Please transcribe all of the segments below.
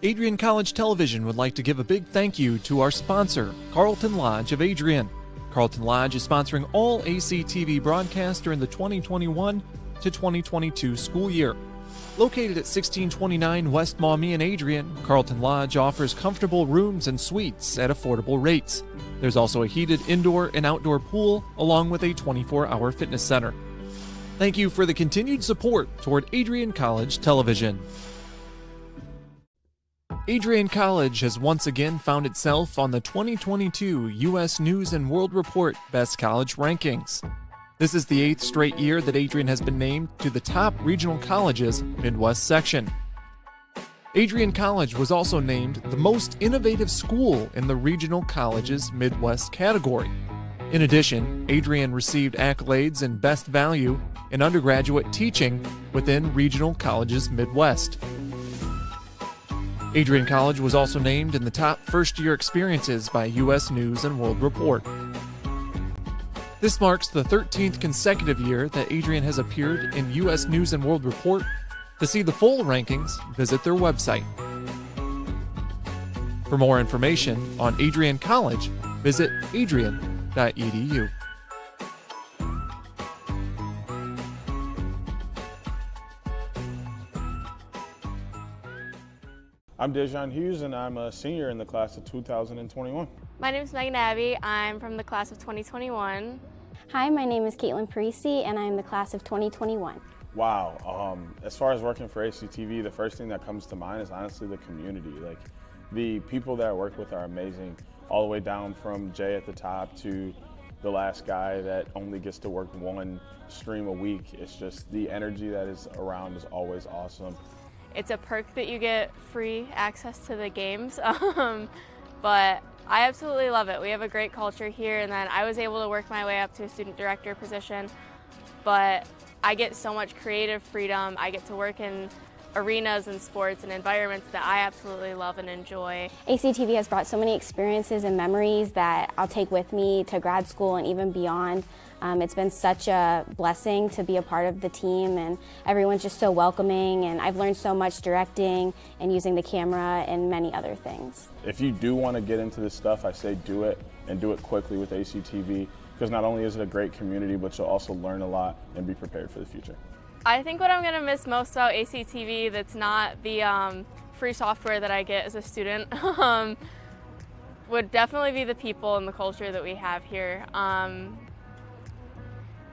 Adrian College Television would like to give a big thank you to our sponsor, Carlton Lodge of Adrian. Carlton Lodge is sponsoring all ACTV broadcasts during the 2021 to 2022 school year. Located at 1629 West Maumee in Adrian, Carlton Lodge offers comfortable rooms and suites at affordable rates. There's also a heated indoor and outdoor pool, along with a 24-hour fitness center. Thank you for the continued support toward Adrian College Television. Adrian College has once again found itself on the 2022 U.S. News & World Report Best College Rankings. This is the 8th straight year that Adrian has been named to the top regional colleges Midwest section. Adrian College was also named the most innovative school in the regional colleges Midwest category. In addition, Adrian received accolades in Best Value in undergraduate teaching within regional colleges Midwest. Adrian College was also named in the top first-year experiences by U.S. News & World Report. This marks the 13th consecutive year that Adrian has appeared in U.S. News & World Report. To see the full rankings, visit their website. For more information on Adrian College, visit adrian.edu. I'm Dejan Hughes, and I'm a senior in the class of 2021. My name is Megan Abbey. I'm from the class of 2021. Hi, my name is Caitlin Parisi, and I'm the class of 2021. Wow, as far as working for ACTV, the first thing that comes to mind is honestly the community. Like, the people that I work with are amazing, all the way down from Jay at the top to the last guy that only gets to work one stream a week. It's just the energy that is around is always awesome. It's a perk that you get free access to the games, but I absolutely love it. We have a great culture here, and then I was able to work my way up to a student director position, but I get so much creative freedom. I get to work in arenas and sports and environments that I absolutely love and enjoy. ACTV has brought so many experiences and memories that I'll take with me to grad school and even beyond. It's been such a blessing to be a part of the team, and everyone's just so welcoming, and I've learned so much directing and using the camera and many other things. If you do want to get into this stuff, I say do it, and do it quickly with ACTV, because not only is it a great community, but you'll also learn a lot and be prepared for the future. I think what I'm going to miss most about ACTV that's not the free software that I get as a student would definitely be the people and the culture that we have here.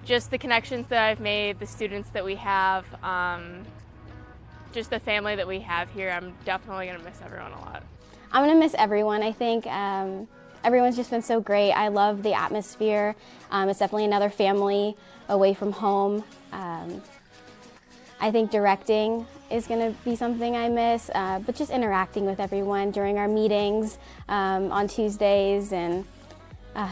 Just the connections that I've made, the students that we have, just the family that we have here. I'm definitely going to miss everyone a lot. I'm going to miss everyone. I think everyone's just been so great. I love the atmosphere. It's definitely another family away from home. I think directing is going to be something I miss, but just interacting with everyone during our meetings on Tuesdays, and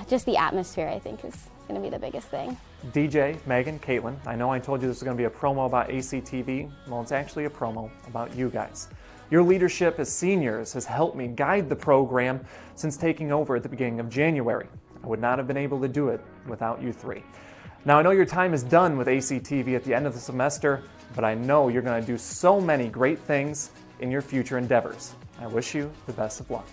just the atmosphere, I think, is going to be the biggest thing. DJ, Megan, Caitlin, I know I told you this was going to be a promo about ACTV. Well, it's actually a promo about you guys. Your leadership as seniors has helped me guide the program since taking over at the beginning of January. I would not have been able to do it without you three. Now, I know your time is done with ACTV at the end of the semester, but I know you're going to do so many great things in your future endeavors. I wish you the best of luck.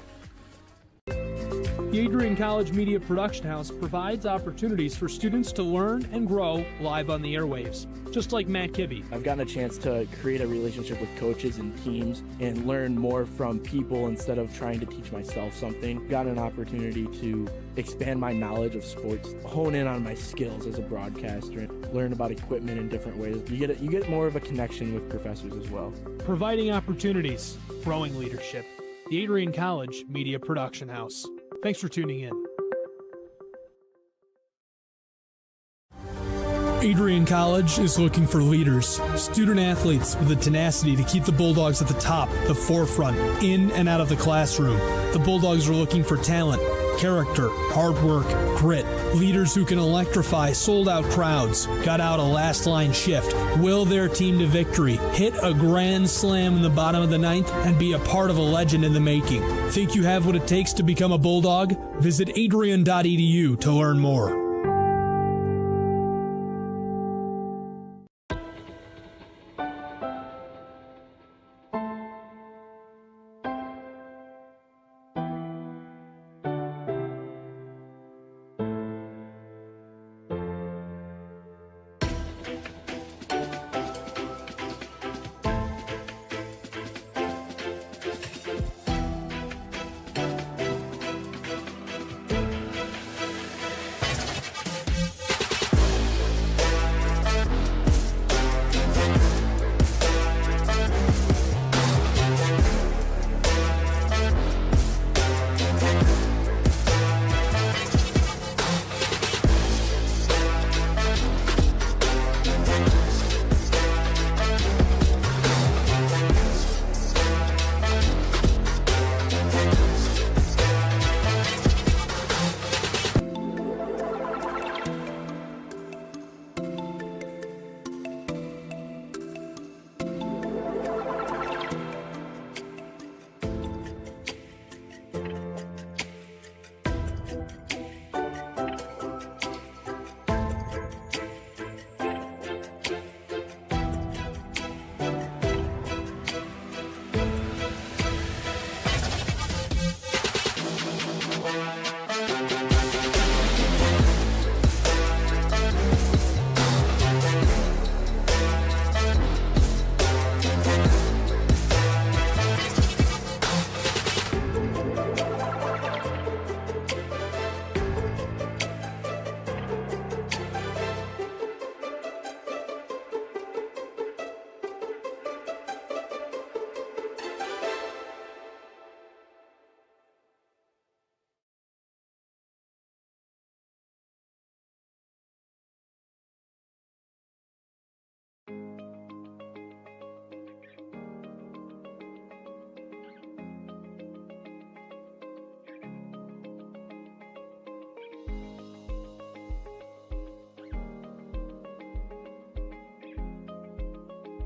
The Adrian College Media Production House provides opportunities for students to learn and grow live on the airwaves, just like Matt Kibbe. I've gotten a chance to create a relationship with coaches and teams and learn more from people instead of trying to teach myself something. Got an opportunity to expand my knowledge of sports, hone in on my skills as a broadcaster, learn about equipment in different ways. You get more of a connection with professors as well. Providing opportunities, growing leadership. The Adrian College Media Production House. Thanks for tuning in. Adrian College is looking for leaders, student athletes with the tenacity to keep the Bulldogs at the top, the forefront, in and out of the classroom. The Bulldogs are looking for talent, character, hard work, grit, leaders who can electrify sold-out crowds, gut out a last-line shift, will their team to victory, hit a grand slam in the bottom of the ninth, and be a part of a legend in the making. Think you have what it takes to become a Bulldog? Visit adrian.edu to learn more.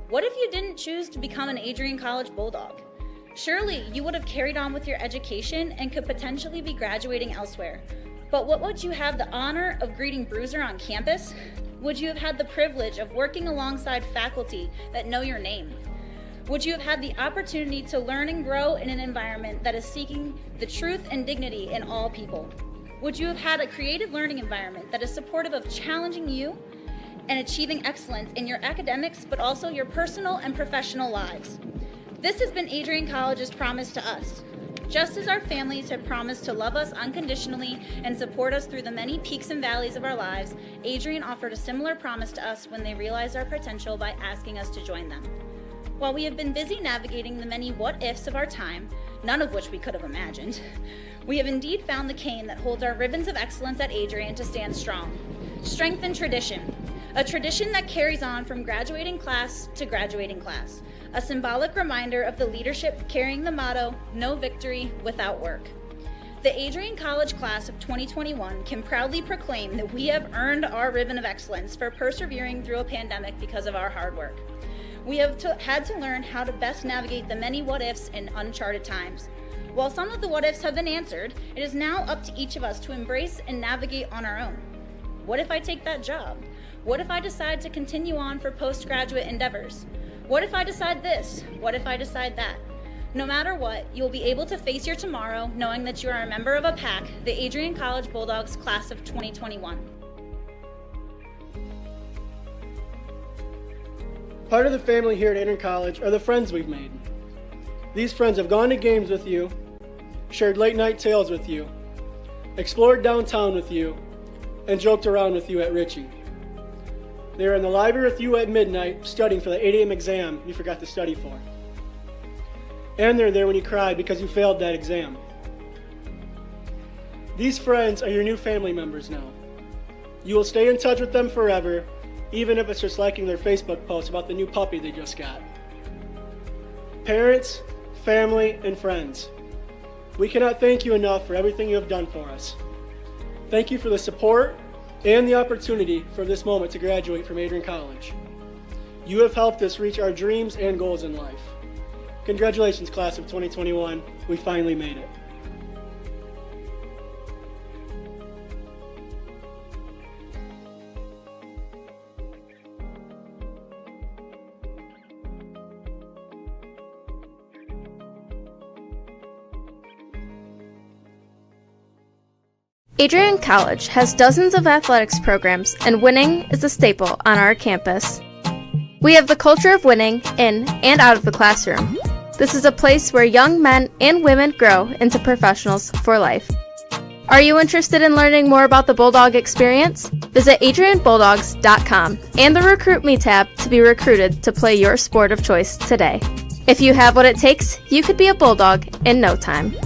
What if you didn't choose to become an Adrian College Bulldog? Surely you would have carried on with your education and could potentially be graduating elsewhere. But what would you have the honor of greeting Bruiser on campus? Would you have had the privilege of working alongside faculty that know your name? Would you have had the opportunity to learn and grow in an environment that is seeking the truth and dignity in all people? Would you have had a creative learning environment that is supportive of challenging you and achieving excellence in your academics, but also your personal and professional lives? This has been Adrian College's promise to us. Just as our families have promised to love us unconditionally and support us through the many peaks and valleys of our lives, Adrian offered a similar promise to us when they realized our potential by asking us to join them. While we have been busy navigating the many what-ifs of our time, none of which we could have imagined, we have indeed found the cane that holds our ribbons of excellence at Adrian to stand strong. Strength and tradition. A tradition that carries on from graduating class to graduating class. A symbolic reminder of the leadership carrying the motto, no victory without work. The Adrian College class of 2021 can proudly proclaim that we have earned our ribbon of excellence for persevering through a pandemic because of our hard work. We have had to learn how to best navigate the many what-ifs in uncharted times. While some of the what-ifs have been answered, it is now up to each of us to embrace and navigate on our own. What if I take that job? What if I decide to continue on for postgraduate endeavors? What if I decide this? What if I decide that? No matter what, you'll be able to face your tomorrow knowing that you are a member of a pack, the Adrian College Bulldogs class of 2021. Part of the family here at Adrian College are the friends we've made. These friends have gone to games with you, shared late night tales with you, explored downtown with you, and joked around with you at Ritchie. They were in the library with you at midnight studying for the 8 a.m. exam you forgot to study for. And they're there when you cried because you failed that exam. These friends are your new family members now. You will stay in touch with them forever, even if it's just liking their Facebook post about the new puppy they just got. Parents, family, and friends, we cannot thank you enough for everything you have done for us. Thank you for the support and the opportunity for this moment to graduate from Adrian College. You have helped us reach our dreams and goals in life. Congratulations, class of 2021. We finally made it. Adrian College has dozens of athletics programs, and winning is a staple on our campus. We have the culture of winning in and out of the classroom. This is a place where young men and women grow into professionals for life. Are you interested in learning more about the Bulldog experience? Visit adrianbulldogs.com and the Recruit Me tab to be recruited to play your sport of choice today. If you have what it takes, you could be a Bulldog in no time.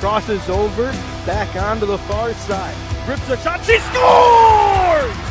crosses over, back onto the far side. Rips a shot, she scores!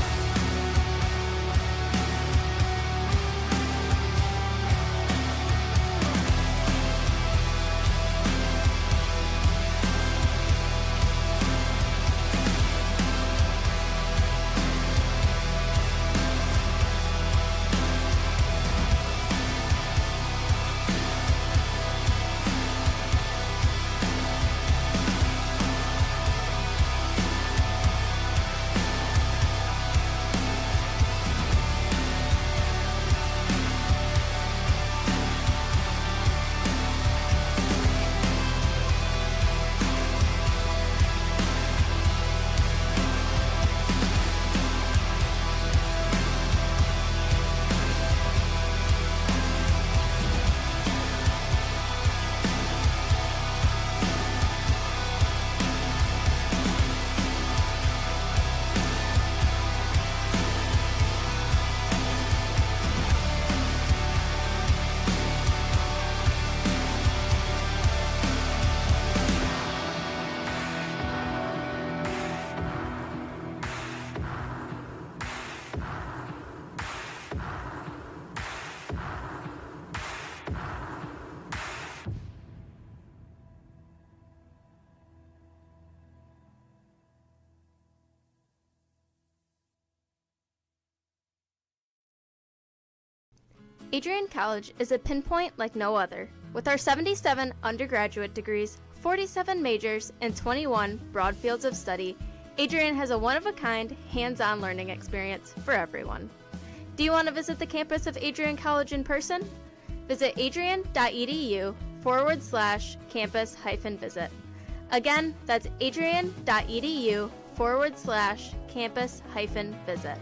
Adrian College is a pinpoint like no other. With our 77 undergraduate degrees, 47 majors, and 21 broad fields of study, Adrian has a one-of-a-kind, hands-on learning experience for everyone. Do you want to visit the campus of Adrian College in person? Visit adrian.edu/campus-visit. Again, that's adrian.edu/campus-visit.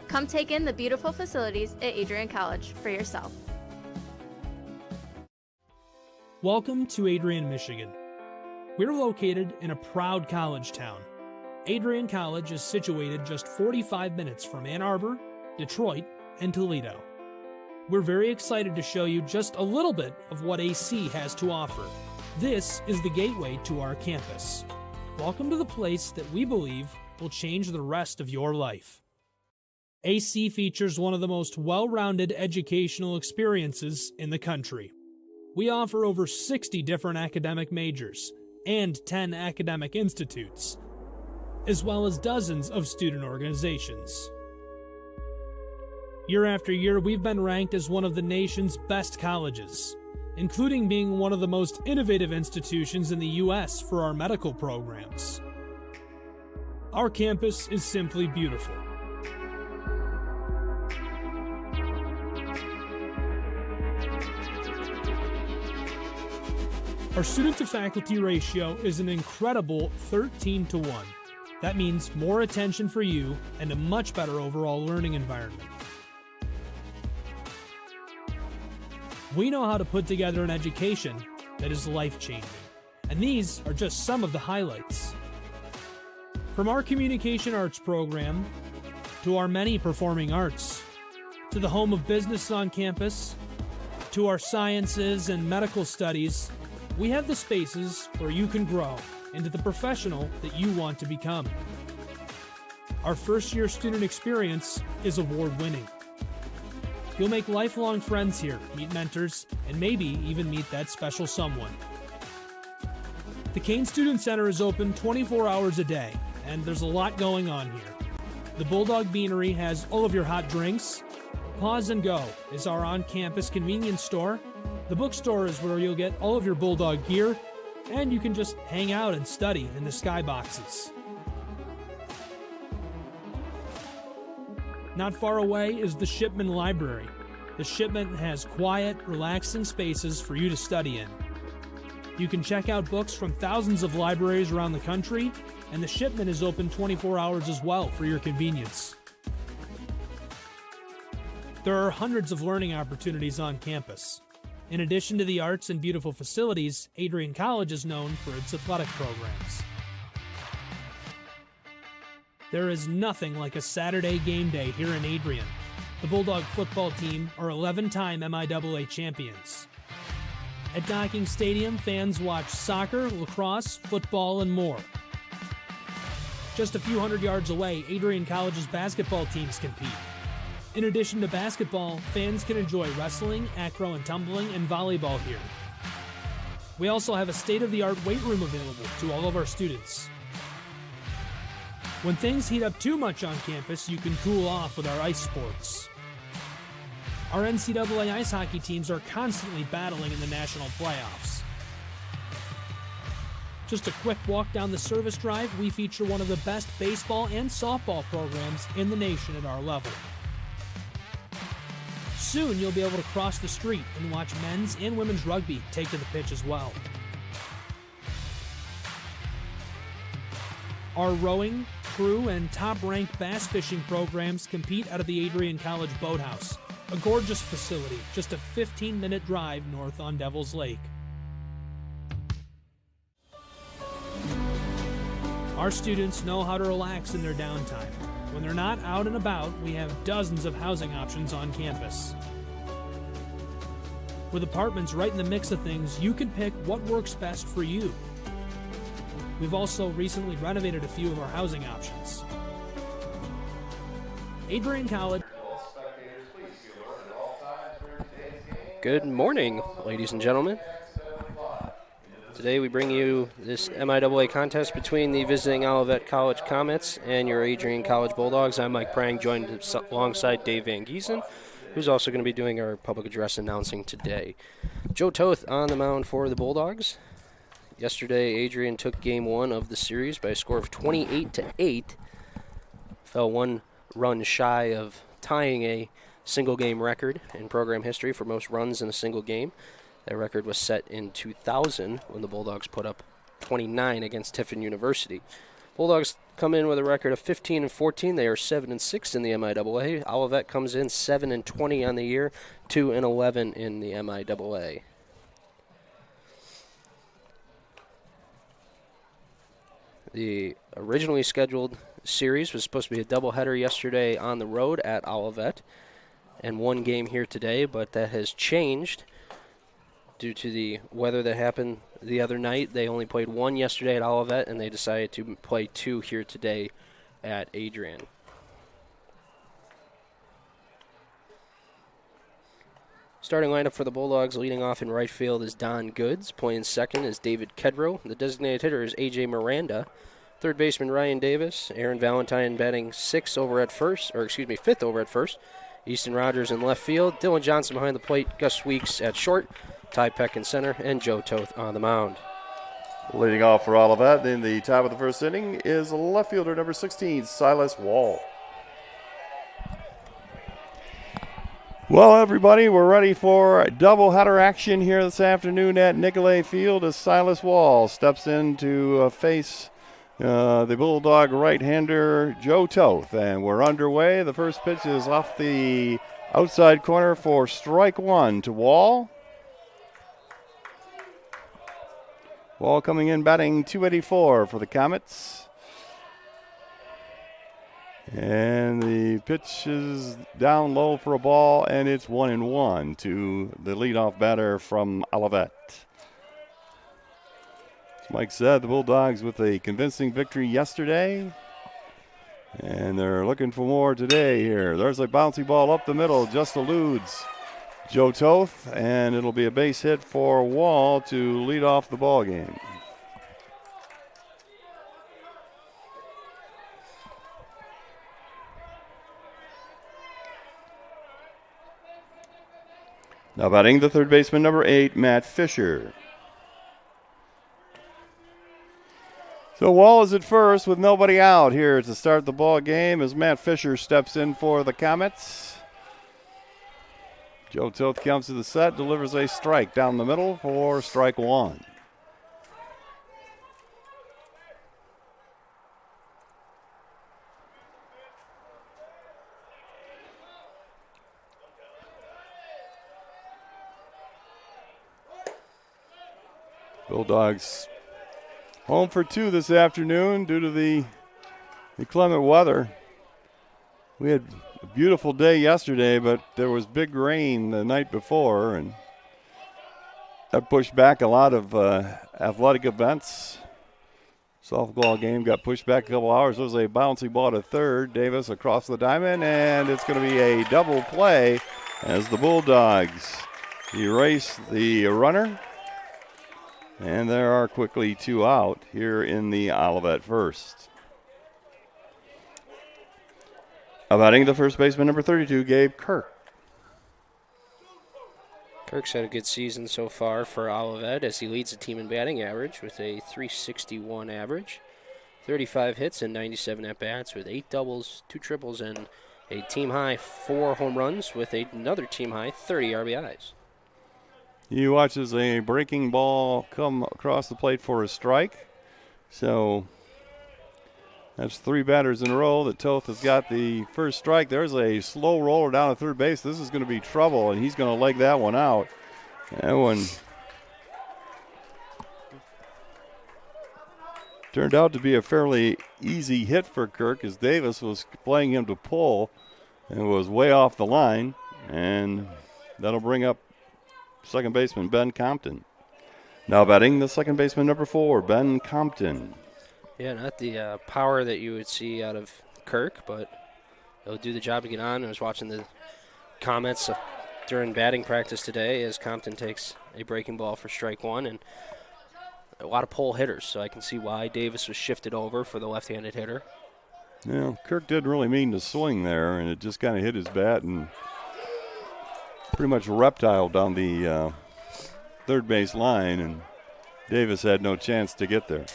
Come take in the beautiful facilities at Adrian College for yourself. Welcome to Adrian, Michigan. We're located in a proud college town. Adrian College is situated just 45 minutes from Ann Arbor, Detroit, and Toledo. We're very excited to show you just a little bit of what AC has to offer. This is the gateway to our campus. Welcome to the place that we believe will change the rest of your life. AC features one of the most well-rounded educational experiences in the country. We offer over 60 different academic majors and 10 academic institutes, as well as dozens of student organizations. Year after year, we've been ranked as one of the nation's best colleges, including being one of the most innovative institutions in the U.S. for our medical programs. Our campus is simply beautiful. Our student-to-faculty ratio is an incredible 13-to-1. That means more attention for you and a much better overall learning environment. We know how to put together an education that is life-changing, and these are just some of the highlights. From our communication arts program, to our many performing arts, to the home of business on campus, to our sciences and medical studies, we have the spaces where you can grow into the professional that you want to become. Our first-year student experience is award-winning. You'll make lifelong friends here, meet mentors, and maybe even meet that special someone. The Kane Student Center is open 24 hours a day, and there's a lot going on here. The Bulldog Beanery has all of your hot drinks. Pause and Go is our on-campus convenience store. The bookstore is where you'll get all of your Bulldog gear, and you can just hang out and study in the skyboxes. Not far away is the Shipman Library. The Shipman has quiet, relaxing spaces for you to study in. You can check out books from thousands of libraries around the country, and the Shipman is open 24 hours as well for your convenience. There are hundreds of learning opportunities on campus. In addition to the arts and beautiful facilities, Adrian College is known for its athletic programs. There is nothing like a Saturday game day here in Adrian. The Bulldog football team are 11-time MIAA champions. At Docking Stadium, fans watch soccer, lacrosse, football, and more. Just a few hundred yards away, Adrian College's basketball teams compete. In addition to basketball, fans can enjoy wrestling, acro and tumbling, and volleyball here. We also have a state-of-the-art weight room available to all of our students. When things heat up too much on campus, you can cool off with our ice sports. Our NCAA ice hockey teams are constantly battling in the national playoffs. Just a quick walk down the service drive, we feature one of the best baseball and softball programs in the nation at our level. Soon you'll be able to cross the street and watch men's and women's rugby take to the pitch as well. Our rowing, crew, and top-ranked bass fishing programs compete out of the Adrian College Boathouse, a gorgeous facility just a 15-minute drive north on Devil's Lake. Our students know how to relax in their downtime. When they're not out and about, we have dozens of housing options on campus. With apartments right in the mix of things, you can pick what works best for you. We've also recently renovated a few of our housing options. Adrian College. Good morning, ladies and gentlemen. Today we bring you this MIAA contest between the visiting Olivet College Comets and your Adrian College Bulldogs. I'm Mike Prang, joined alongside Dave Van Giesen, who's also going to be doing our public address announcing today. Joe Toth on the mound for the Bulldogs. Yesterday, Adrian took game one of the series by a score of 28-8. Fell one run shy of tying a single-game record in program history for most runs in a single game. That record was set in 2000 when the Bulldogs put up 29 against Tiffin University. Bulldogs come in with a record of 15-14. They are 7-6 in the MIAA. Olivet comes in 7-20 on the year, 2-11 in the MIAA. The originally scheduled series was supposed to be a doubleheader yesterday on the road at Olivet and one game here today, but that has changed due to the weather that happened the other night. They only played one yesterday at Olivet, and they decided to play two here today at Adrian. Starting lineup for the Bulldogs, leading off in right field is Don Goods. Playing second is David Kedrow. The designated hitter is A.J. Miranda. Third baseman Ryan Davis. Aaron Valentine batting fifth over at first. Easton Rogers in left field. Dylan Johnson behind the plate. Gus Weeks at short. Ty Peck in center, and Joe Toth on the mound. Leading off for Olivet in the top of the first inning is left fielder number 16, Silas Wall. Well, everybody, we're ready for doubleheader action here this afternoon at Nicolay Field as Silas Wall steps in to face the Bulldog right-hander Joe Toth. And we're underway. The first pitch is off the outside corner for strike one to Wall. Wall coming in batting .284 for the Comets. And the pitch is down low for a ball, and it's 1-1 to the leadoff batter from Olivet. As Mike said, the Bulldogs with a convincing victory yesterday, and they're looking for more today here. There's a bouncy ball up the middle, just eludes Joe Toth, and it'll be a base hit for Wall to lead off the ball game. Now batting the third baseman, number 8, Matt Fisher. So Wall is at first with nobody out here to start the ball game as Matt Fisher steps in for the Comets. Joe Toth comes to the set, delivers a strike down the middle for strike one. Bulldogs home for two this afternoon due to the inclement weather. We had a beautiful day yesterday, but there was big rain the night before, and That pushed back a lot of athletic events. Softball game got pushed back a couple hours. It was a bouncy ball to third. Davis across the diamond, and it's going to be a double play as the Bulldogs erase the runner. And there are quickly 2 out here in the Olivet first. Batting the first baseman, number 32, Gabe Kirk. Kirk's had a good season so far for Olivet as he leads the team in batting average with a .361 average, 35 hits and 97 at-bats with 8 doubles, 2 triples, and a team-high 4 home runs with another team-high 30 RBIs. He watches a breaking ball come across the plate for a strike. So that's 3 batters in a row that Toth has got the first strike. There's a slow roller down to third base. This is going to be trouble, and he's going to leg that one out. That one turned out to be a fairly easy hit for Kirk as Davis was playing him to pull and was way off the line. And that'll bring up second baseman Ben Compton. Now batting the second baseman, number 4, Ben Compton. Yeah, not the power that you would see out of Kirk, but he'll do the job to get on. I was watching the comments during batting practice today as Compton takes a breaking ball for strike 1, and a lot of pull hitters, so I can see why Davis was shifted over for the left-handed hitter. Yeah, Kirk didn't really mean to swing there, and it just kind of hit his bat and pretty much reptile down the third base line, and Davis had no chance to get there.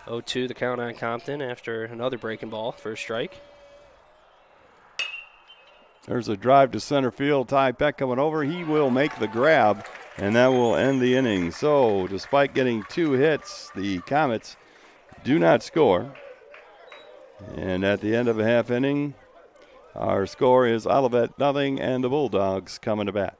0-2 the count on Compton after another breaking ball for a strike. There's a drive to center field. Ty Peck coming over. He will make the grab, and that will end the inning. So despite getting 2 hits, the Comets do not score. And at the end of a half inning, our score is Olivet 0 and the Bulldogs coming to bat.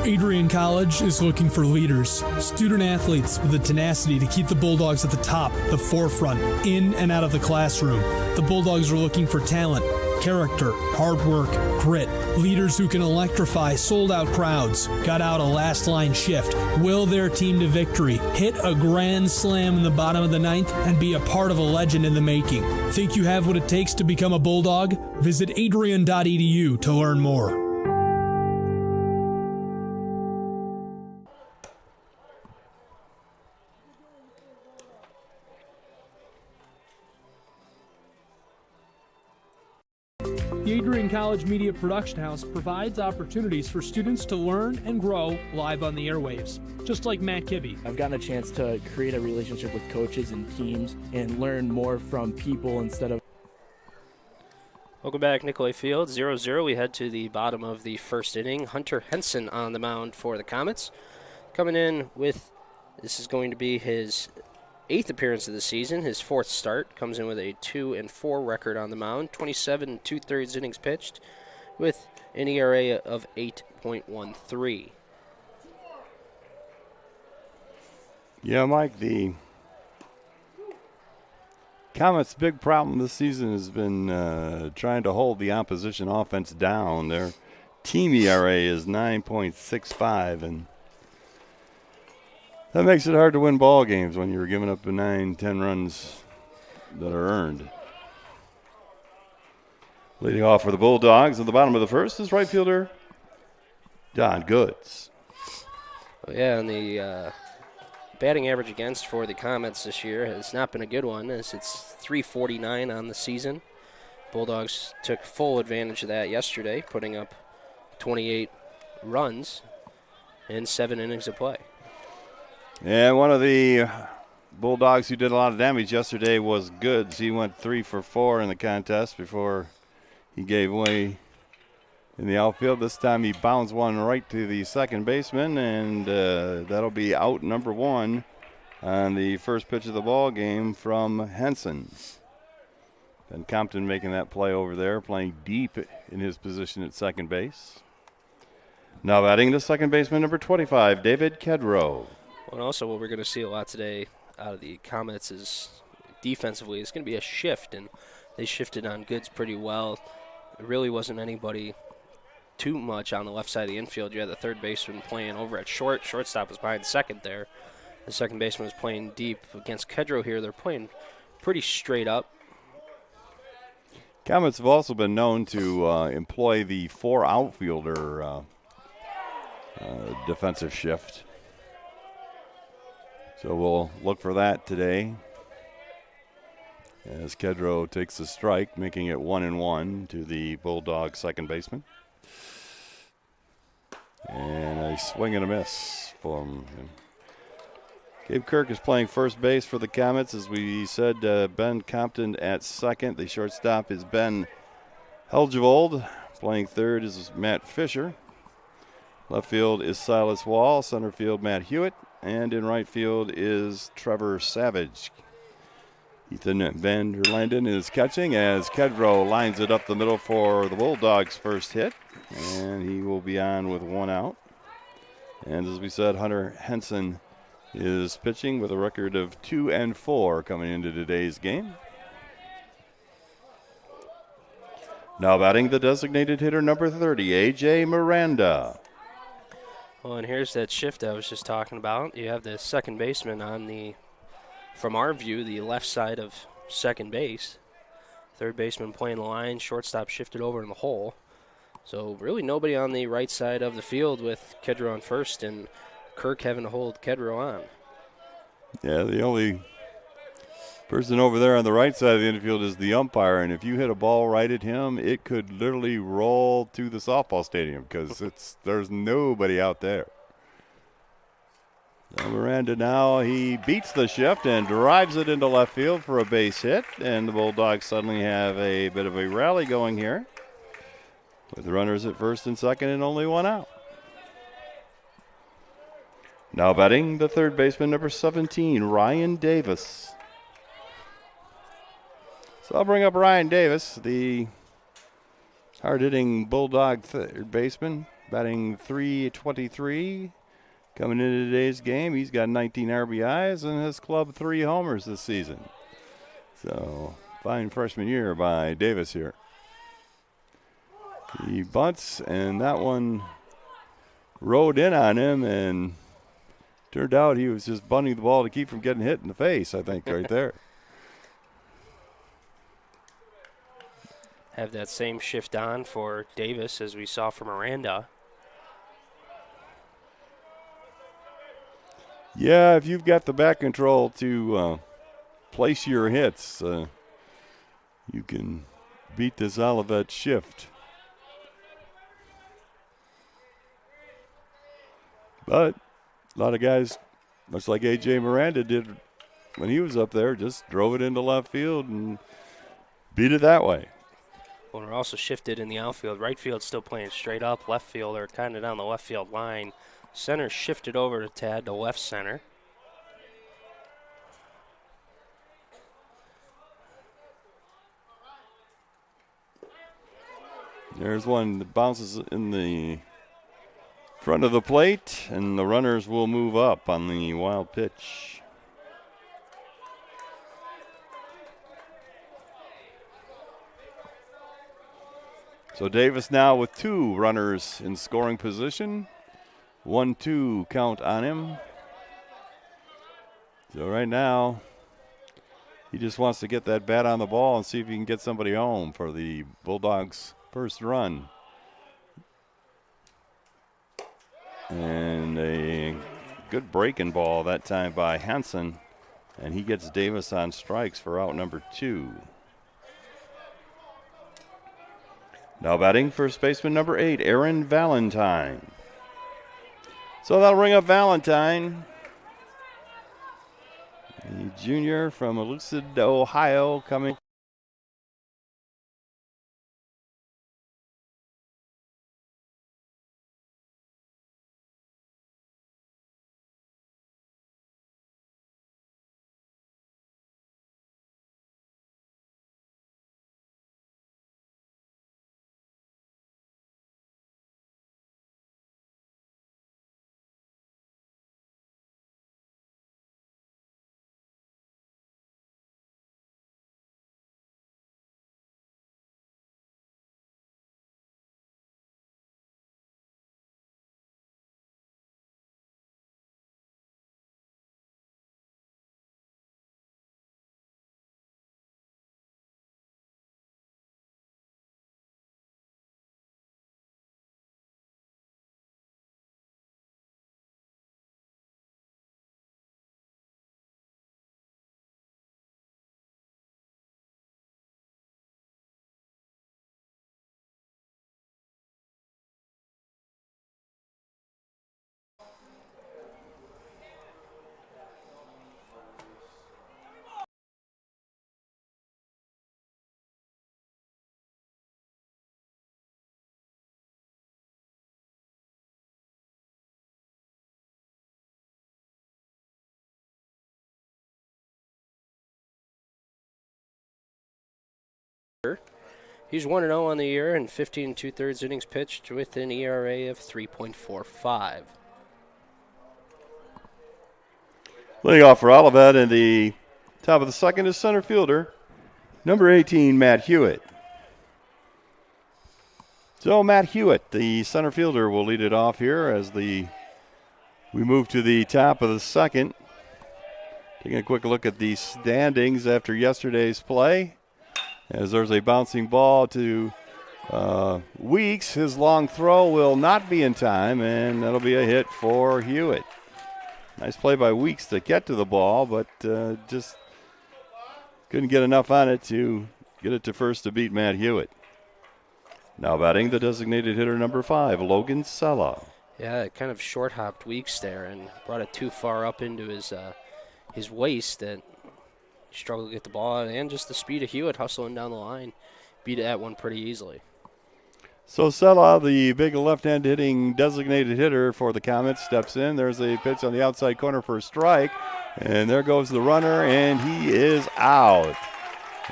Adrian College is looking for leaders, student athletes with the tenacity to keep the Bulldogs at the top, the forefront, in and out of the classroom. The Bulldogs are looking for talent, character, hard work, grit, leaders who can electrify sold-out crowds, got out a last-line shift, will their team to victory, hit a grand slam in the bottom of the 9th, and be a part of a legend in the making. Think you have what it takes to become a Bulldog? Visit adrian.edu to learn more. The Adrian College Media Production House provides opportunities for students to learn and grow live on the airwaves, just like Matt Kibbe. I've gotten a chance to create a relationship with coaches and teams and learn more from people instead of... Welcome back, Nicolay Field, 0-0. We head to the bottom of the first inning. Hunter Henson on the mound for the Comets. Coming in with, this is going to be his 8th appearance of the season, his 4th start. Comes in with a 2-4 record on the mound, 27 2/3 innings pitched, with an ERA of 8.13. Yeah, Mike, the Comets' big problem this season has been trying to hold the opposition offense down. Their team ERA is 9.65, and that makes it hard to win ball games when you're giving up 9-10 runs that are earned. Leading off for the Bulldogs at the bottom of the first is right fielder Don Goods. Well, yeah, and the batting average against for the Comets this year has not been a good one, as it's .349 on the season. Bulldogs took full advantage of that yesterday, putting up 28 runs. in 7 innings of play. And one of the Bulldogs who did a lot of damage yesterday was Goods. He went 3 for 4 in the contest before he gave way in the outfield. This time he bounds one right to the second baseman, and that'll be out number 1 on the first pitch of the ball game from Henson. And Compton making that play over there, playing deep in his position at second base. Now batting the second baseman, number 25, David Kedrow. Well, and also what we're going to see a lot today out of the Comets is defensively it's going to be a shift, and they shifted on Goods pretty well. There really wasn't anybody too much on the left side of the infield. You had the third baseman playing over at short. Shortstop was behind second there. The second baseman was playing deep. Against Kedrow here, they're playing pretty straight up. Comets have also been known to employ the 4 outfielder defensive shift. So we'll look for that today as Kedrow takes a strike, making it 1-1 to the Bulldog second baseman. And a swing and a miss from him. Gabe Kirk is playing first base for the Comets. As we said, Ben Compton at second. The shortstop is Ben Helgevold. Playing third is Matt Fisher. Left field is Silas Wall. Center field, Matt Hewitt. And in right field is Trevor Savage. Ethan Van der Landen is catching as Kedrow lines it up the middle for the Bulldogs' first hit. And he will be on with 1 out. And as we said, Hunter Henson is pitching with a record of 2-4 coming into today's game. Now batting the designated hitter, number 30, A.J. Miranda. Well, and here's that shift I was just talking about. You have the second baseman on the, from our view, the left side of second base. Third baseman playing the line, shortstop shifted over in the hole. So really nobody on the right side of the field with Kedrow on first and Kirk having to hold Kedrow on. Yeah, the only person over there on the right side of the infield is the umpire, and if you hit a ball right at him, it could literally roll to the softball stadium because there's nobody out there. Now Miranda now, he beats the shift and drives it into left field for a base hit, and the Bulldogs suddenly have a bit of a rally going here with runners at first and second and only 1 out. Now batting the third baseman, number 17, Ryan Davis. So I'll bring up Ryan Davis, the hard-hitting Bulldog third baseman, batting .323. Coming into today's game, he's got 19 RBIs and has clubbed 3 homers this season. So fine freshman year by Davis here. He bunts, and that one rode in on him, and turned out he was just bunting the ball to keep from getting hit in the face, I think, right there. Have that same shift on for Davis as we saw for Miranda. Yeah, if you've got the back control to place your hits, you can beat this Olivet shift. But a lot of guys, much like A.J. Miranda did when he was up there, just drove it into left field and beat it that way. Well, we're also shifted in the outfield. Right field still playing straight up. Left fielder kind of down the left field line. Center shifted over to Tad to left center. There's one that bounces in the front of the plate, and the runners will move up on the wild pitch. So Davis now with 2 runners in scoring position. 1-2 count on him. So right now, he just wants to get that bat on the ball and see if he can get somebody home for the Bulldogs' first run. And a good breaking ball that time by Henson. And he gets Davis on strikes for out number 2. Now batting first baseman number 8, Aaron Valentine. So that'll bring up Valentine, the junior from Elucid, Ohio, coming. He's 1-0 on the year and 15 2/3 innings pitched with an ERA of 3.45. Leading off for Olivet in the top of the second is center fielder, number 18, Matt Hewitt. So Matt Hewitt, the center fielder, will lead it off here as we move to the top of the second. Taking a quick look at the standings after yesterday's play, as there's a bouncing ball to Weeks. His long throw will not be in time, and that'll be a hit for Hewitt. Nice play by Weeks to get to the ball, but just couldn't get enough on it to get it to first to beat Matt Hewitt. Now batting the designated hitter number 5, Logan Sella. Yeah, it kind of short-hopped Weeks there and brought it too far up into his waist that he struggled to get the ball, and just the speed of Hewitt hustling down the line beat that one pretty easily. So Sella, the big left-hand hitting designated hitter for the Comets, steps in. There's a pitch on the outside corner for a strike, and there goes the runner, and he is out.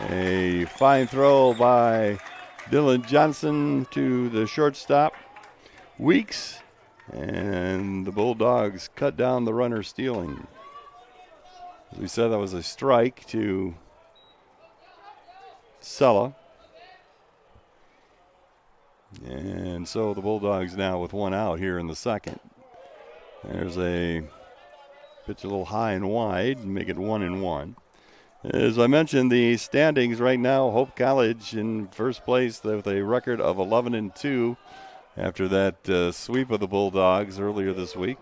A fine throw by Dylan Johnson to the shortstop, Weeks, and the Bulldogs cut down the runner stealing. As we said, that was a strike to Sella. And so the Bulldogs now with one out here in the second. There's a pitch a little high and wide, make it 1-1. As I mentioned, the standings right now, Hope College in first place with a record of 11-2 after that sweep of the Bulldogs earlier this week.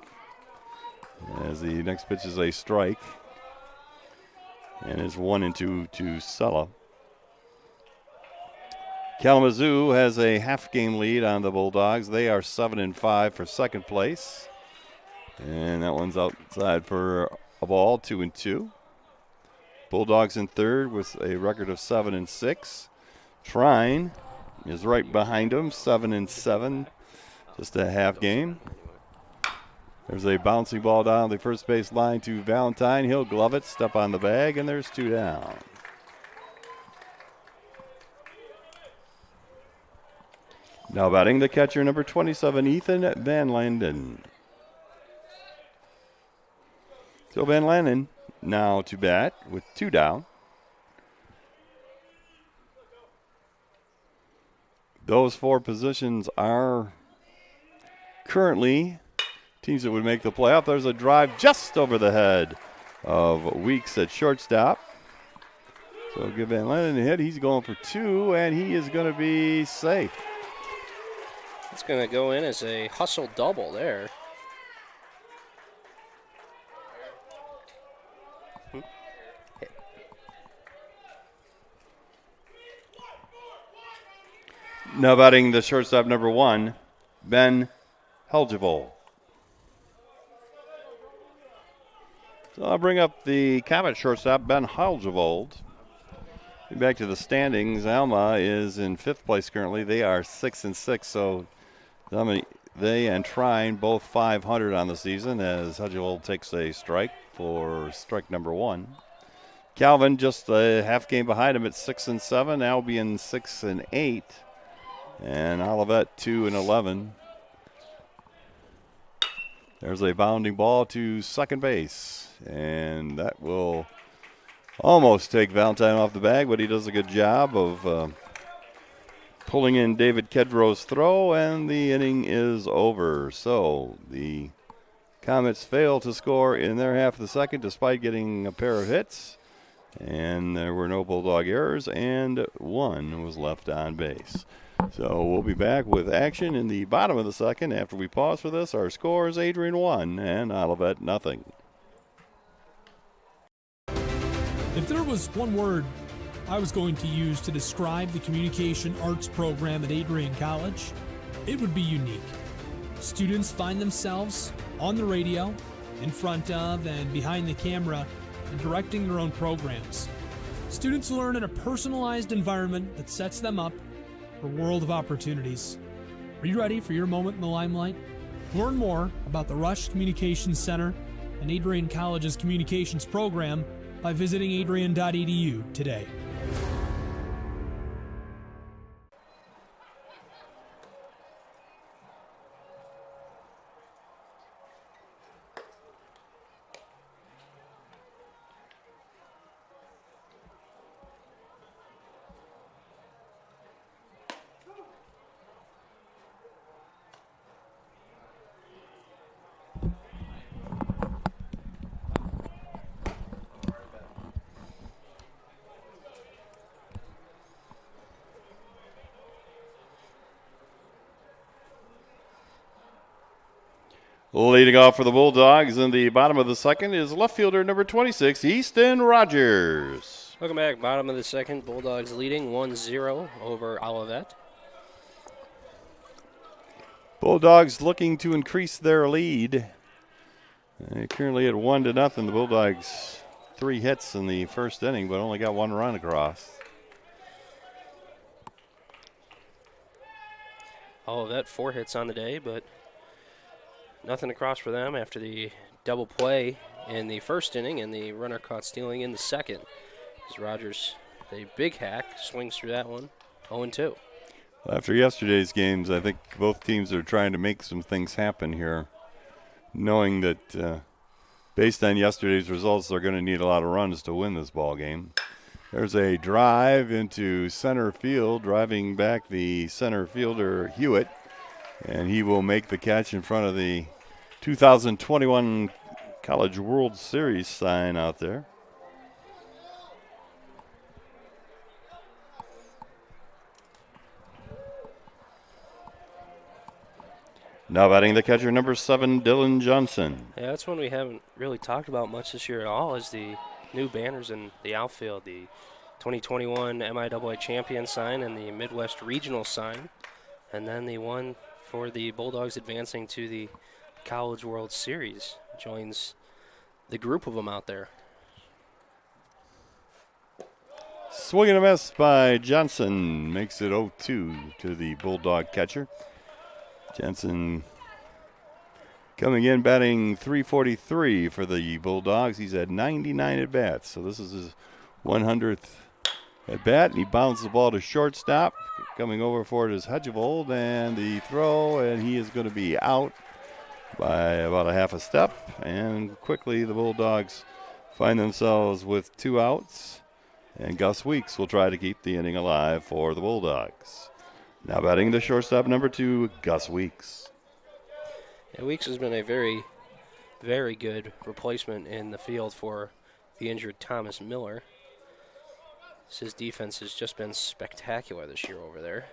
As the next pitch is a strike. And it's 1-2 to Sella. Kalamazoo has a half-game lead on the Bulldogs. They are 7-5 for second place. And that one's outside for a ball, 2-2. Bulldogs in third with a record of 7-6. Trine is right behind them, 7-7, just a half game. There's a bouncing ball down the first base line to Valentine. He'll glove it, step on the bag, and there's 2 down. Now batting the catcher, number 27, Ethan Van Landen. So Van Landen now to bat with 2 down. Those 4 positions are currently teams that would make the playoff. There's a drive just over the head of Weeks at shortstop. So give Van Landen a hit. He's going for 2, and he is going to be safe. It's going to go in as a hustle double there. Now batting the shortstop, number 1, Ben Helgevold. I'll bring up the Comet shortstop, Ben Haljevold. Back to the standings. Alma is in 5th place currently. They are 6-6, so they and Trine both 500 on the season as Haljevold takes a strike for strike number 1. Calvin just a half game behind him at 6-7. Albion 6-8, and Olivet 2-11. There's a bounding ball to second base, and that will almost take Valentine off the bag, but he does a good job of pulling in David Kedrow's throw, and the inning is over. So the Comets fail to score in their half of the second despite getting a pair of hits, and there were no Bulldog errors, and 1 was left on base. So we'll be back with action in the bottom of the second after we pause for this. Our score is Adrian 1 and Olivet 0. If there was one word I was going to use to describe the communication arts program at Adrian College, it would be unique. Students find themselves on the radio, in front of and behind the camera, and directing their own programs. Students learn in a personalized environment that sets them up for a world of opportunities. Are you ready for your moment in the limelight? Learn more about the Rush Communications Center and Adrian College's communications program by visiting adrian.edu today. Leading off for the Bulldogs in the bottom of the second is left fielder number 26, Easton Rogers. Welcome back. Bottom of the second, Bulldogs leading 1-0 over Olivet. Bulldogs looking to increase their lead. They currently at 1-0. The Bulldogs 3 hits in the first inning, but only got 1 run across. Olivet 4 hits on the day, but nothing across for them after the double play in the first inning and the runner caught stealing in the second. As Rogers, a big hack, swings through that one, 0-2. After yesterday's games, I think both teams are trying to make some things happen here, knowing that based on yesterday's results, they're going to need a lot of runs to win this ball game. There's a drive into center field, driving back the center fielder Hewitt, and he will make the catch in front of the 2021 College World Series sign out there. Now batting the catcher, number 7, Dylan Johnson. Yeah, that's one we haven't really talked about much this year at all, is the new banners in the outfield, the 2021 MIAA champion sign and the Midwest Regional sign, and then the one for the Bulldogs advancing to the College World Series joins the group of them out there. Swing and a miss by Johnson makes it 0-2 to the Bulldog catcher. Jensen coming in batting .343 for the Bulldogs. He's had 99 at-bats, so this is his 100th at-bat. He bounces the ball to shortstop. Coming over for it is Haljevold, and the throw, and he is going to be out by about a half a step. And quickly the Bulldogs find themselves with 2 outs, and Gus Weeks will try to keep the inning alive for the Bulldogs. Now batting the shortstop, number 2, Gus Weeks. Yeah, Weeks has been a very, very good replacement in the field for the injured Thomas Miller. His defense has just been spectacular this year over there.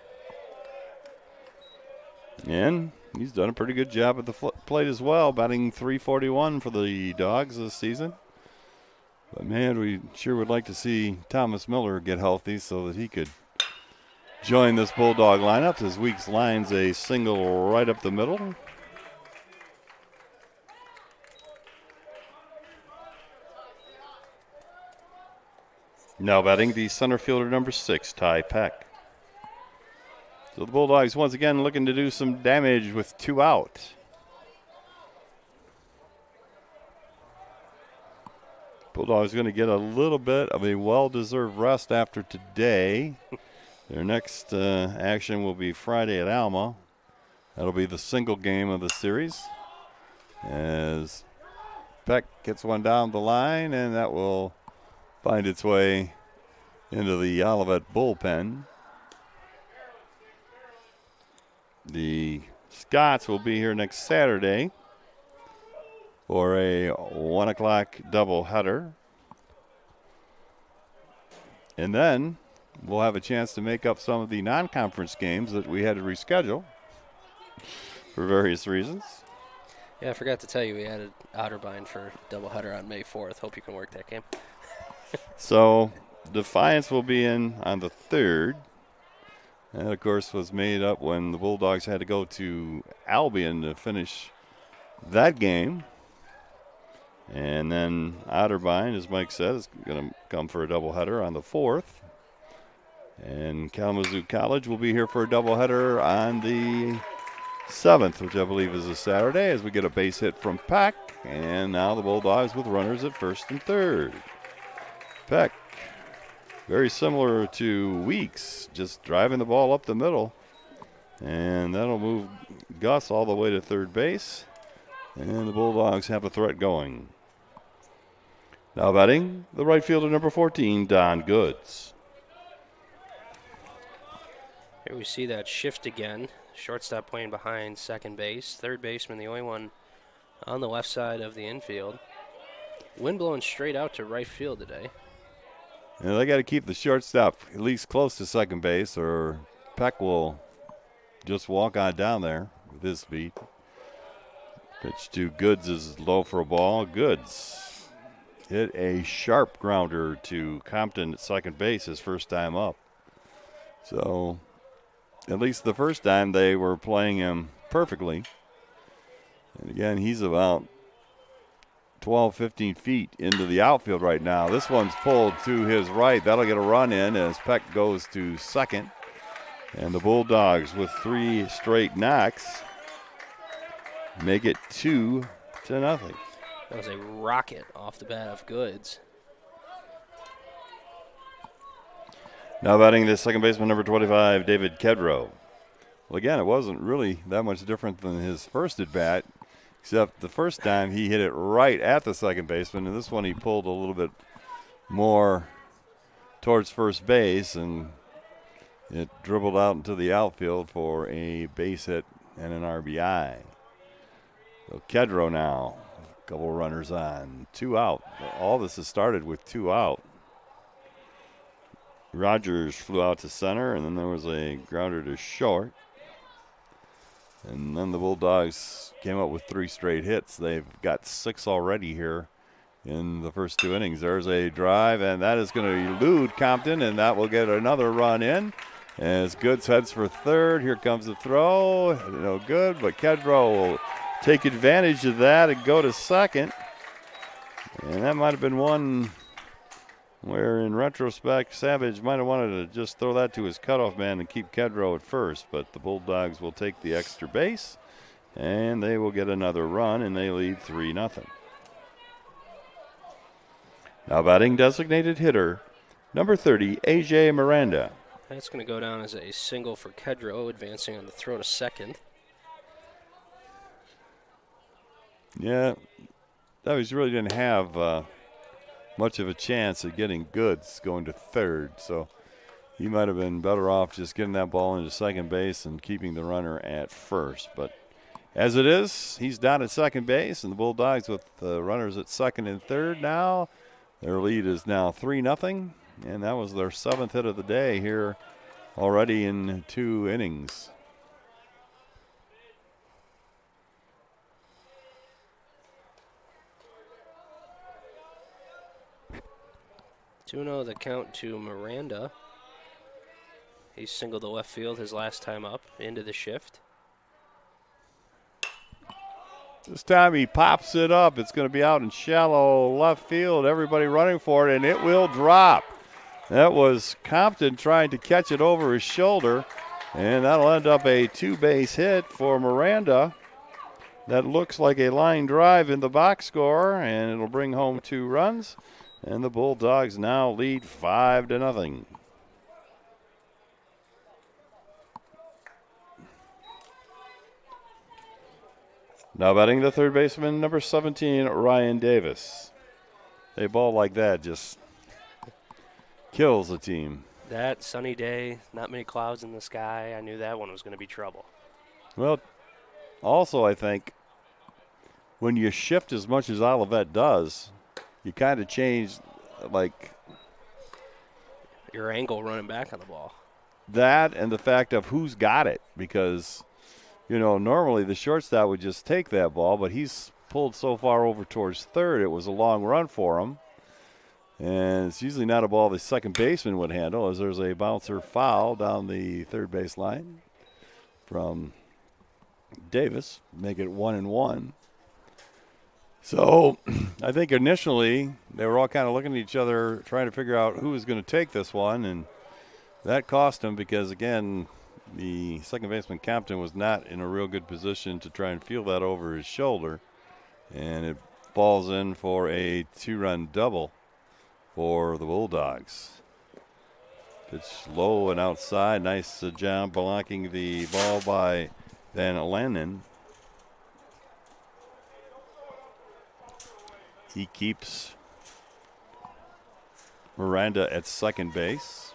And he's done a pretty good job at the plate as well, batting .341 for the Dogs this season. But, man, we sure would like to see Thomas Miller get healthy so that he could join this Bulldog lineup as Weeks lines a single right up the middle. Now batting the center fielder, number 6, Ty Peck. So the Bulldogs once again looking to do some damage with 2 out. Bulldogs going to get a little bit of a well-deserved rest after today. Their next action will be Friday at Alma. That'll be the single game of the series, as Peck gets one down the line, and that will find its way into the Olivet bullpen. The Scots will be here next Saturday for a 1 o'clock doubleheader. And then we'll have a chance to make up some of the non-conference games that we had to reschedule for various reasons. Yeah, I forgot to tell you we added Otterbein for doubleheader on May 4th. Hope you can work that game. So Defiance will be in on the 3rd. That, of course, was made up when the Bulldogs had to go to Albion to finish that game. And then Otterbein, as Mike said, is going to come for a doubleheader on the 4th. And Kalamazoo College will be here for a doubleheader on the 7th, which I believe is a Saturday, as we get a base hit from Peck. And now the Bulldogs with runners at 1st and 3rd. Peck, very similar to Weeks, just driving the ball up the middle. And that'll move Gus all the way to 3rd base. And the Bulldogs have a threat going. Now batting, the right fielder, number 14, Don Goods. Here we see that shift again. Shortstop playing behind second base. Third baseman, the only one on the left side of the infield. Wind blowing straight out to right field today. And they got to keep the shortstop at least close to second base, or Peck will just walk on down there with his speed. Pitch to Goods is low for a ball. Goods hit a sharp grounder to Compton at second base his first time up. So at least the first time they were playing him perfectly. And again, he's about 12, 15 feet into the outfield right now. This one's pulled to his right. That'll get a run in as Peck goes to second. And the Bulldogs, with 3 straight knocks, make it 2-0. That was a rocket off the bat of Goods. Now batting the second baseman, number 25, David Kedrow. Well, again, it wasn't really that much different than his first at-bat, except the first time he hit it right at the second baseman, and this one he pulled a little bit more towards first base, and it dribbled out into the outfield for a base hit and an RBI. So Kedrow now, a couple runners on, 2 out. All this has started with 2 out. Rogers flew out to center, and then there was a grounder to short. And then the Bulldogs came up with 3 straight hits. They've got 6 already here in the first 2 innings. There's a drive, and that is going to elude Compton, and that will get another run in. As Goods heads for third, here comes the throw. No good, but Kedrow will take advantage of that and go to second. And that might have been one where, in retrospect, Savage might have wanted to just throw that to his cutoff man and keep Kedrow at first. But the Bulldogs will take the extra base, and they will get another run, and they lead 3-0. Now batting designated hitter, number 30, A.J. Miranda. That's going to go down as a single for Kedrow, advancing on the throw to second. Yeah, that was really didn't have much of a chance of getting Goods going to third, so he might have been better off just getting that ball into second base and keeping the runner at first. But as it is, he's down at second base, and the Bulldogs with runners at second and third now. Their lead is now 3-0, and that was their 7th hit of the day here already in 2 innings. The count to Miranda. He singled the left field his last time up into the shift. This time he pops it up. It's going to be out in shallow left field. Everybody running for it, and it will drop. That was Compton trying to catch it over his shoulder, and that'll end up a 2-base hit for Miranda. That looks like a line drive in the box score, and it'll bring home 2 runs. And the Bulldogs now lead 5-0. Now batting the third baseman, number 17, Ryan Davis. A ball like that just kills the team. That sunny day, not many clouds in the sky. I knew that one was going to be trouble. Well, also I think when you shift as much as Olivet does, you kind of change like your angle running back on the ball. That and the fact of who's got it, because normally the shortstop would just take that ball, but he's pulled so far over towards third, it was a long run for him. And it's usually not a ball the second baseman would handle, as there's a bouncer foul down the third base line from Davis, make it 1-1. So I think initially they were all kind of looking at each other, trying to figure out who was going to take this one, and that cost him because, again, the second baseman Compton was not in a real good position to try and feel that over his shoulder, and it falls in for a 2-run double for the Bulldogs. Pitch low and outside. Nice job blocking the ball by Van Lannen. He keeps Miranda at second base.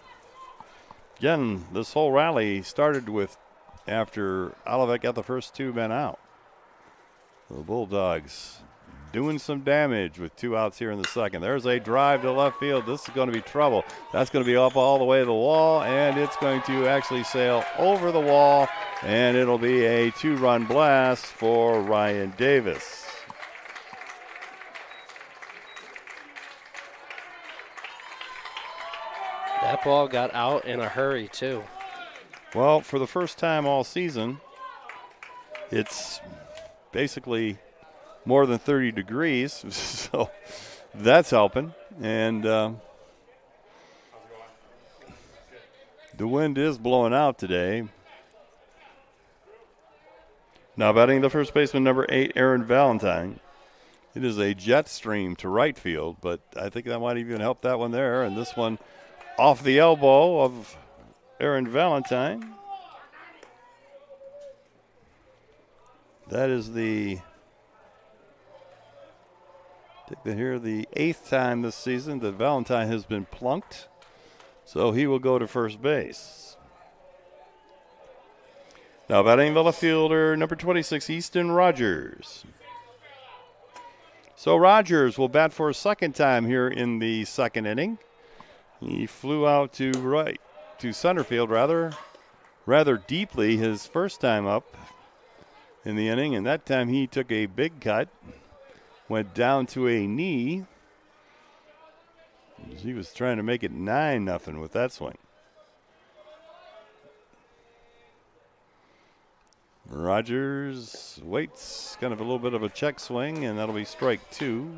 Again, this whole rally started with after Olivet got the first 2 men out. The Bulldogs doing some damage with 2 outs here in the second. There's a drive to left field. This is going to be trouble. That's going to be up all the way to the wall, and it's going to actually sail over the wall, and it'll be a 2-run blast for Ryan Davis. That ball got out in a hurry, too. Well, for the first time all season, it's basically more than 30 degrees, so that's helping. And the wind is blowing out today. Now batting the first baseman, number 8, Aaron Valentine. It is a jet stream to right field, but I think that might even help that one there. And this one off the elbow of Aaron Valentine. That is the 8th time this season that Valentine has been plunked. So he will go to first base. Now batting the left fielder, number 26, Easton Rogers. So Rogers will bat for a second time here in the second inning. He flew out to center field rather deeply his first time up in the inning, and that time he took a big cut, went down to a knee. He was trying to make it 9-0 with that swing. Rogers waits, kind of a little bit of a check swing, and that'll be strike 2.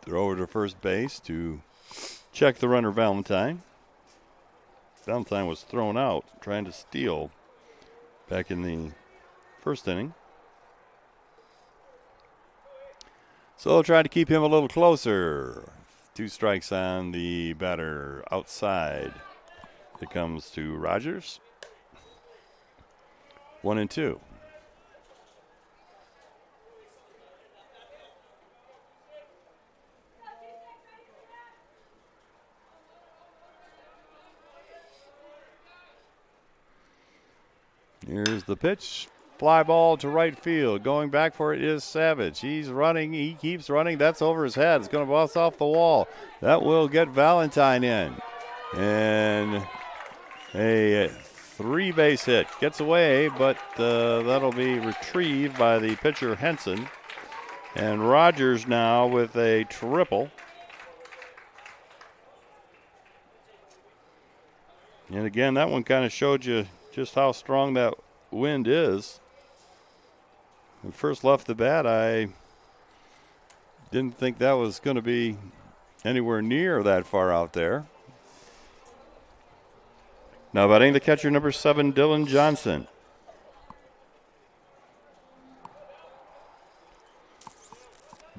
Throw over to first base to check the runner, Valentine. Valentine was thrown out trying to steal back in the first inning. So trying to keep him a little closer. 2 strikes on the batter outside. It comes to Rogers. 1-2. Here's the pitch. Fly ball to right field. Going back for it is Savage. He's running. He keeps running. That's over his head. It's going to bounce off the wall. That will get Valentine in. And a 3-base hit. Gets away, but that'll be retrieved by the pitcher Henson. And Rogers now with a triple. And again, that one kind of showed you just how strong that wind is. When first left the bat, I didn't think that was going to be anywhere near that far out there. Now batting the catcher, number 7, Dylan Johnson.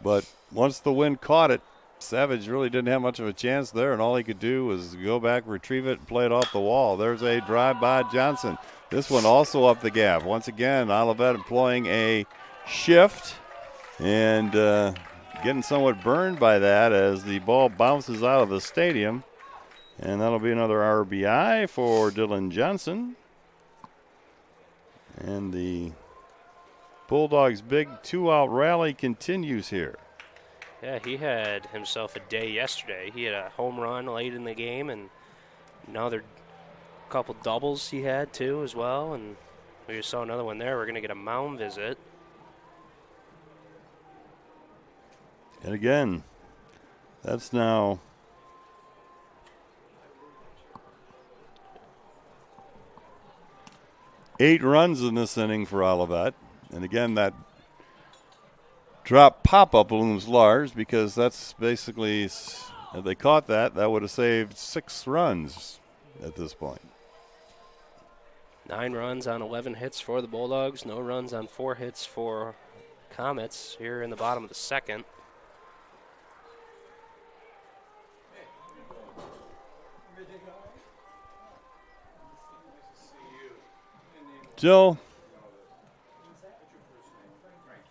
But once the wind caught it, Savage really didn't have much of a chance there, and all he could do was go back, retrieve it, and play it off the wall. There's a drive by Johnson. This one also up the gap. Once again, Olivet employing a shift and getting somewhat burned by that as the ball bounces out of the stadium. And that'll be another RBI for Dylan Johnson. And the Bulldogs' big 2-out rally continues here. Yeah, he had himself a day yesterday. He had a home run late in the game, and now there are a couple doubles he had too as well. And we just saw another one there. We're going to get a mound visit. And again, that's now 8 runs in this inning for Olivet. And again, that drop pop-up looms large because that's basically, if they caught that, that would have saved 6 runs at this point. 9 runs on 11 hits for the Bulldogs. No runs on 4 hits for Comets here in the bottom of the second. Still,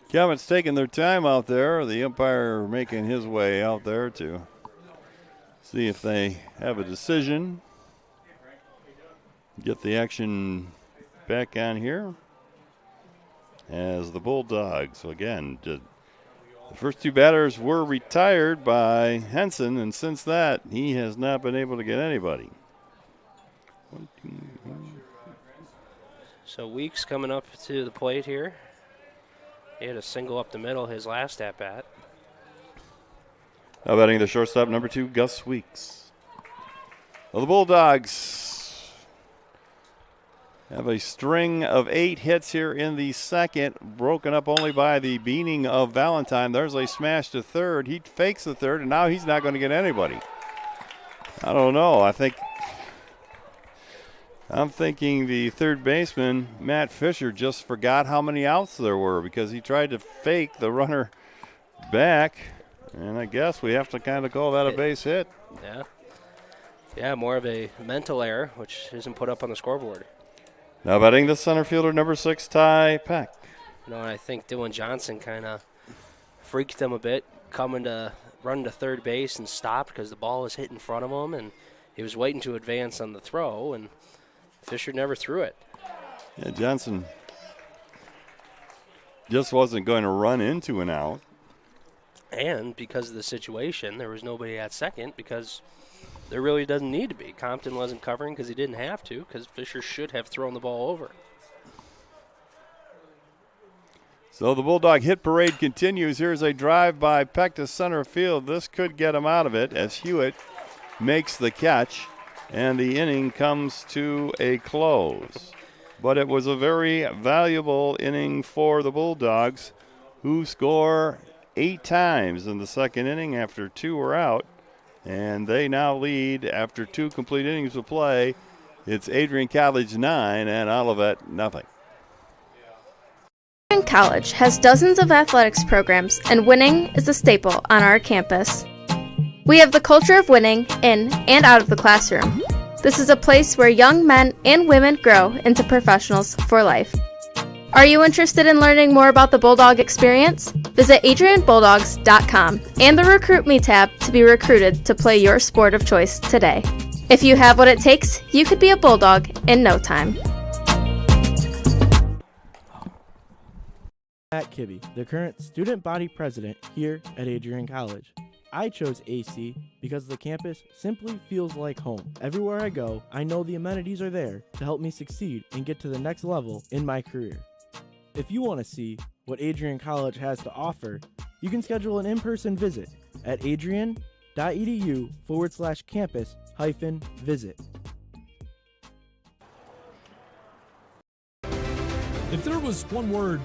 Comets taking their time out there. The umpire making his way out there to see if they have a decision. Get the action back on here as the Bulldogs. So again, the first 2 batters were retired by Henson, and since that, he has not been able to get anybody. 1, 2, 3. So Weeks coming up to the plate here. He had a single up the middle his last at-bat. Now batting the shortstop, number 2, Gus Weeks. Well, the Bulldogs have a string of 8 hits here in the second, broken up only by the beaning of Valentine. There's a smash to third. He fakes the third, and now he's not going to get anybody. I don't know. I'm thinking the third baseman, Matt Fisher, just forgot how many outs there were because he tried to fake the runner back, and I guess we have to kind of call that a base hit. Yeah, more of a mental error, which isn't put up on the scoreboard. Now batting the center fielder, number 6, Ty Peck. You know, and I think Dylan Johnson kind of freaked them a bit, coming to run to third base and stopped because the ball was hit in front of him, and he was waiting to advance on the throw, and Fisher never threw it. Yeah, Johnson just wasn't going to run into an out. And because of the situation, there was nobody at second because there really doesn't need to be. Compton wasn't covering because he didn't have to, because Fisher should have thrown the ball over. So the Bulldog hit parade continues. Here's a drive by Peck to center field. This could get him out of it as Hewitt makes the catch, and the inning comes to a close. But it was a very valuable inning for the Bulldogs, who score 8 times in the second inning after 2 were out. And they now lead after 2 complete innings of play. It's Adrian College 9 and Olivet nothing. Adrian College has dozens of athletics programs, and winning is a staple on our campus. We have the culture of winning in and out of the classroom. This is a place where young men and women grow into professionals for life. Are you interested in learning more about the Bulldog experience? Visit adrianbulldogs.com and the Recruit Me tab to be recruited to play your sport of choice today. If you have what it takes, you could be a Bulldog in no time. Matt Kibbe, the current student body president here at Adrian College. I chose AC because the campus simply feels like home. Everywhere I go, I know the amenities are there to help me succeed and get to the next level in my career. If you want to see what Adrian College has to offer, You can schedule an in-person visit at adrian.edu/campus-visit. If there was one word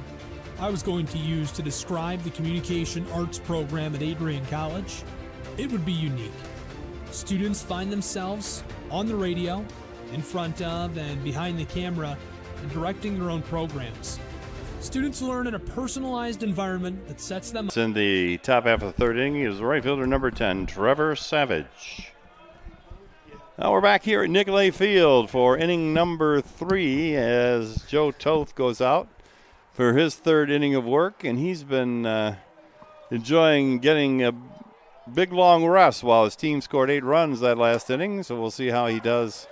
I was going to use to describe the communication arts program at Adrian College, it would be unique. Students find themselves on the radio, in front of and behind the camera, and directing their own programs. Students learn in a personalized environment that sets them up. In the top half of the third inning is right fielder number 10, Trevor Savage. Now we're back here at Nicolay Field for inning number 3 as Joe Toth goes out for his third inning of work, and he's been enjoying getting a big long rest while his team scored 8 runs that last inning, so we'll see how he does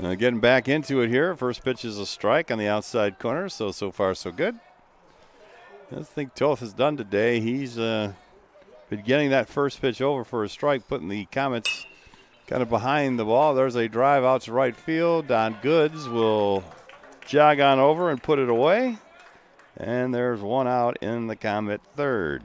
getting back into it here. First pitch is a strike on the outside corner, so far so good. I think Toth has done today. He's been getting that first pitch over for a strike, putting the Comets kind of behind the ball. There's a drive out to right field. Don Goods will jog on over and put it away. And there's one out in the Comet third.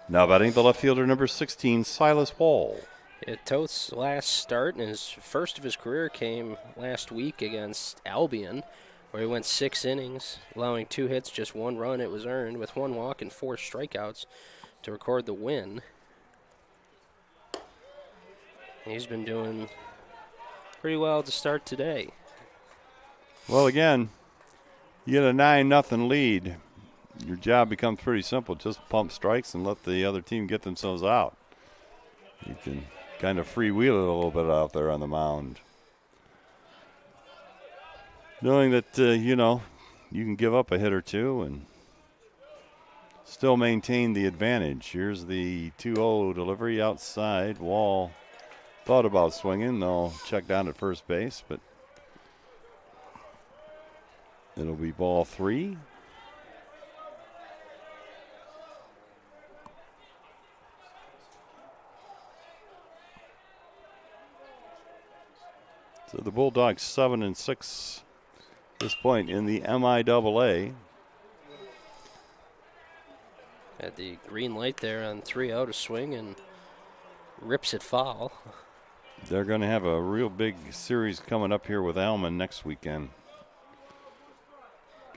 Now batting the left fielder number 16, Silas Wall. Yeah, Toth's last start and his first of his career came last week against Albion, where he went 6 innings, allowing 2 hits, just 1 run. It was earned with 1 walk and 4 strikeouts to record the win. He's been doing pretty well to start today. Well, again, you get a 9-0 lead. Your job becomes pretty simple. Just pump strikes and let the other team get themselves out. You can kind of freewheel it a little bit out there on the mound. Knowing that, you can give up a hit or two and still maintain the advantage. Here's the 2-0 delivery outside. Wall thought about swinging. They'll check down at first base, but it'll be ball 3. So the Bulldogs 7-6 at this point in the MIAA. Had the green light there on 3-0 to swing and rips it foul. They're going to have a real big series coming up here with Alman next weekend.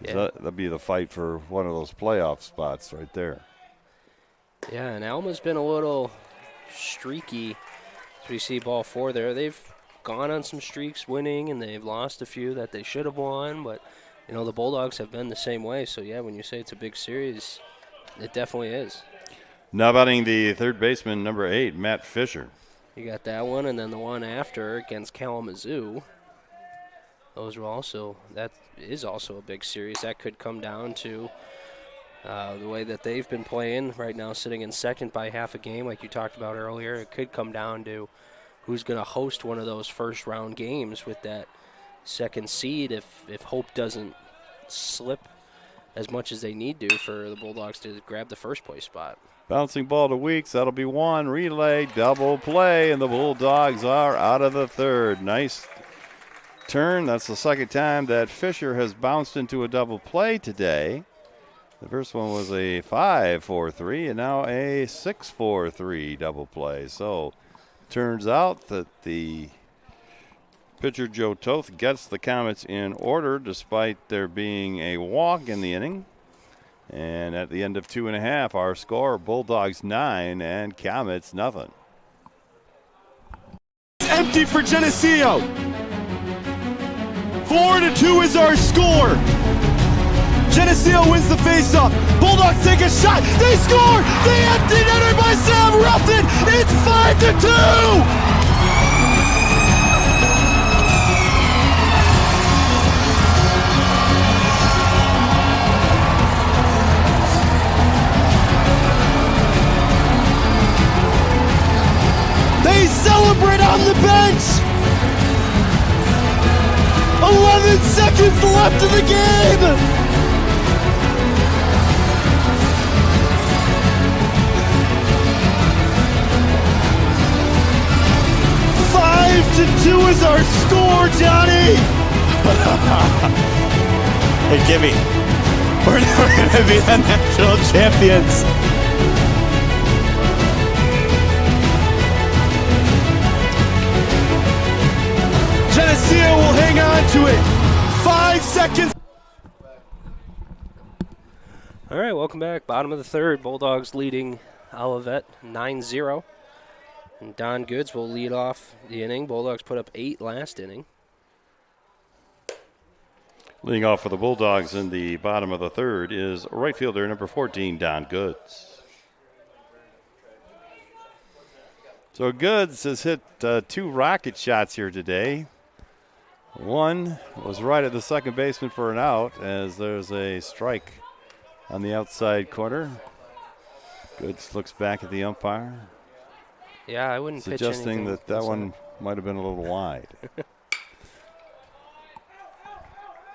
Yeah. That'll be the fight for one of those playoff spots right there. Yeah, and Alma's been a little streaky. As we see ball 4 there, they've gone on some streaks winning, and they've lost a few that they should have won. But, the Bulldogs have been the same way. So, yeah, when you say it's a big series, it definitely is. Now batting the third baseman, number 8, Matt Fisher. You got that one, and then the one after against Kalamazoo. That is also a big series. That could come down to the way that they've been playing right now, sitting in second by half a game, like you talked about earlier. It could come down to who's going to host one of those first-round games with that second seed if hope doesn't slip as much as they need to for the Bulldogs to grab the first-place spot. Bouncing ball to Weeks. That'll be one. Relay, double play, and the Bulldogs are out of the third. Nice turn. That's the second time that Fisher has bounced into a double play today. The first one was a 5-4-3, and now a 6-4-3 double play. So turns out that the pitcher Joe Toth gets the Comets in order despite there being a walk in the inning. And at the end of 2.5, our score, Bulldogs 9 and Comets nothing. Empty for Geneseo. 4-2 is our score. Geneseo wins the faceoff. Bulldogs take a shot. They score. They empty netter by Sam Ruffin. It's 5-2. They celebrate on the bench. 11 seconds left in the game. Two is our score, Johnny. Hey, Kimmy. We're going to be the national champions. Geneseo will hang on to it. 5 seconds. All right, welcome back. Bottom of the third. Bulldogs leading Olivet 9-0. And Don Goods will lead off the inning. Bulldogs put up 8 last inning. Leading off for the Bulldogs in the bottom of the third is right fielder number 14, Don Goods. So Goods has hit 2 rocket shots here today. One was right at the second baseman for an out as there's a strike on the outside corner. Goods looks back at the umpire. Yeah, I wouldn't pitch anything. Suggesting that one might have been a little wide.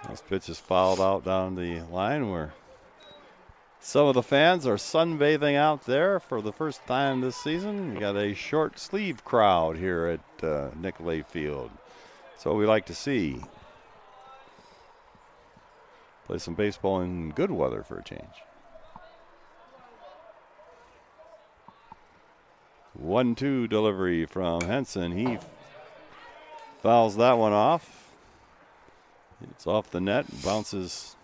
This pitch is fouled out down the line where some of the fans are sunbathing out there for the first time this season. We got a short sleeve crowd here at Nicolay Field. That's what we like to see. Play some baseball in good weather for a change. 1-2 delivery from Henson. He fouls that one off. It's off the net and bounces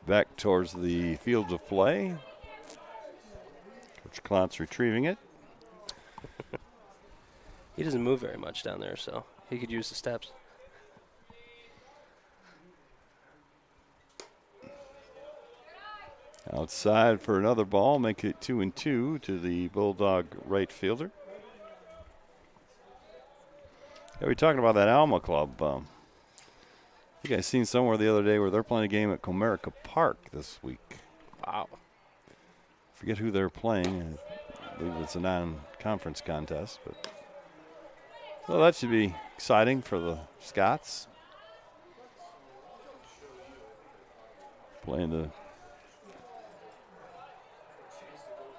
back towards the field of play. Coach Klontz retrieving it. He doesn't move very much down there, so he could use the steps. Outside for another ball, make it 2-2 to the Bulldog right fielder. Yeah, we're talking about that Alma Club. I think I seen somewhere the other day where they're playing a game at Comerica Park this week. Wow. Forget who they're playing. I believe it's a non-conference contest, but so that should be exciting for the Scots. Playing the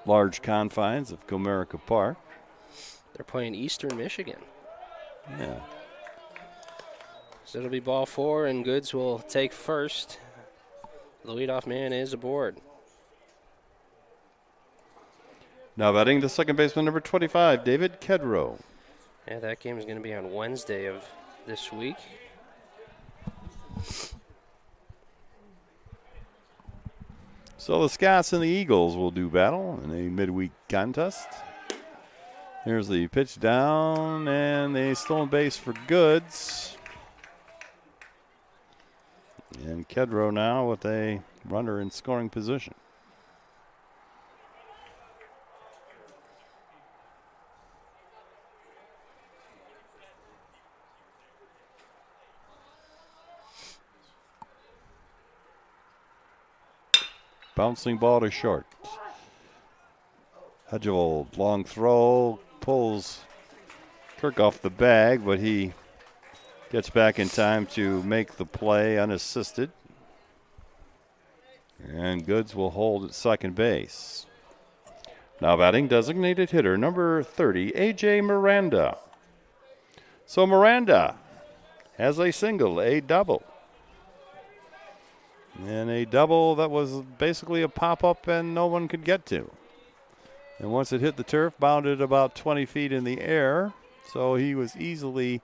large confines of Comerica Park. They're playing Eastern Michigan. Yeah. So it'll be ball 4, and Goods will take first. The leadoff man is aboard. Now batting the second baseman, number 25, David Kedrow. Yeah, that game is going to be on Wednesday of this week. So the Scots and the Eagles will do battle in a midweek contest. Here's the pitch down, and a stolen base for Goods. And Kedrow now with a runner in scoring position. Bouncing ball to short. Hedgevold, long throw, pulls Kirk off the bag, but he gets back in time to make the play unassisted. And Goods will hold at second base. Now batting designated hitter number 30, A.J. Miranda. So Miranda has a single, a double. And a double that was basically a pop-up and no one could get to. And once it hit the turf, bounded about 20 feet in the air. So he was easily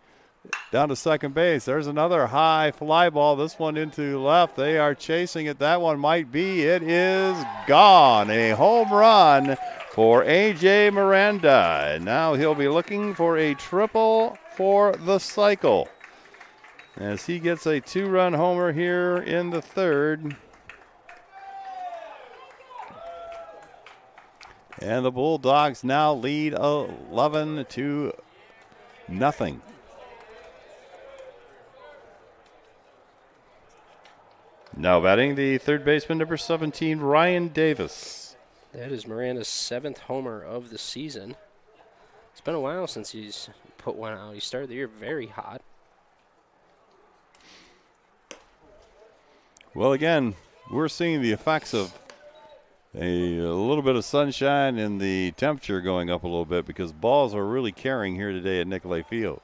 down to second base. There's another high fly ball. This one into left. They are chasing it. That one might be. It is gone. A home run for A.J. Miranda. And now he'll be looking for a triple for the cycle, as he gets a 2-run homer here in the third. And the Bulldogs now lead 11-0. Now batting the third baseman, number 17, Ryan Davis. That is Miranda's 7th homer of the season. It's been a while since he's put one out. He started the year very hot. Well, again, we're seeing the effects of a little bit of sunshine and the temperature going up a little bit, because balls are really carrying here today at Nicolay Field.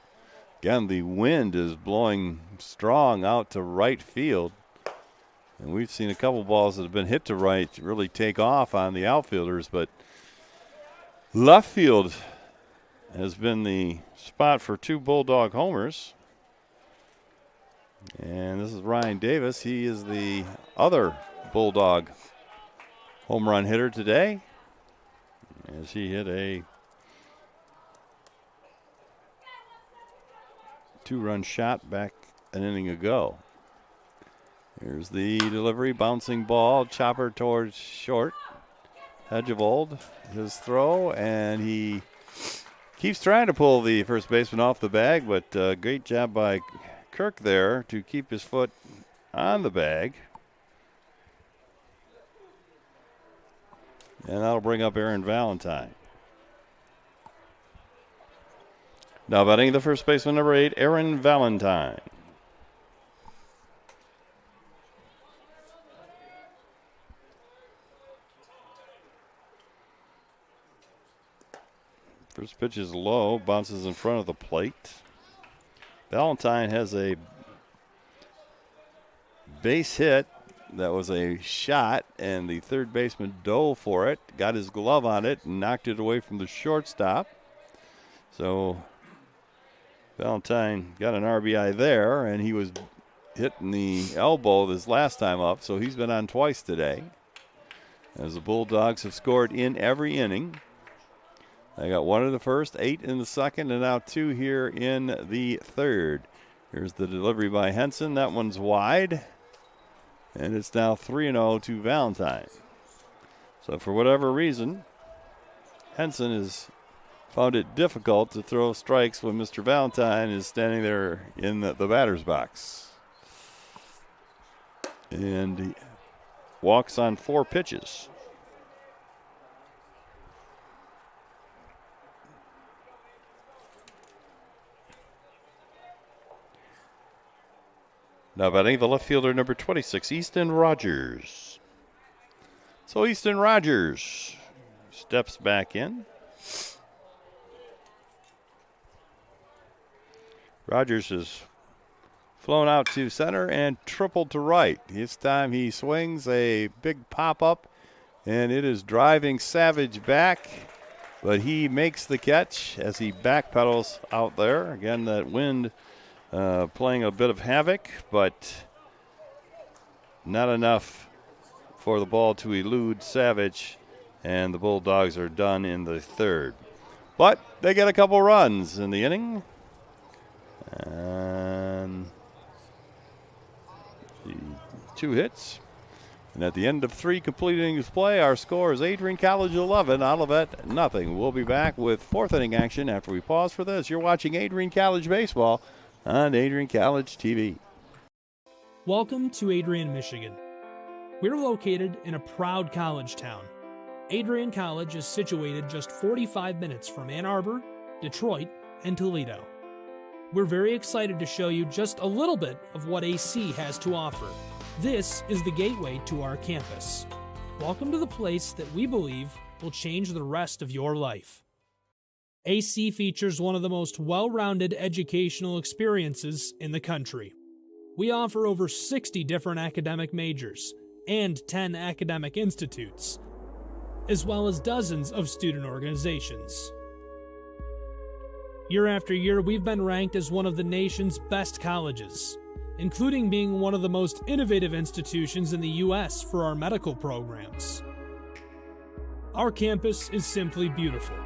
Again, the wind is blowing strong out to right field. And we've seen a couple balls that have been hit to right really take off on the outfielders, but left field has been the spot for 2 Bulldog homers. And this is Ryan Davis. He is the other Bulldog home run hitter today, as he hit a 2-run shot back an inning ago. Here's the delivery, bouncing ball, chopper towards short. Hedgevold, his throw, and he keeps trying to pull the first baseman off the bag, but great job by Kirk there to keep his foot on the bag. And that'll bring up Aaron Valentine. Now batting the first baseman, number 8, Aaron Valentine. First pitch is low, bounces in front of the plate. Valentine has a base hit that was a shot, and the third baseman dove for it, got his glove on it, and knocked it away from the shortstop. So Valentine got an RBI there, and he was hit in the elbow this last time up, so he's been on twice today. As the Bulldogs have scored in every inning. They got 1 in the first, 8 in the second, and now 2 here in the third. Here's the delivery by Henson. That one's wide, and it's now 3-0 to Valentine. So for whatever reason, Henson has found it difficult to throw strikes when Mr. Valentine is standing there in the batter's box. And he walks on 4 pitches. Now batting the left fielder, number 26, Easton Rogers. So Easton Rogers steps back in. Rogers has flown out to center and tripled to right. This time he swings a big pop-up, and it is driving Savage back, but he makes the catch as he backpedals out there. Again, that wind playing a bit of havoc, but not enough for the ball to elude Savage, and the Bulldogs are done in the third. But they get a couple runs in the inning. And 2 hits. And at the end of 3 complete innings play, our score is Adrian College 11, Olivet nothing. We'll be back with 4th inning action after we pause for this. You're watching Adrian College Baseball on Adrian College TV. Welcome to Adrian, Michigan. We're located in a proud college town. Adrian College is situated just 45 minutes from Ann Arbor, Detroit, and Toledo. We're very excited to show you just a little bit of what AC has to offer. This is the gateway to our campus. Welcome to the place that we believe will change the rest of your life. AC features one of the most well-rounded educational experiences in the country. We offer over 60 different academic majors and 10 academic institutes, as well as dozens of student organizations. Year after year, we've been ranked as one of the nation's best colleges, including being one of the most innovative institutions in the U.S. for our medical programs. Our campus is simply beautiful.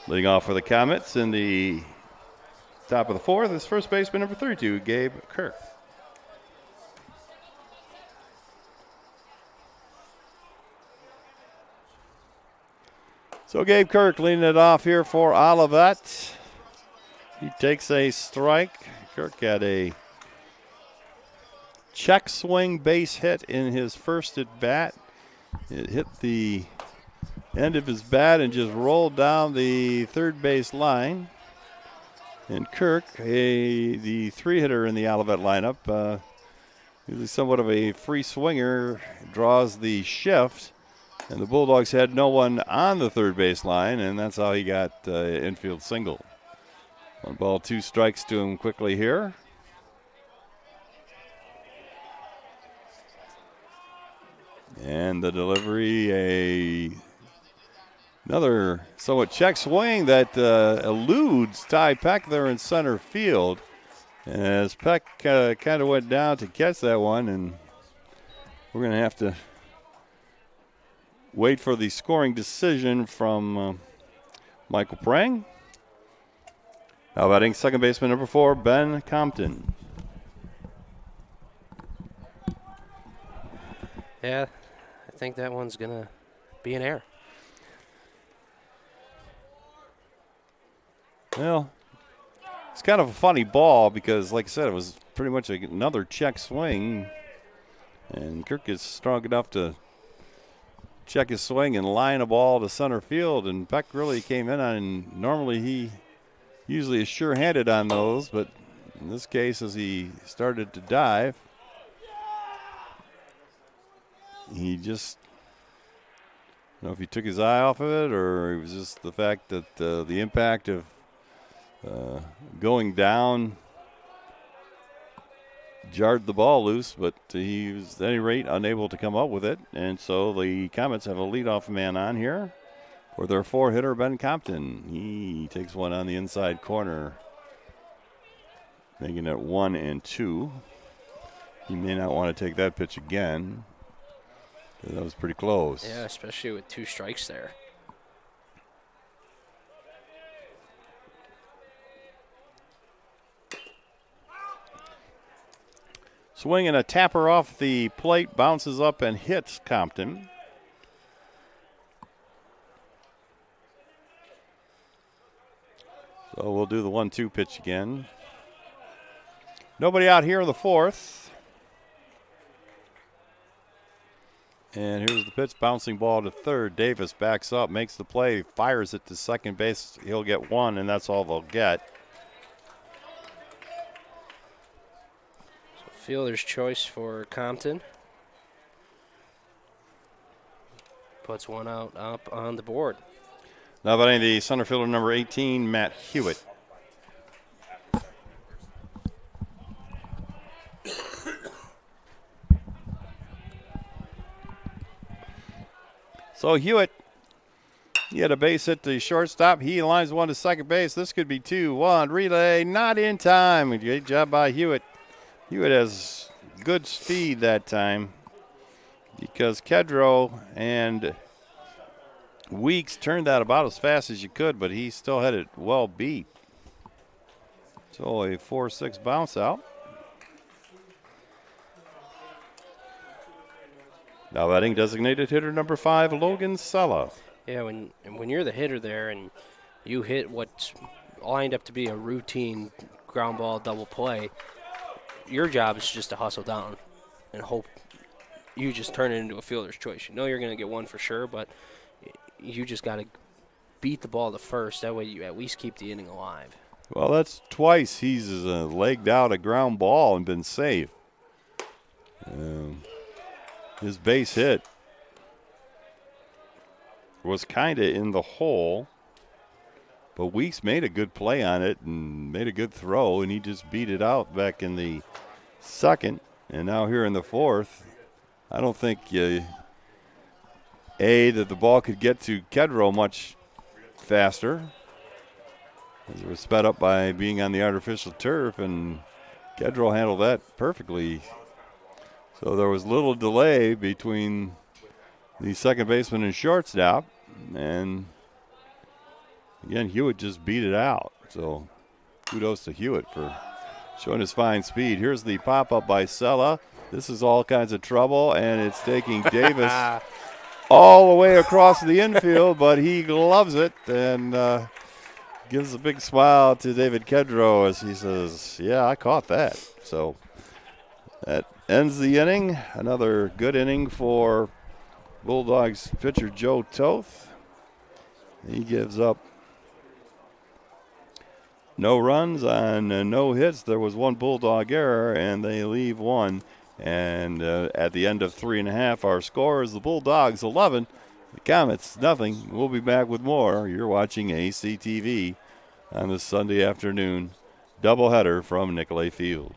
Leading off for the Comets in the top of the 4th is first baseman number 32, Gabe Kirk. So Gabe Kirk leading it off here for Olivet. He takes a strike. Kirk had a check swing base hit in his first at bat. It hit the end of his bat and just rolled down the third base line. And Kirk, the 3-hitter in the Olivet lineup, usually somewhat of a free swinger, draws the shift. And the Bulldogs had no one on the third base line, and that's how he got infield single. One ball, 2 strikes to him quickly here. And the delivery, another somewhat check swing that eludes Ty Peck there in center field. As Peck kind of went down to catch that one, and we're going to have to wait for the scoring decision from Michael Prang. Now batting second baseman number 4, Ben Compton. Yeah, I think that one's going to be an error. Well, it's kind of a funny ball because, like I said, it was pretty much another check swing. And Kirk is strong enough to check his swing and line a ball to center field. And Peck really came in on, and normally he usually is sure-handed on those. But in this case, as he started to dive, he just, I don't know if he took his eye off of it or it was just the fact that the impact of going down jarred the ball loose, but he was at any rate unable to come up with it. And so the Comets have a leadoff man on here for their 4-hitter, Ben Compton. He takes one on the inside corner, making it 1-2. He may not want to take that pitch again. That was pretty close. Yeah, especially with 2 strikes there. Swing and a tapper off the plate, bounces up and hits Compton. So we'll do the 1-2 pitch again. Nobody out here in the 4th. And here's the pitch, bouncing ball to third. Davis backs up, makes the play, fires it to second base. He'll get 1, and that's all they'll get. So fielder's choice for Compton. Puts one out up on the board. Now batting the center fielder number 18, Matt Hewitt. So Hewitt, he had a base hit to shortstop. He lines one to second base. This could be 2-1. Relay not in time. Great job by Hewitt. Hewitt has good speed that time because Kedrow and Weeks turned that about as fast as you could, but he still had it well beat. So a 4-6 bounce out. Now batting designated hitter number 5, Logan Sella. Yeah, when you're the hitter there and you hit what's lined up to be a routine ground ball double play, your job is just to hustle down and hope you just turn it into a fielder's choice. You know you're going to get 1 for sure, but you just got to beat the ball to first. That way you at least keep the inning alive. Well, that's twice he's legged out a ground ball and been safe. His base hit was kind of in the hole, but Weeks made a good play on it and made a good throw, and he just beat it out back in the second. And now here in the 4th, I don't think, that the ball could get to Kedrow much faster, as it was sped up by being on the artificial turf, and Kedrow handled that perfectly. So there was little delay between the second baseman and shortstop. And again, Hewitt just beat it out. So kudos to Hewitt for showing his fine speed. Here's the pop-up by Sella. This is all kinds of trouble, and it's taking Davis all the way across the infield, but he gloves it and gives a big smile to David Kedrow as he says, yeah, I caught that. So that ends the inning. Another good inning for Bulldogs pitcher Joe Toth. He gives up no runs on no hits. There was 1 Bulldog error, and they leave 1. And at the end of 3.5, our score is the Bulldogs 11, the Comets nothing. We'll be back with more. You're watching ACTV on this Sunday afternoon doubleheader from Nicolay Field.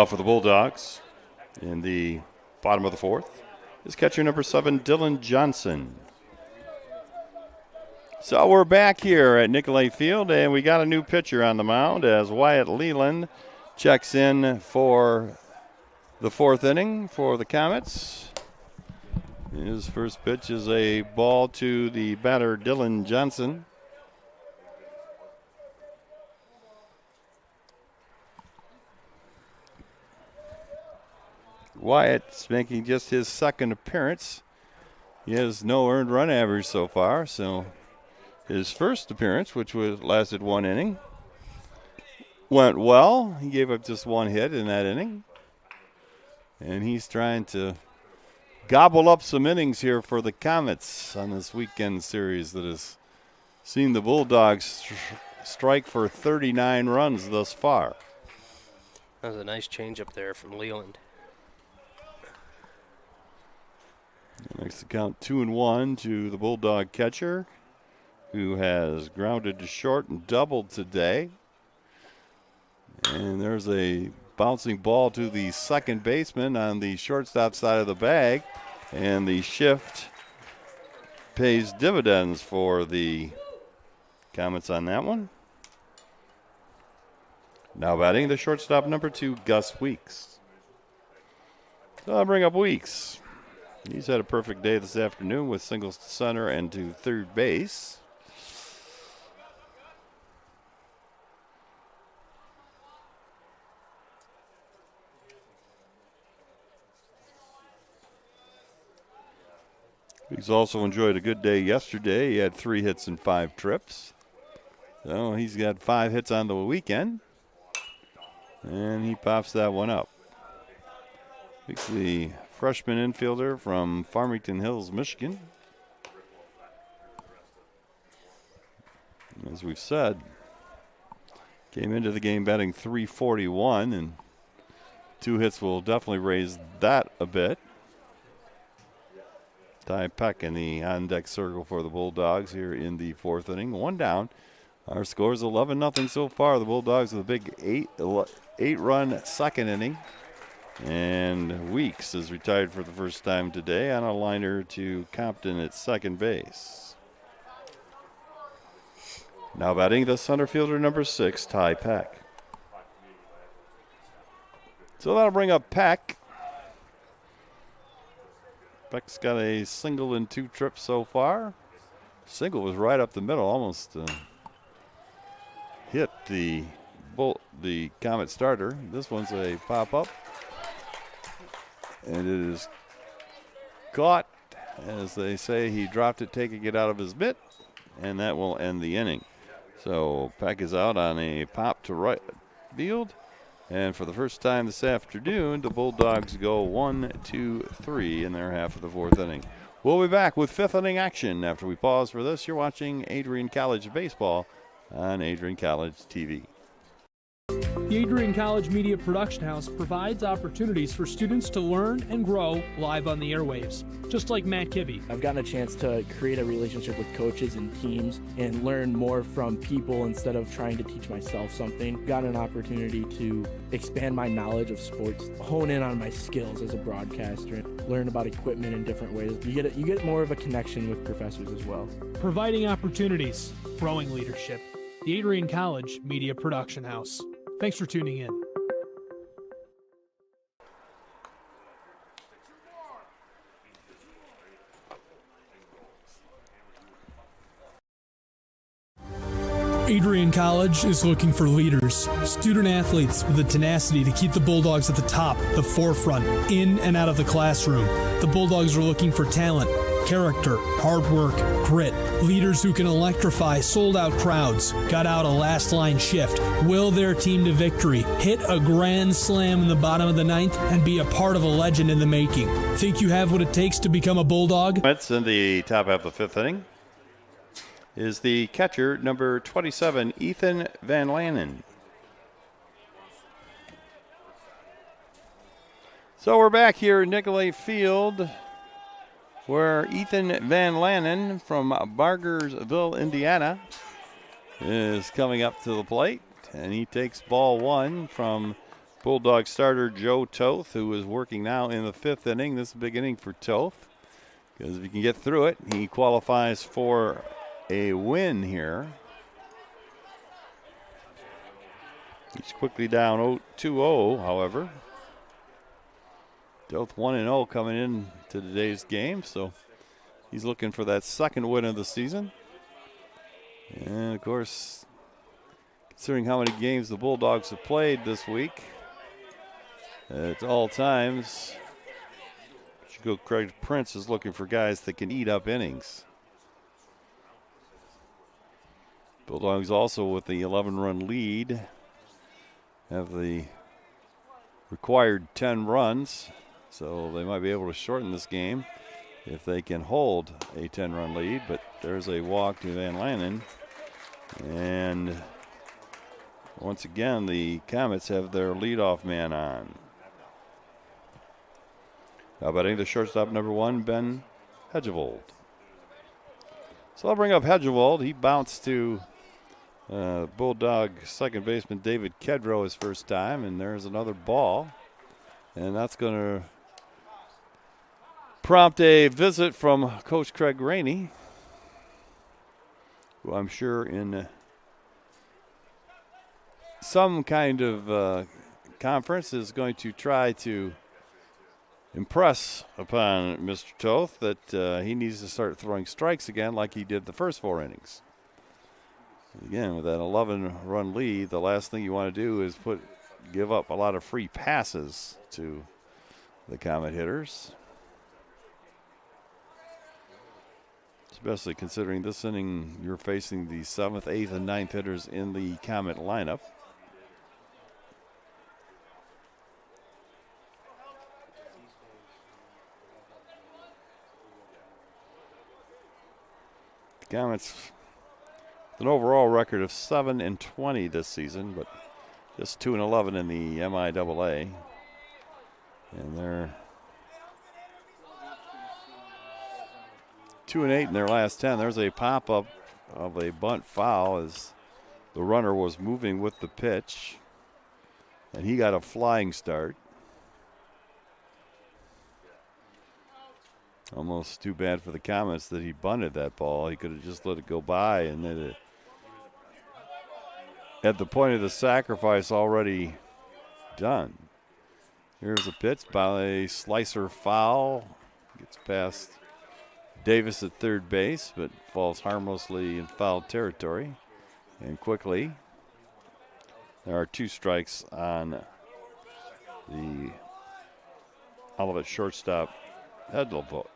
For the Bulldogs in the bottom of the fourth is catcher number 7, Dylan Johnson. So we're back here at Nicolay Field, and we got a new pitcher on the mound as Wyatt Leland checks in for the fourth inning for the Comets. His first pitch is a ball to the batter, Dylan Johnson. Wyatt's making just his second appearance. He has no earned run average so far, so his first appearance, which lasted 1 inning, went well. He gave up just 1 hit in that inning. And he's trying to gobble up some innings here for the Comets on this weekend series that has seen the Bulldogs strike for 39 runs thus far. That was a nice change up there from Leland. Makes the count 2-1 to the Bulldog catcher, who has grounded to short and doubled today. And there's a bouncing ball to the second baseman on the shortstop side of the bag. And the shift pays dividends for the Comets on that one. Now batting the shortstop number 2, Gus Weeks. So I'll bring up Weeks. He's had a perfect day this afternoon with singles to center and to third base. He's also enjoyed a good day yesterday. He had 3 hits and 5 trips. So he's got 5 hits on the weekend. And he pops that one up. He's the freshman infielder from Farmington Hills, Michigan. As we've said, came into the game batting .341, and 2 hits will definitely raise that a bit. Ty Peck in the on-deck circle for the Bulldogs here in the 4th inning. 1 down. Our score is 11-0 so far. The Bulldogs with a big 8-run second inning. And Weeks is retired for the first time today on a liner to Compton at second base. Now batting the center fielder number 6, Ty Peck. So that'll bring up Peck. Peck's got a single and 2 trips so far. Single was right up the middle, almost hit the Comet starter. This one's a pop-up. And it is caught. As they say, he dropped it, taking it out of his mitt, and that will end the inning. So Peck is out on a pop to right field. And for the first time this afternoon, the Bulldogs go 1-2-3 in their half of the fourth inning. We'll be back with fifth inning action after we pause for this. You're watching Adrian College Baseball on Adrian College TV. The Adrian College Media Production House provides opportunities for students to learn and grow live on the airwaves, just like Matt Kibbe. I've gotten a chance to create a relationship with coaches and teams and learn more from people instead of trying to teach myself something. Gotten an opportunity to expand my knowledge of sports, hone in on my skills as a broadcaster, and learn about equipment in different ways. You get more of a connection with professors as well. Providing opportunities, growing leadership. The Adrian College Media Production House. Thanks for tuning in. Adrian College is looking for leaders, student athletes with the tenacity to keep the Bulldogs at the top, the forefront, in and out of the classroom. The Bulldogs are looking for talent, character, hard work, grit, leaders who can electrify sold-out crowds, gut out a last-line shift, will their team to victory, hit a grand slam in the bottom of the ninth, and be a part of a legend in the making. Think you have what it takes to become a Bulldog? That's in the top half of the fifth inning. Is the catcher, number 27, Ethan Van Lanen. So we're back here at Nicolay Field, where Ethan Van Lanen from Bargersville, Indiana, is coming up to the plate. And he takes ball one from Bulldog starter Joe Toth, who is working now in the fifth inning. This is a big inning for Toth, because if he can get through it, he qualifies for a win here. He's quickly down 2-0, however. Toth 1-0 coming in to today's game, so he's looking for that second win of the season. And of course, considering how many games the Bulldogs have played this week, at all times, Chico Craig Prince is looking for guys that can eat up innings. Bulldogs also with the 11-run lead have the required 10 runs, so they might be able to shorten this game if they can hold a 10-run lead. But there's a walk to Van Lanen, and once again the Comets have their leadoff man on. Now batting the shortstop, number 1, Ben Hedgevold. So I'll bring up Hedgevold. He bounced to Bulldog second baseman David Kedrow his first time, and there's another ball. And that's going to prompt a visit from Coach Craig Rainey, who I'm sure in some kind of conference is going to try to impress upon Mr. Toth that he needs to start throwing strikes again like he did the first 4 innings. Again, with that 11-run lead, the last thing you want to do is give up a lot of free passes to the Comet hitters. Especially considering this inning you're facing the 7th, 8th, and 9th hitters in the Comet lineup. The Comets with an overall record of 7-20 this season, but just 2-11 in the MIAA. And they're 2-8 in their last 10. There's a pop-up of a bunt foul as the runner was moving with the pitch, and he got a flying start. Almost too bad for the Comets that he bunted that ball. He could have just let it go by, and then at the point of the sacrifice already done. Here's a pitch by a slicer foul. Gets past Davis at third base, but falls harmlessly in foul territory. And quickly, there are 2 strikes on the Olivet shortstop, Hedgevold.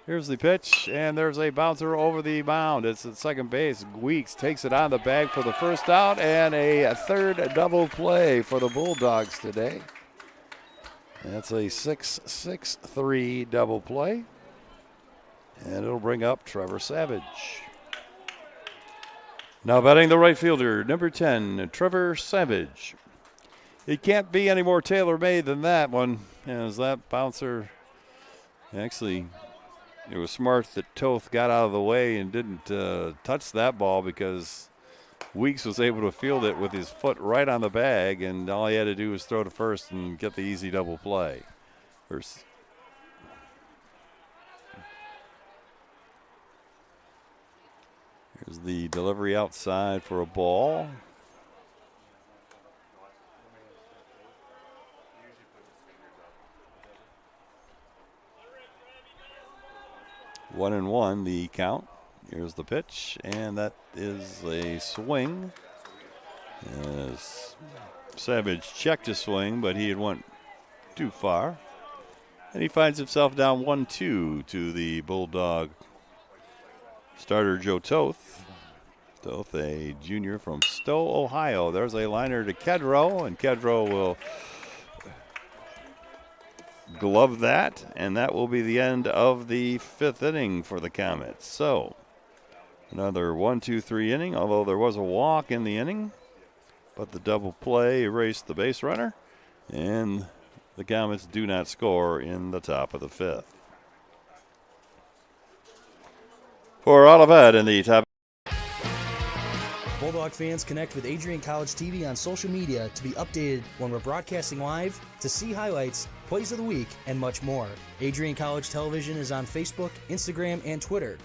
Here's the pitch, and there's a bouncer over the mound. It's at second base. Weeks takes it on the bag for the first out, and a third double play for the Bulldogs today. That's a 6-6-3 double play, and it'll bring up Trevor Savage. Now batting the right fielder, number 10, Trevor Savage. It can't be any more tailor-made than that one, as that bouncer actually, it was smart that Toth got out of the way and didn't touch that ball, because Weeks was able to field it with his foot right on the bag, and all he had to do was throw to first and get the easy double play. Here's the delivery outside for a ball. One and one, the count. Here's the pitch, and that is a swing. As Savage checked his swing, but he had went too far. And he finds himself down 1-2 to the Bulldog starter, Joe Toth. Toth, a junior from Stowe, Ohio. There's a liner to Kedrow, and Kedrow will glove that, and that will be the end of the fifth inning for the Comets. So another 1-2-3 inning, although there was a walk in the inning, but the double play erased the base runner, and the Comets do not score in the top of the fifth. For Olivet in the top. Bulldog fans, connect with Adrian College TV on social media to be updated when we're broadcasting live, to see highlights, plays of the week, and much more. Adrian College Television is on Facebook, Instagram, and Twitter.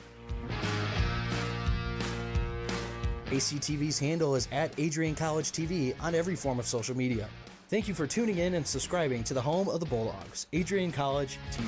ACTV's handle is at Adrian College TV on every form of social media. Thank you for tuning in and subscribing to the home of the Bulldogs, Adrian College TV.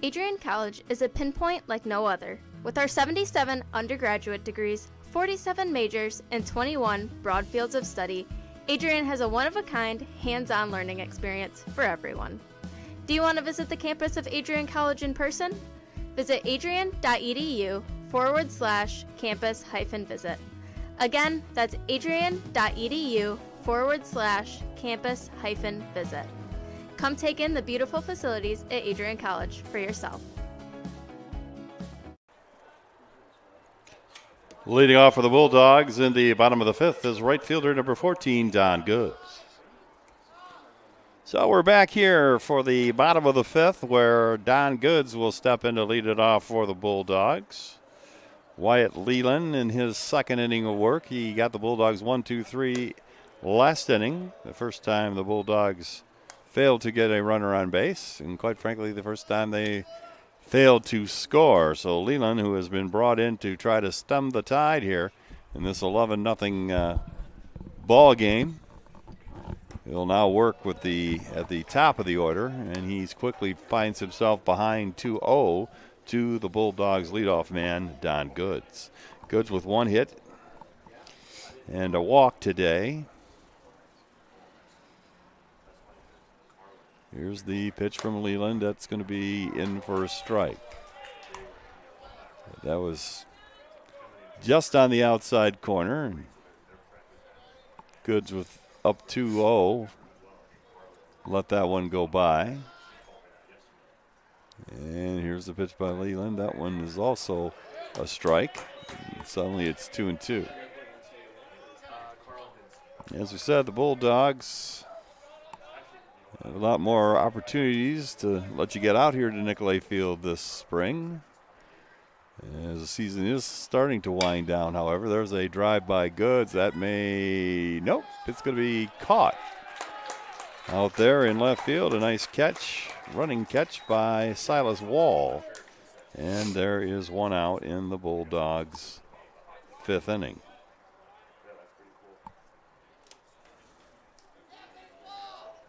Adrian College is a pinpoint like no other. With our 77 undergraduate degrees, 47 majors, and 21 broad fields of study, Adrian has a one-of-a-kind, hands-on learning experience for everyone. Do you want to visit the campus of Adrian College in person? Visit adrian.edu/campus-visit. Again, that's adrian.edu/campus-visit. Come take in the beautiful facilities at Adrian College for yourself. Leading off for the Bulldogs in the bottom of the fifth is right fielder number 14, Don Goods. So we're back here for the bottom of the fifth, where Don Goods will step in to lead it off for the Bulldogs. Wyatt Leland in his second inning of work. He got the Bulldogs 1-2-3 last inning. The first time the Bulldogs failed to get a runner on base, and quite frankly, the first time they failed to score. So Leland, who has been brought in to try to stem the tide here in this 11-0 ball game, he'll now work with at the top of the order, and he quickly finds himself behind 2-0 to the Bulldogs leadoff man, Don Goods. Goods with one hit and a walk today. Here's the pitch from Leland. That's going to be in for a strike. That was just on the outside corner. Goods with up 2-0. Let that one go by. And here's the pitch by Leland. That one is also a strike. And suddenly it's 2-2. As we said, the Bulldogs have a lot more opportunities to let you get out here to Nicolay Field this spring. As the season is starting to wind down, however, there's a drive by Goods. That nope, it's going to be caught out there in left field. A nice catch, running catch by Silas Wall. And there is one out in the Bulldogs' fifth inning.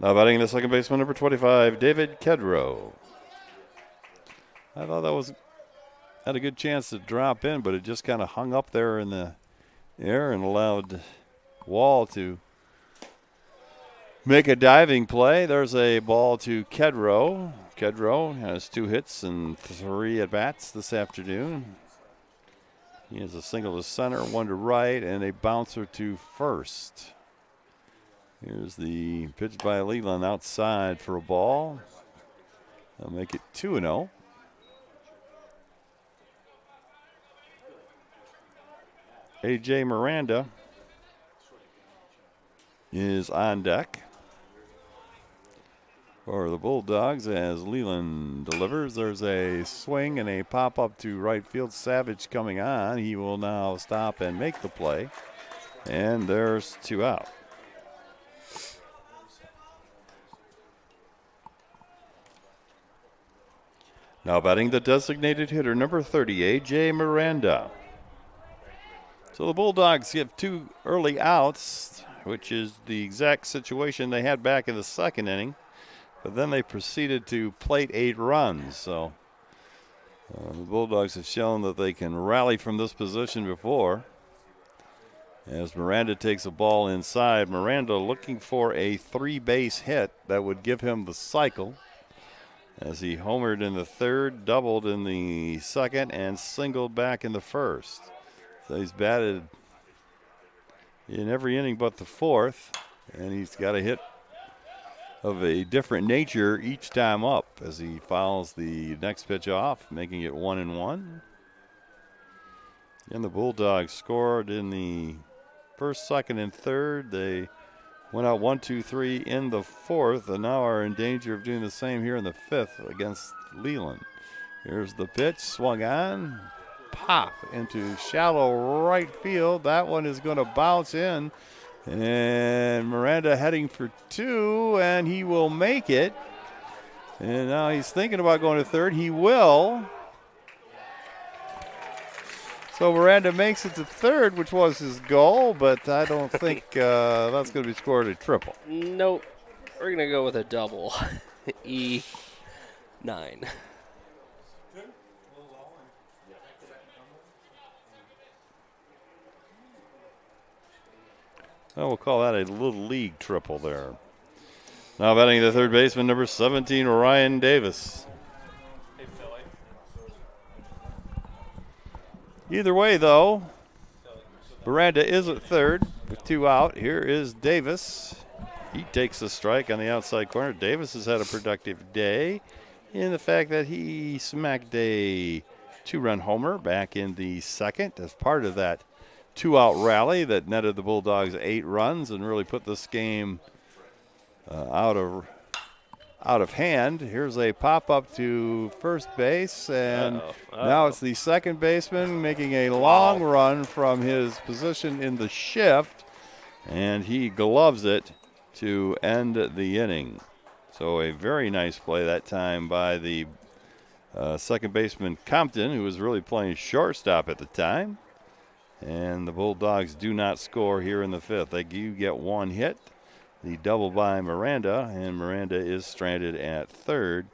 Now batting the second baseman, number 25, David Kedrow. I thought that had a good chance to drop in, but it just kind of hung up there in the air and allowed Wall to make a diving play. There's a ball to Kedrow. Kedrow has 2 hits and 3 at-bats this afternoon. He has a single to center, 1 to right, and a bouncer to first. Here's the pitch by Leland outside for a ball. They'll make it 2-0. A.J. Miranda is on deck for the Bulldogs as Leland delivers. There's a swing and a pop-up to right field. Savage coming on. He will now stop and make the play. And there's 2 out. Now batting the designated hitter, number 30, A.J. Miranda. So the Bulldogs have 2 early outs, which is the exact situation they had back in the second inning. But then they proceeded to plate 8 runs. So the Bulldogs have shown that they can rally from this position before. As Miranda takes a ball inside, Miranda looking for a 3-base hit that would give him the cycle, as he homered in the third, doubled in the second, and singled back in the first. So he's batted in every inning but the fourth, and he's got a hit of a different nature each time up as he fouls the next pitch off, making it 1-1. And the Bulldogs scored in the first, second, and third. They went out 1, 2, 3 in the fourth, and now are in danger of doing the same here in the fifth against Leland. Here's the pitch, swung on, pop into shallow right field. That one is going to bounce in, and Miranda heading for 2, and he will make it. And now he's thinking about going to third. He will. So Miranda makes it to third, which was his goal, but I don't think that's going to be scored a triple. Nope. We're going to go with a double. E9. Well, we'll call that a little league triple there. Now batting the third baseman, number 17, Ryan Davis. Either way, though, Miranda is at third with 2 out. Here is Davis. He takes a strike on the outside corner. Davis has had a productive day in the fact that he smacked a 2-run homer back in the second as part of that 2-out rally that netted the Bulldogs 8 runs and really put this game out of hand. Here's a pop-up to first base, and now it's the second baseman making a long run from his position in the shift, and he gloves it to end the inning. So a very nice play that time by the second baseman Compton, who was really playing shortstop at the time. And the Bulldogs do not score here in the fifth. They do get 1 hit. The double by Miranda, and Miranda is stranded at third,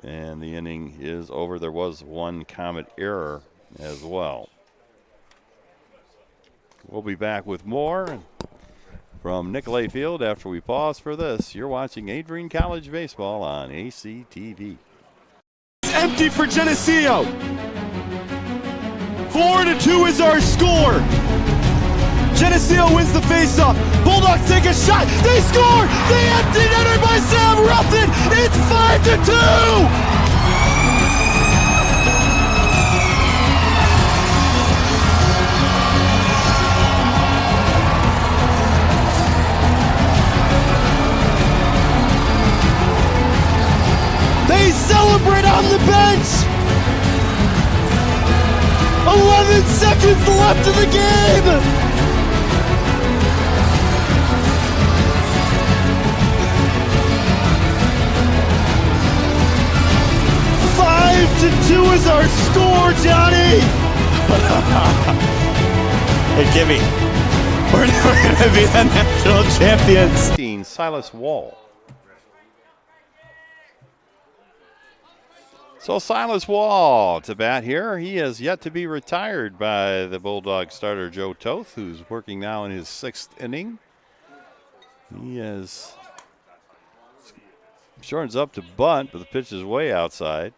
and the inning is over. There was 1 Comet error as well. We'll be back with more from Nicolay Field after we pause for this. You're watching Adrian College Baseball on ACTV. It's empty for Geneseo. 4-2 is our score. Geneseo wins the faceoff. Bulldogs take a shot. They score. They empty netter by Sam Ruffin. It's 5-2. They celebrate on the bench. 11 seconds left of the game. Two is our score, Johnny. Hey, Kimmy, we're going to be the national champions. Silas Wall So Silas Wall to bat here. He has yet to be retired by the Bulldog starter Joe Toth, who's working now in his 6th inning. He has shortens up to bunt, but the pitch is way outside.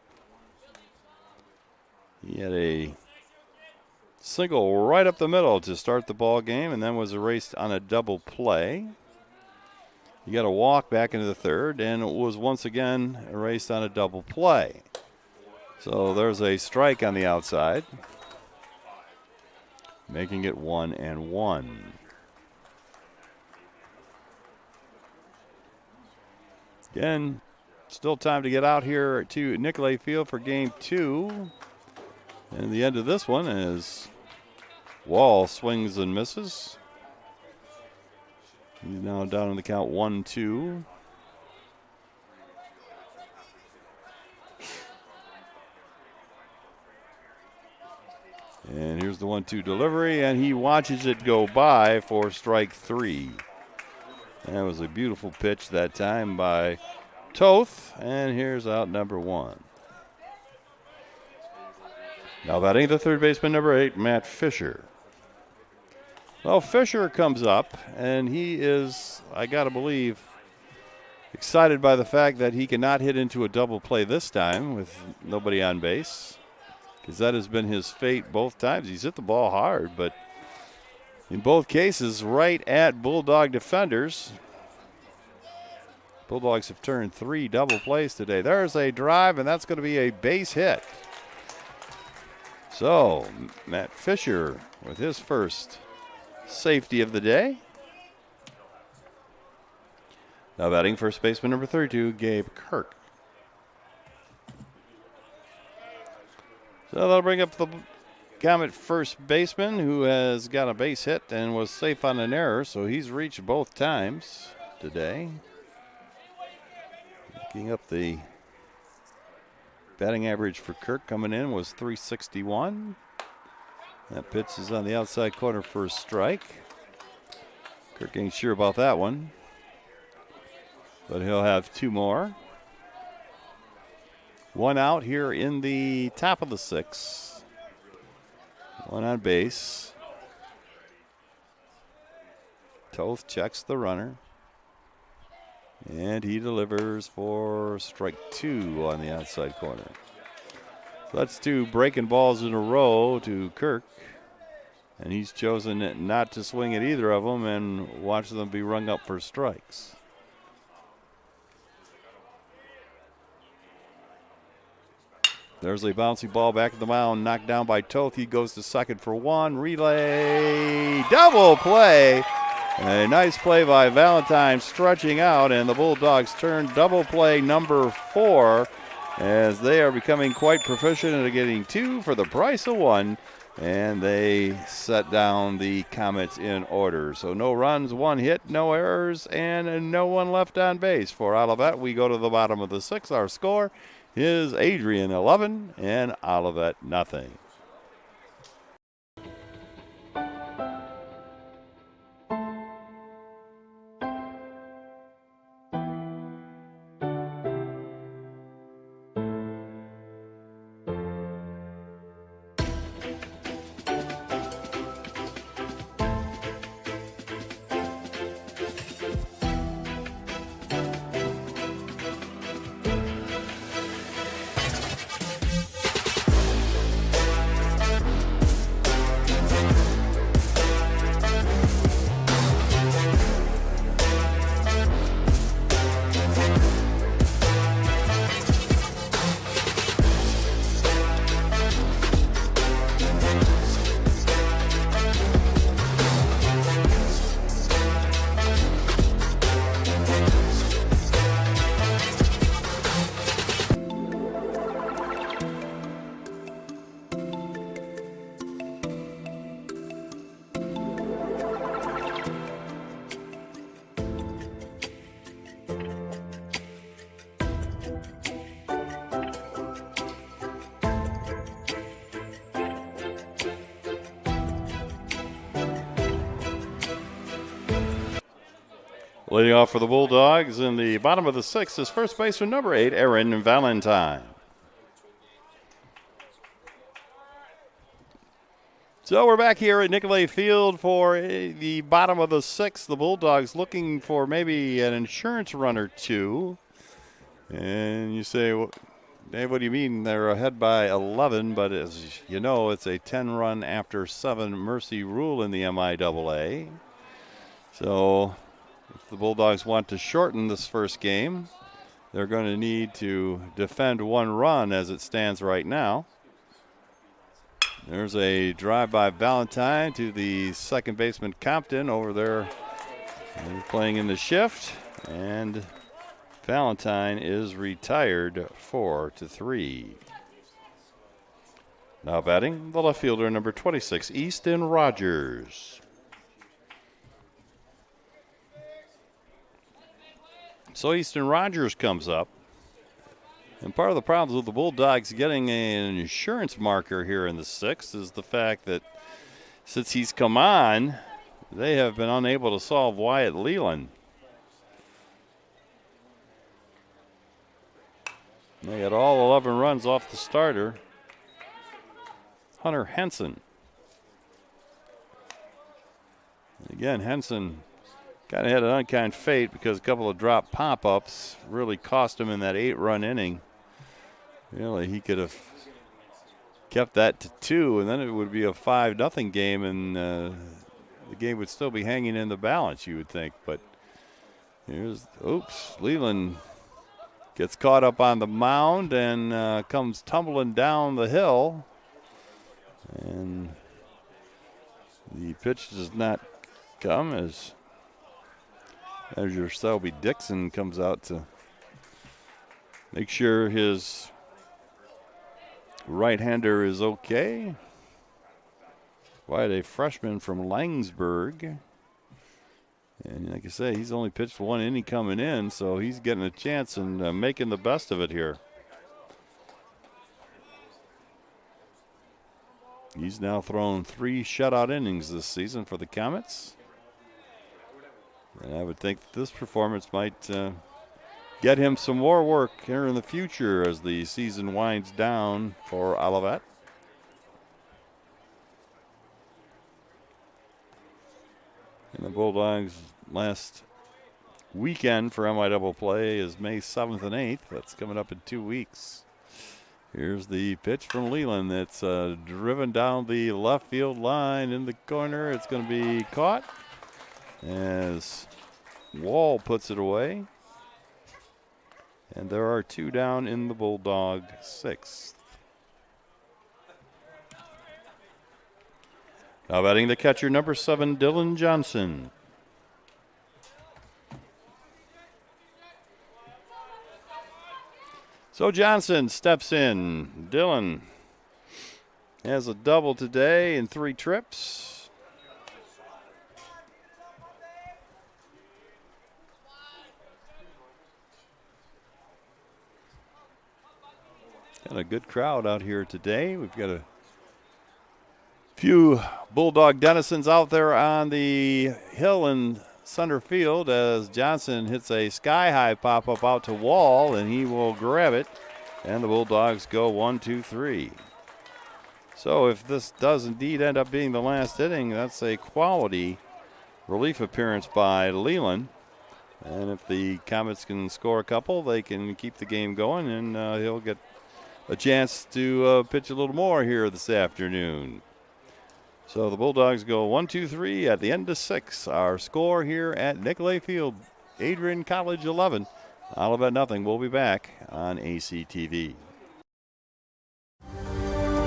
He had a single right up the middle to start the ball game and then was erased on a double play. He got a walk back into the 3rd and was once again erased on a double play. So there's a strike on the outside, making it 1-1. Again, still time to get out here to Nicolay Field for game 2. And the end of this one is Wall swings and misses. He's now down on the count 1-2. And here's the 1-2 delivery, and he watches it go by for strike 3. That was a beautiful pitch that time by Toth, and here's out number 1. Now batting the 3rd baseman, number 8, Matt Fisher. Well, Fisher comes up, and he is, I got to believe, excited by the fact that he cannot hit into a double play this time with nobody on base, because that has been his fate both times. He's hit the ball hard, but in both cases right at Bulldog defenders. Bulldogs have turned 3 double plays today. There's a drive, and that's going to be a base hit. So Matt Fisher with his first safety of the day. Now batting first baseman number 32, Gabe Kirk. So that'll bring up the Comet first baseman, who has got a base hit and was safe on an error, so he's reached both times today. Looking up the batting average for Kirk coming in was .361. That pitch is on the outside corner for a strike. Kirk ain't sure about that one, but he'll have 2 more. 1 out here in the top of the 6th. 1 on base. Toth checks the runner. And he delivers for strike 2 on the outside corner. So that's 2 breaking balls in a row to Kirk. And he's chosen not to swing at either of them and watch them be rung up for strikes. There's a bouncy ball back at the mound, knocked down by Toth. He goes to second for 1. Relay, double play. A nice play by Valentine, stretching out, and the Bulldogs turn double play number 4 as they are becoming quite proficient at getting 2 for the price of 1, and they set down the Comets in order. So no runs, 1 hit, no errors, and no one left on base for Olivet. We go to the bottom of the 6th. Our score is Adrian 11 and Olivet nothing. Leading off for the Bulldogs in the bottom of the 6th is first baseman number 8, Aaron Valentine. So we're back here at Nicolay Field for the bottom of the sixth. The Bulldogs looking for maybe an insurance run or two. And you say, well, Dave, what do you mean they're ahead by 11? But as you know, it's a 10-run after 7 mercy rule in the MIAA. So if the Bulldogs want to shorten this first game, they're going to need to defend 1 run as it stands right now. There's a drive by Valentine to the second baseman Compton over there. They're playing in the shift, and Valentine is retired 4-3. Now batting, the left fielder, number 26, Easton Rogers. So Easton Rogers comes up. And part of the problems with the Bulldogs getting an insurance marker here in the sixth is the fact that since he's come on, they have been unable to solve Wyatt Leland. They got all 11 runs off the starter, Hunter Henson. Again, Henson kind of had an unkind fate because a couple of drop pop-ups really cost him in that 8-run inning. Really, he could have kept that to 2, and then it would be a 5-0 game, and the game would still be hanging in the balance, you would think. But here's, Leland gets caught up on the mound and comes tumbling down the hill. And the pitch does not come as your Selby Dixon comes out to make sure his right-hander is okay. Wyatt, a freshman from Langsburg. And like I say, he's only pitched 1 inning coming in, so he's getting a chance and making the best of it here. He's now thrown 3 shutout innings this season for the Comets. And I would think that this performance might get him some more work here in the future as the season winds down for Olivet. And the Bulldogs' last weekend for MIAA play is May 7th and 8th. That's coming up in 2 weeks. Here's the pitch from Leland that's driven down the left field line in the corner. It's going to be caught as Wall puts it away. And there are 2 down in the Bulldog 6th. Now batting the catcher, number 7, Dylan Johnson. So Johnson steps in. Dylan has a double today in 3 trips. Got a good crowd out here today. We've got a few Bulldog denizens out there on the hill in center field as Johnson hits a sky-high pop-up out to Wall, and he will grab it, and the Bulldogs go 1-2-3. So if this does indeed end up being the last inning, that's a quality relief appearance by Leland. And if the Comets can score a couple, they can keep the game going, and he'll get a chance to pitch a little more here this afternoon. So the Bulldogs go 1-2-3 at the end of 6. Our score here at Nicolay Field, Adrian College 11, Olivet nothing. We'll be back on ACTV.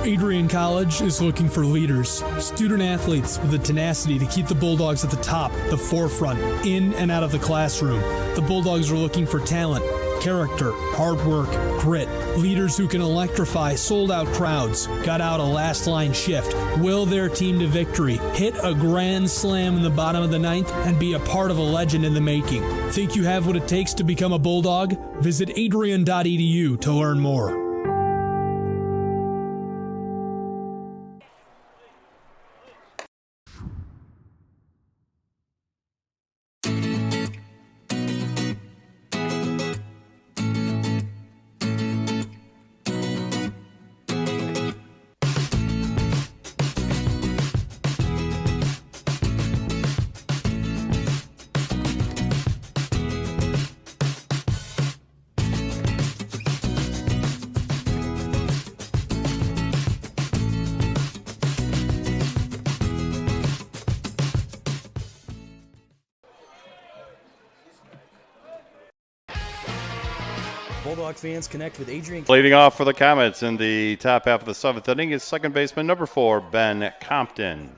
Adrian College is looking for leaders, student athletes with the tenacity to keep the Bulldogs at the top, the forefront, in and out of the classroom. The Bulldogs are looking for talent, character, hard work, grit, leaders who can electrify sold-out crowds, gut out a last-line shift, will their team to victory, hit a grand slam in the bottom of the 9th, and be a part of a legend in the making. Think you have what it takes to become a Bulldog? Visit adrian.edu to learn more. Bulldog fans connect with Adrian. Leading off for the Comets in the top half of the 7th inning is second baseman number 4, Ben Compton.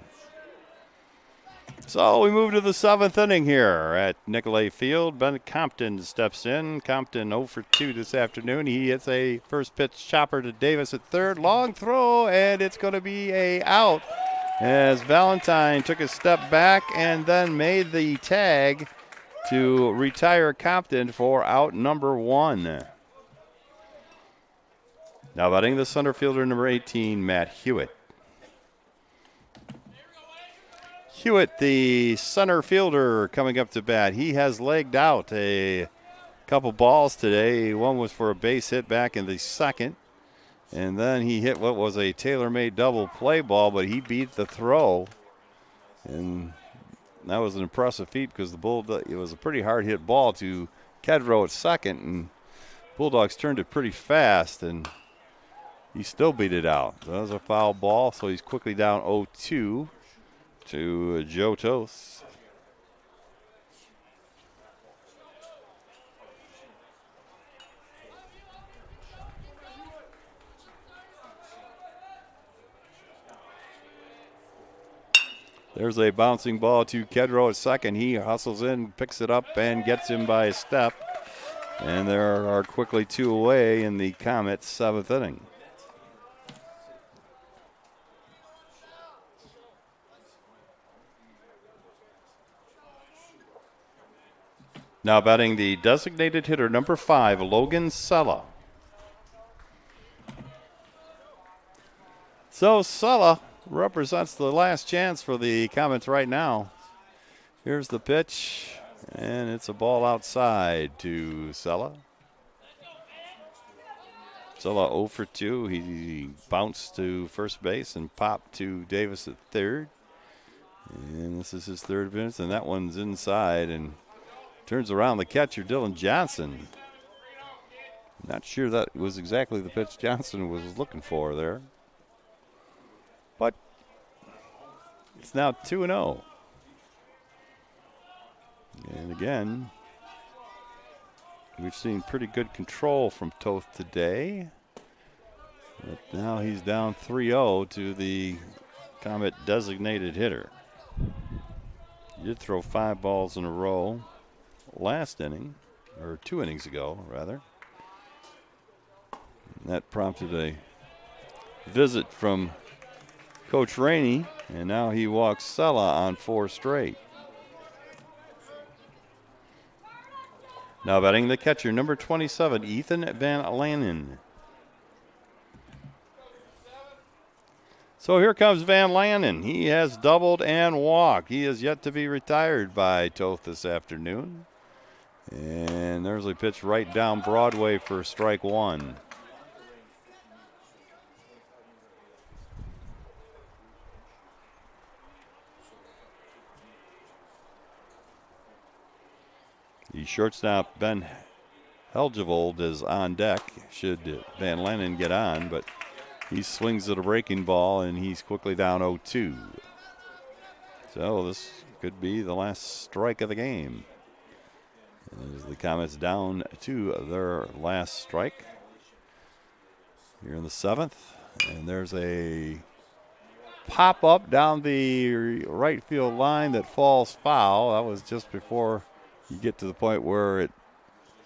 So we move to the 7th inning here at Nicolay Field. Ben Compton steps in. Compton 0 for 2 this afternoon. He hits a first pitch chopper to Davis at third. Long throw, and it's going to be a out as Valentine took a step back and then made the tag to retire Compton for out number 1. Now batting the center fielder number 18, Matt Hewitt. Hewitt, the center fielder, coming up to bat. He has legged out a couple balls today. One was for a base hit back in the second. And then he hit what was a tailor-made double play ball, but he beat the throw. And that was an impressive feat because it was a pretty hard-hit ball to Kedrow at second. And Bulldogs turned it pretty fast, and he still beat it out. That was a foul ball, so he's quickly down 0-2. To Joe Toth. There's a bouncing ball to Kedrow at second. He hustles in, picks it up, and gets him by a step. And there are quickly 2 away in the Comets' 7th inning. Now batting the designated hitter, number 5, Logan Sella. So Sella represents the last chance for the Comets right now. Here's the pitch, and it's a ball outside to Sella. Sella 0 for 2. He bounced to first base and popped to Davis at third. And this is his third appearance, and that one's inside, and turns around the catcher, Dylan Johnson. Not sure that was exactly the pitch Johnson was looking for there. But it's now 2-0. And again, we've seen pretty good control from Toth today. But now he's down 3-0 to the Comet designated hitter. He did throw 5 balls in a row last inning, or 2 innings ago, rather. And that prompted a visit from Coach Rainey, and now he walks Sella on 4 straight. Now batting the catcher, number 27, Ethan Van Lannen. So here comes Van Lannen. He has doubled and walked. He is yet to be retired by Toth this afternoon. And there's a pitch right down Broadway for strike 1. The shortstop, Ben Helgevold, is on deck should Van Lannen get on, but he swings at a breaking ball, and he's quickly down 0-2. So this could be the last strike of the game. As the Comets down to their last strike here in the 7th. And there's a pop-up down the right field line that falls foul. That was just before you get to the point where it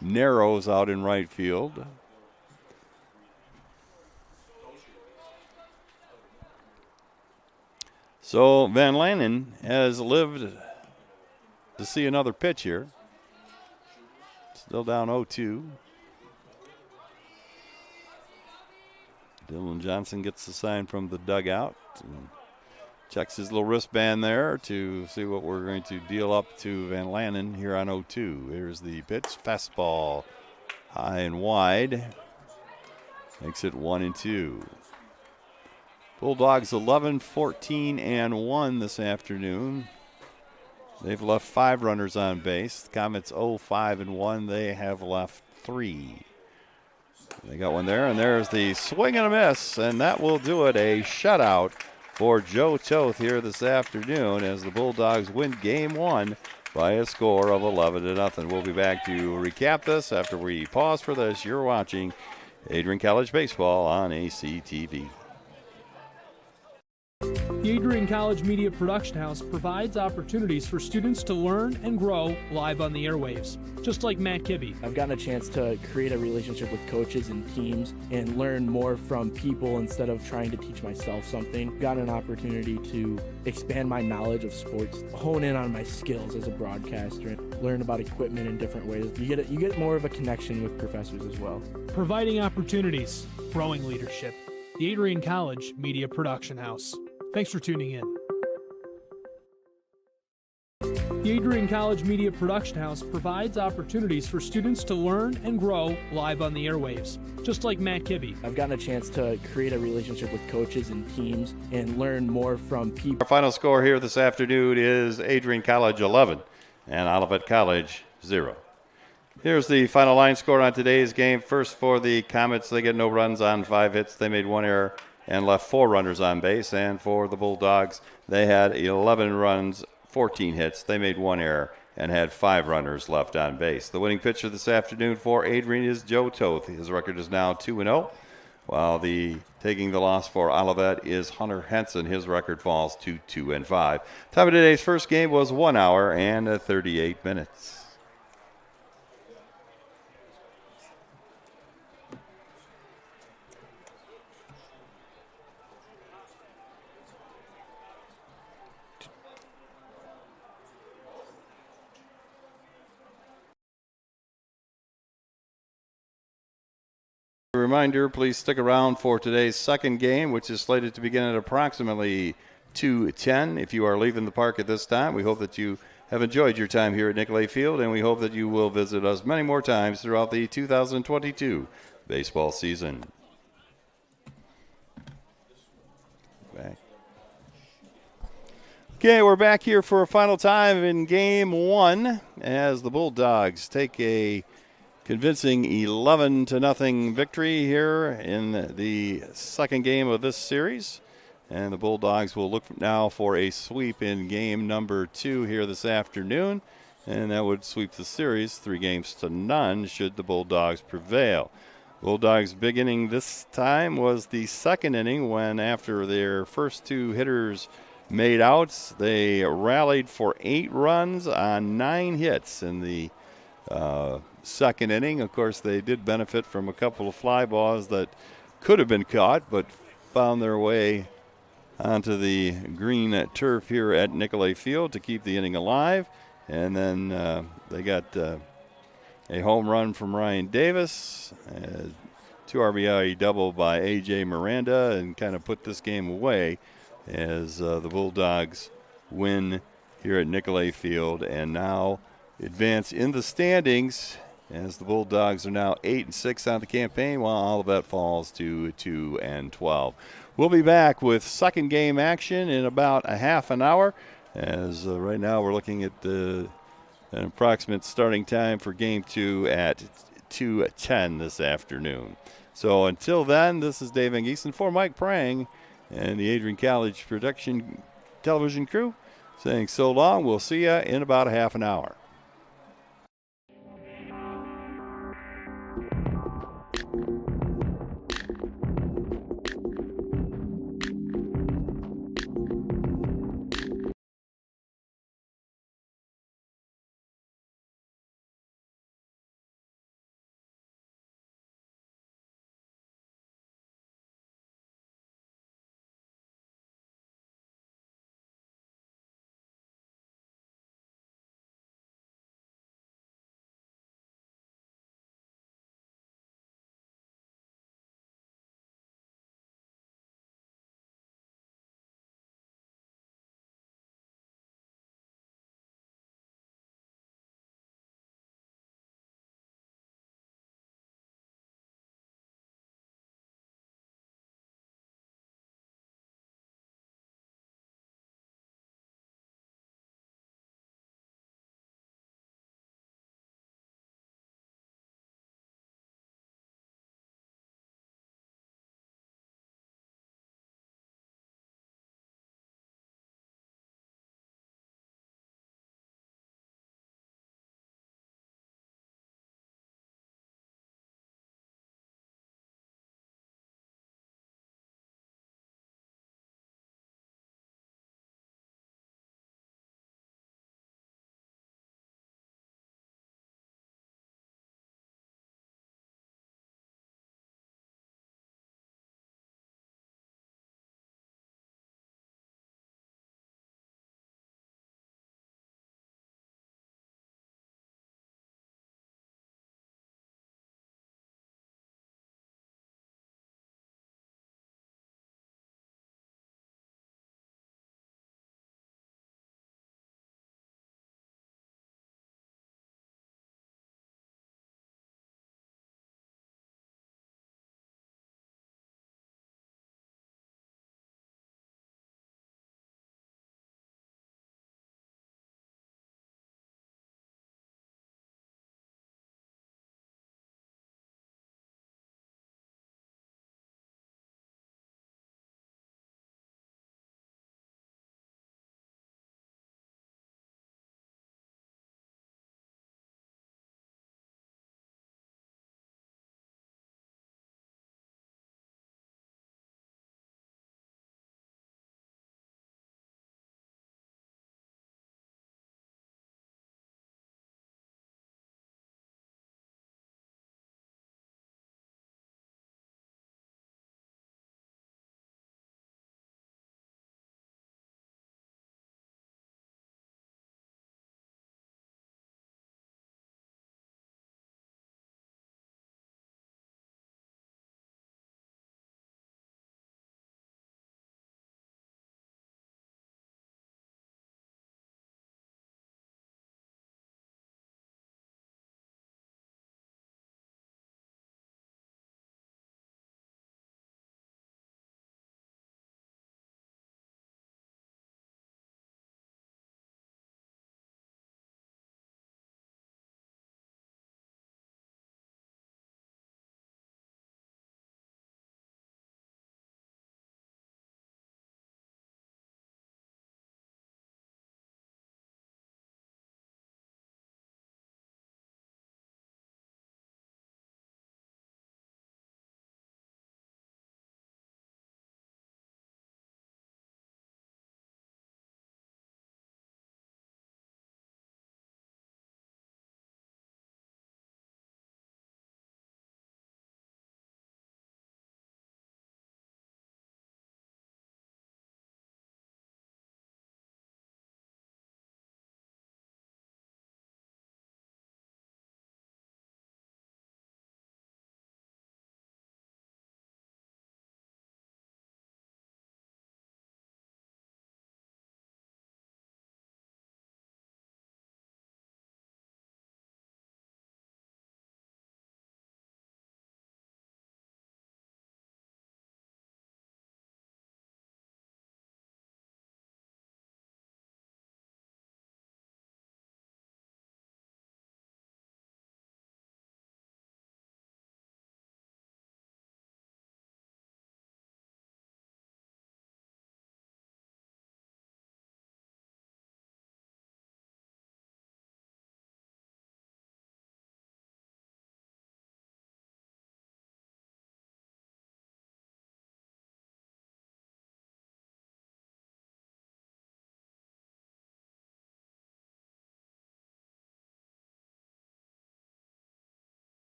narrows out in right field. So Van Lannen has lived to see another pitch here. Still down 0-2. Dylan Johnson gets the sign from the dugout and checks his little wristband there to see what we're going to deal up to Van Lannen here on 0-2. Here's the pitch. Fastball high and wide. Makes it 1-2. Bulldogs 11-14-1 this afternoon. They've left 5 runners on base. The Comets 0-5-1. They have left 3. They got one there, and there's the swing and a miss, and that will do it. A shutout for Joe Toth here this afternoon as the Bulldogs win Game 1 by a score of 11-0. We'll be back to recap this after we pause for this. You're watching Adrian College Baseball on ACTV. The Adrian College Media Production House provides opportunities for students to learn and grow live on the airwaves, just like Matt Kibbe. I've gotten a chance to create a relationship with coaches and teams and learn more from people instead of trying to teach myself something. Gotten an opportunity to expand my knowledge of sports, hone in on my skills as a broadcaster, and learn about equipment in different ways. You get more of a connection with professors as well. Providing opportunities, growing leadership. The Adrian College Media Production House. Thanks for tuning in. The Adrian College Media Production House provides opportunities for students to learn and grow live on the airwaves, just like Matt Kibbe. I've gotten a chance to create a relationship with coaches and teams and learn more from people. Our final score here this afternoon is Adrian College 11 and Olivet College 0. Here's the final line score on today's game. First for the Comets, they get no runs on 5 hits. They made 1 error and left 4 runners on base. And for the Bulldogs, they had 11 runs, 14 hits. They made 1 error and had 5 runners left on base. The winning pitcher this afternoon for Adrian is Joe Toth. His record is now 2-0, while taking the loss for Olivet is Hunter Henson. His record falls to 2-5. Time of today's first game was 1 hour and 38 minutes. A reminder, please stick around for today's second game, which is slated to begin at approximately 2:10. If you are leaving the park at this time, we hope that you have enjoyed your time here at Nicolay Field, and we hope that you will visit us many more times throughout the 2022 baseball season. Back. Okay, we're back here for a final time in Game 1 as the Bulldogs take a convincing 11-0 victory here in the second game of this series. And the Bulldogs will look now for a sweep in game number 2 here this afternoon. And that would sweep the series 3-0 should the Bulldogs prevail. Bulldogs' big inning this time was the second inning when, after their first 2 hitters made outs, they rallied for 8 runs on 9 hits in the second inning. Of course, they did benefit from a couple of fly balls that could have been caught, but found their way onto the green turf here at Nicolay Field to keep the inning alive. And then they got a home run from Ryan Davis, 2 RBI double by A.J. Miranda, and kind of put this game away as the Bulldogs win here at Nicolay Field and now advance in the standings as the Bulldogs are now 8-6 on the campaign, while Olivet falls to 2-12. We'll be back with second game action in about a half an hour, as right now we're looking at an approximate starting time for Game 2 at 2:10 this afternoon. So until then, this is Dave Van Giesen for Mike Prang and the Adrian College production television crew saying so long. We'll see you in about a half an hour.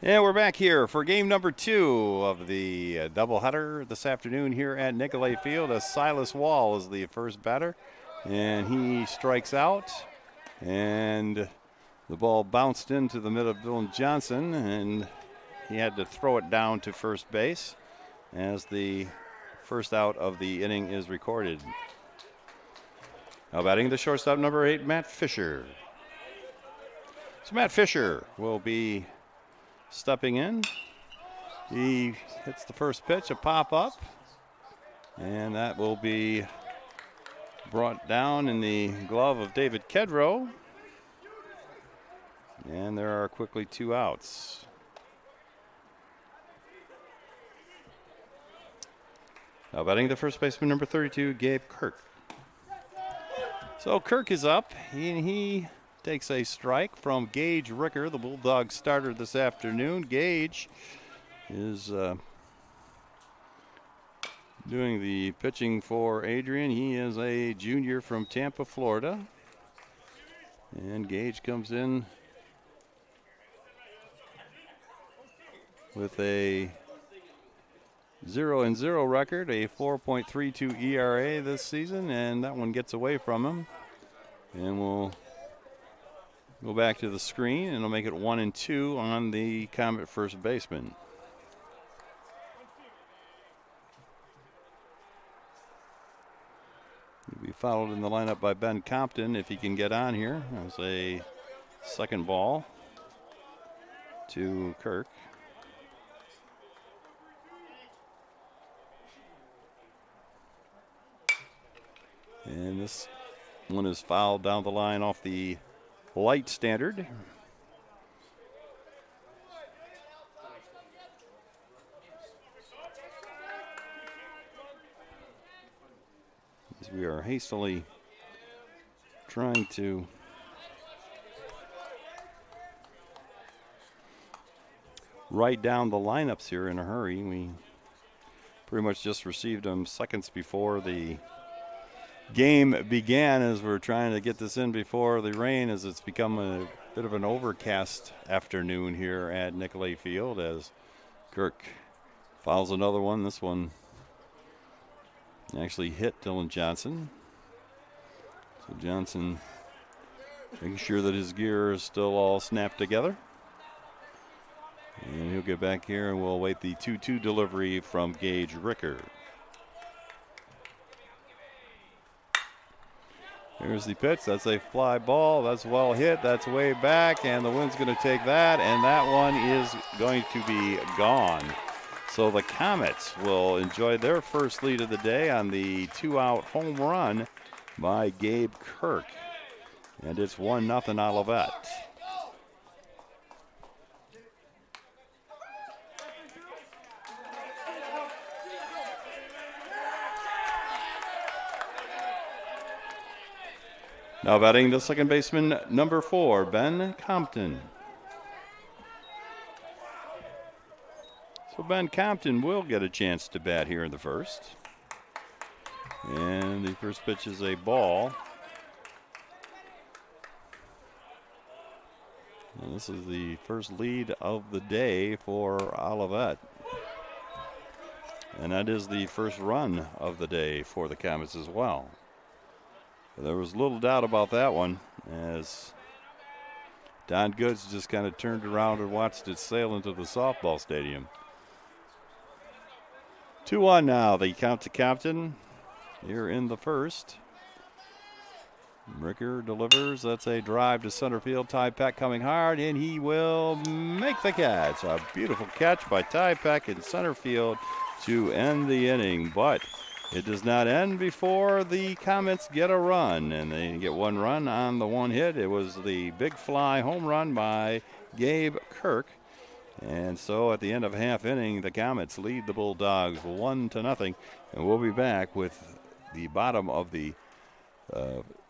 And we're back here for game number 2 of the doubleheader this afternoon here at Nicolay Field, as Silas Wall is the first batter. And he strikes out. And the ball bounced into the middle of Dylan Johnson, and he had to throw it down to first base as the first out of the inning is recorded. Now batting the shortstop, number 8, Matt Fisher. So Matt Fisher will be stepping in. He hits the first pitch, a pop-up, and that will be brought down in the glove of David Kedrow. And there are quickly 2 outs. Now batting the first baseman, number 32, Gabe Kirk. So Kirk is up. He takes a strike from Gage Ricker, the Bulldogs starter this afternoon. Gage is doing the pitching for Adrian. He is a junior from Tampa, Florida. And Gage comes in with a 0-0 record, a 4.32 ERA this season, and that one gets away from him. And we'll go back to the screen, and it'll make it 1-2 on the Comet first baseman. He'll be followed in the lineup by Ben Compton if he can get on here. As a second ball to Kirk. And this one is fouled down the line off the light standard. As we are hastily trying to write down the lineups here in a hurry. We pretty much just received them seconds before the game began, as we're trying to get this in before the rain, as it's become a bit of an overcast afternoon here at Nicolay Field, as Kirk fouls another one. This one actually hit Dylan Johnson. So Johnson making sure that his gear is still all snapped together. And he'll get back here, and we'll await the 2-2 delivery from Gage Ricker. Here's the pitch. That's a fly ball. That's well hit. That's way back, and the wind's going to take that, and that one is going to be gone. So the Comets will enjoy their first lead of the day on the 2-out home run by Gabe Kirk. And it's 1-0 Olivet. Now batting the second baseman, number 4, Ben Compton. So Ben Compton will get a chance to bat here in the first. And the first pitch is a ball. And this is the first lead of the day for Olivet. And that is the first run of the day for the Comets as well. There was little doubt about that one, as Don Goods just kind of turned around and watched it sail into the softball stadium. 2-1 now. They count to Compton here in the first. Ricker delivers. That's a drive to center field. Ty Peck coming hard, and he will make the catch. A beautiful catch by Ty Peck in center field to end the inning, but it does not end before the Comets get a run, and they get one run on the one hit. It was the big fly home run by Gabe Kirk. And so at the end of half inning, the Comets lead the Bulldogs 1-0. And we'll be back with the bottom of the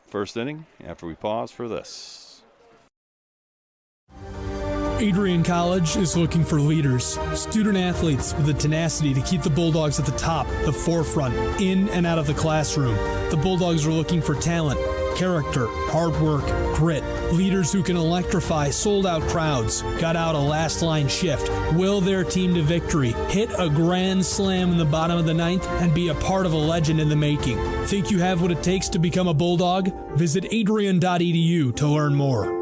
first inning after we pause for this. Adrian College is looking for leaders, student athletes with the tenacity to keep the Bulldogs at the top, the forefront, in and out of the classroom. The Bulldogs are looking for talent, Character, hard work, grit. Leaders who can electrify sold-out crowds. Got out a last-line shift. Will their team to victory. Hit a grand slam in the bottom of the ninth and be a part of a legend in the making. Think you have what it takes to become a Bulldog? Visit adrian.edu to learn more.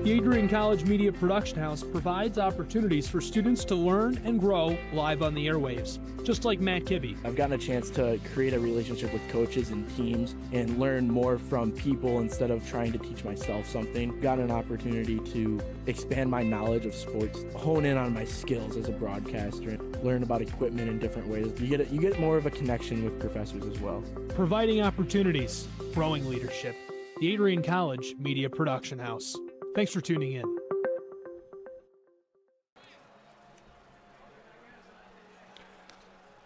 The Adrian College Media Production House provides opportunities for students to learn and grow live on the airwaves, just like Matt Kibbe. I've gotten a chance to create a relationship with coaches and teams and learn more from people instead of trying to teach myself something. Got an opportunity to expand my knowledge of sports, hone in on my skills as a broadcaster, learn about equipment in different ways. You get more of a connection with professors as well. Providing opportunities, growing leadership. The Adrian College Media Production House. Thanks for tuning in.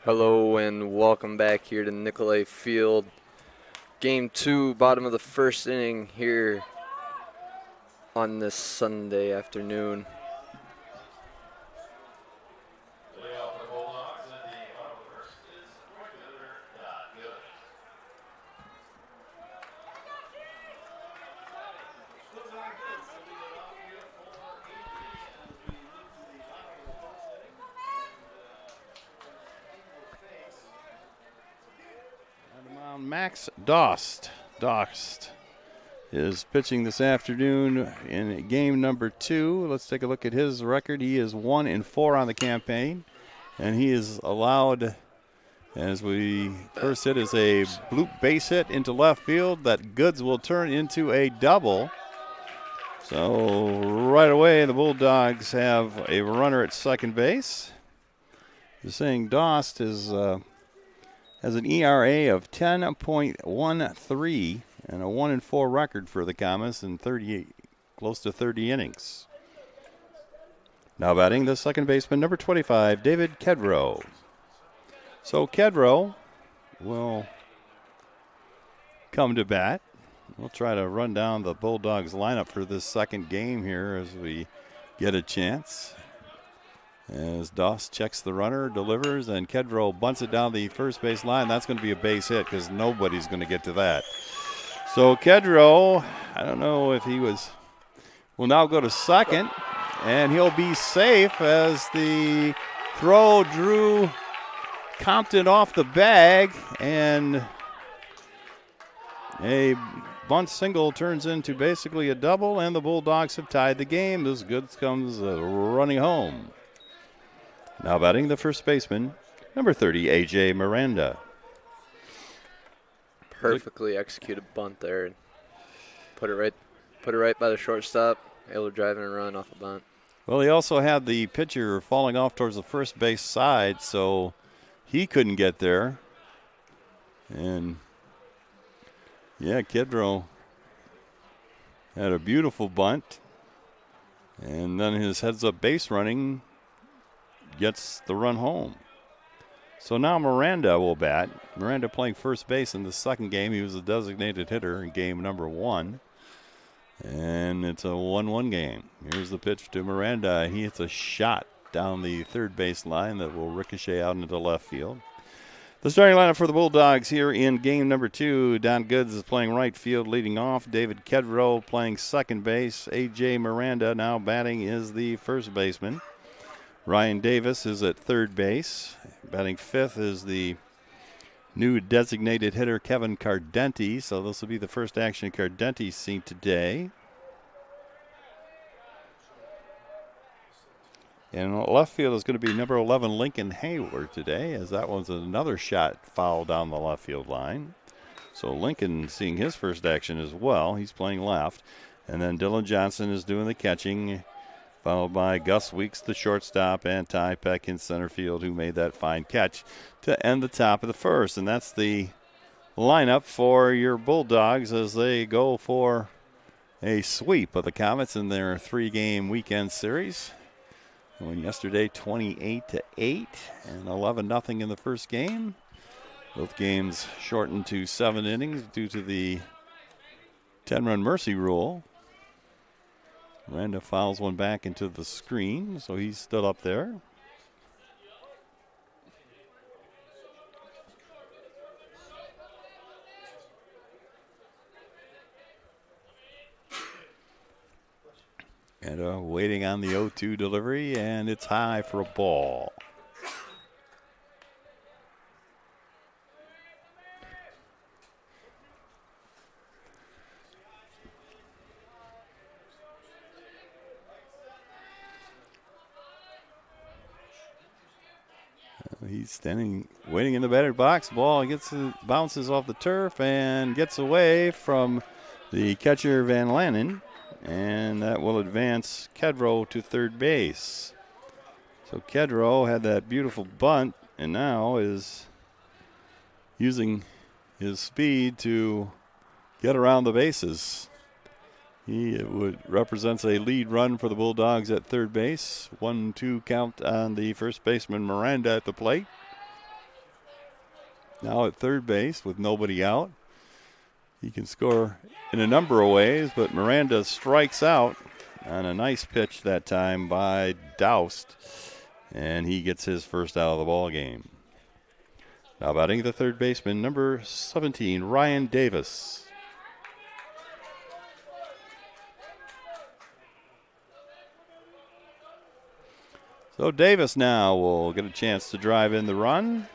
Hello and welcome back here to Nicolay Field. Game 2, bottom of the first inning here on this Sunday afternoon. Max Dost. Dost is pitching this afternoon in game number 2. Let's take a look at his record. He is 1-4 on the campaign, and he is allowed, as we first hit, is a bloop base hit into left field that Goods will turn into a double. So right away, the Bulldogs have a runner at second base. You're saying Dost is has an ERA of 10.13 and a 1-4 record for the Comets in close to 30 innings. Now batting the second baseman, number 25, David Kedrow. So Kedrow will come to bat. We'll try to run down the Bulldogs lineup for this second game here as we get a chance. As Doss checks the runner, delivers, and Kedrow bunts it down the first base line. That's going to be a base hit because nobody's going to get to that. So Kedrow, I don't know if he will now go to second, and he'll be safe as the throw drew Compton off the bag, and a bunt single turns into basically a double, and the Bulldogs have tied the game. This Goods comes running home. Now batting the first baseman, number 30, A.J. Miranda. Perfectly executed bunt there. Put it right by the shortstop. Able to drive in a run off a bunt. Well, he also had the pitcher falling off towards the first base side, so he couldn't get there. And yeah, Kedrow had a beautiful bunt. And then his heads-up base running gets the run home. So now Miranda will bat. Miranda playing first base in the second game. He was a designated hitter in game number 1. And it's a 1-1 game. Here's the pitch to Miranda. He hits a shot down the third base line that will ricochet out into left field. The starting lineup for the Bulldogs here in game number 2. Don Goods is playing right field, leading off. David Kedrow playing second base. A.J. Miranda now batting is the first baseman. Ryan Davis is at third base. Batting fifth is the new designated hitter, Kevin Cardenty. So this will be the first action Cardenty's seen today. And left field is going to be number 11, Lincoln Hayward today, as that one's another shot foul down the left field line. So Lincoln seeing his first action as well. He's playing left. And then Dylan Johnson is doing the catching, followed by Gus Weeks, the shortstop, and Ty Peck in center field, who made that fine catch to end the top of the first. And that's the lineup for your Bulldogs as they go for a sweep of the Comets in their 3-game weekend series. Won yesterday 28-8 and 11-0 in the first game. Both games shortened to 7 innings due to the 10-run mercy rule. Miranda fouls one back into the screen, so he's stood up there. And waiting on the 0-2 delivery, and it's high for a ball. He's standing, waiting in the batter's box. Ball bounces off the turf and gets away from the catcher Van Lannen. And that will advance Kedrow to third base. So Kedrow had that beautiful bunt and now is using his speed to get around the bases. He represents a lead run for the Bulldogs at third base. 1-2 count on the first baseman Miranda at the plate. Now at third base with nobody out. He can score in a number of ways, but Miranda strikes out on a nice pitch that time by Doust, and he gets his first out of the ball game. Now batting the third baseman, number 17, Ryan Davis. So Davis now will get a chance to drive in the run.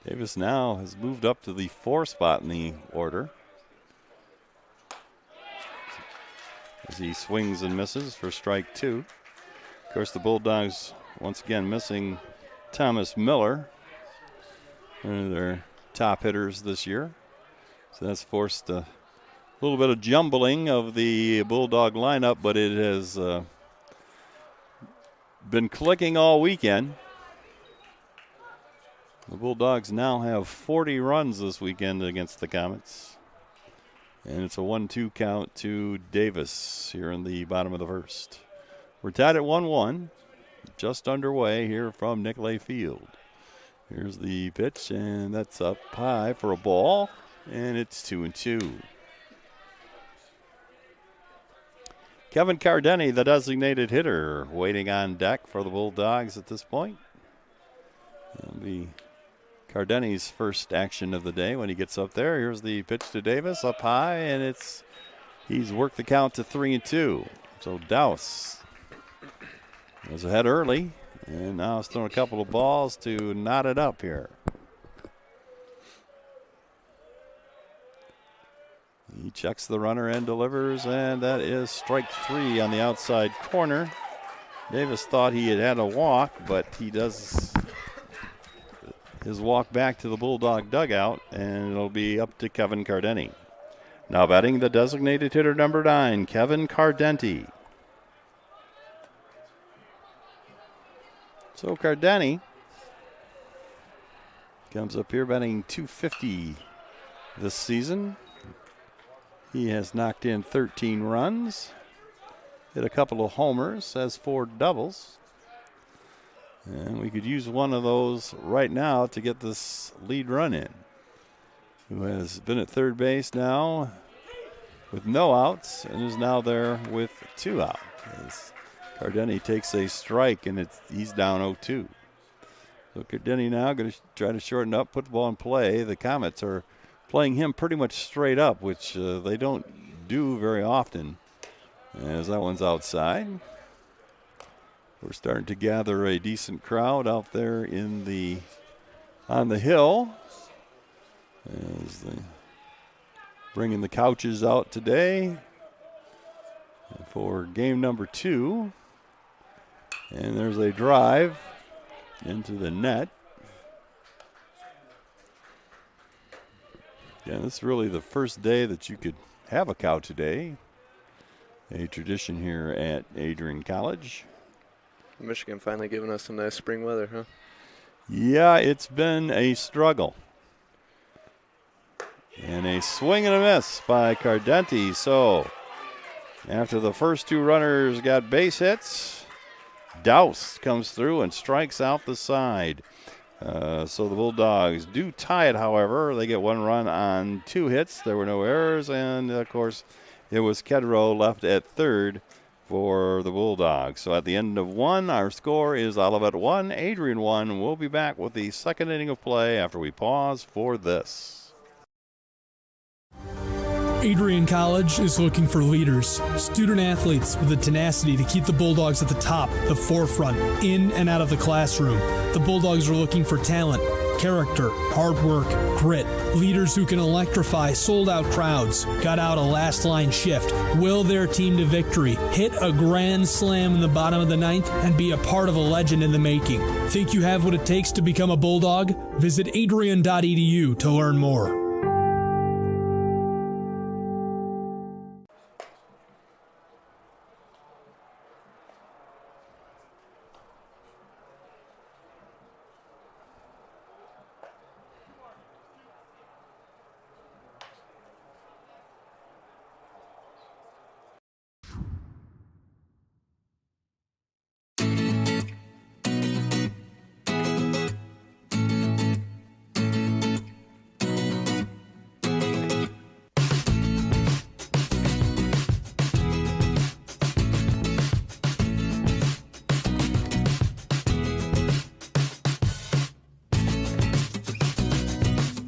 Davis now has moved up to the 4 spot in the order as he swings and misses for strike 2. Of course, the Bulldogs once again missing Thomas Miller, one of their top hitters this year. So that's forced a little bit of jumbling of the Bulldog lineup, but it has been clicking all weekend. The Bulldogs now have 40 runs this weekend against the Comets. And it's a 1-2 count to Davis here in the bottom of the first. We're tied at 1-1. Just underway here from Nicolay Field. Here's the pitch, and that's up high for a ball. And it's 2-2. Kevin Cardenty, the designated hitter, waiting on deck for the Bulldogs at this point. It'll be Cardenty's first action of the day when he gets up there. Here's the pitch to Davis, up high, and he's worked the count to 3-2. So Douse was ahead early, and now it's thrown a couple of balls to knot it up here. He checks the runner and delivers, and that is strike 3 on the outside corner. Davis thought he had a walk, but he does his walk back to the Bulldog dugout, and it'll be up to Kevin Cardenty. Now batting the designated hitter number 9, Kevin Cardenty. So Cardenty comes up here batting .250 this season. He has knocked in 13 runs, hit a couple of homers, has 4 doubles. And we could use one of those right now to get this lead run in. Who has been at third base now with no outs and is now there with 2 out. As Cardenty takes a strike and he's down 0-2. So Cardenty now going to try to shorten up, put the ball in play. The Comets are playing him pretty much straight up, which they don't do very often. As that one's outside. We're starting to gather a decent crowd out there on the hill. As they bringing the couches out today for game number 2. And there's a drive into the net. Yeah, this is really the first day that you could have a couch today. A tradition here at Adrian College. Michigan finally giving us some nice spring weather, huh? Yeah, it's been a struggle. And a swing and a miss by Cardenty. So after the first 2 runners got base hits, Douse comes through and strikes out the side. So the Bulldogs do tie it, however. They get 1 run on 2 hits. There were no errors, and, of course, it was Kedrow left at third for the Bulldogs. So at the end of 1, our score is Olivet 1, Adrian 1. We'll be back with the second inning of play after we pause for this. Adrian College is looking for leaders, student athletes with the tenacity to keep the Bulldogs at the top, the forefront, in and out of the classroom. The Bulldogs are looking for talent, character, hard work, grit, leaders who can electrify sold-out crowds, gut out a last-line shift, will their team to victory, hit a grand slam in the bottom of the 9th, and be a part of a legend in the making. Think you have what it takes to become a Bulldog? Visit adrian.edu to learn more.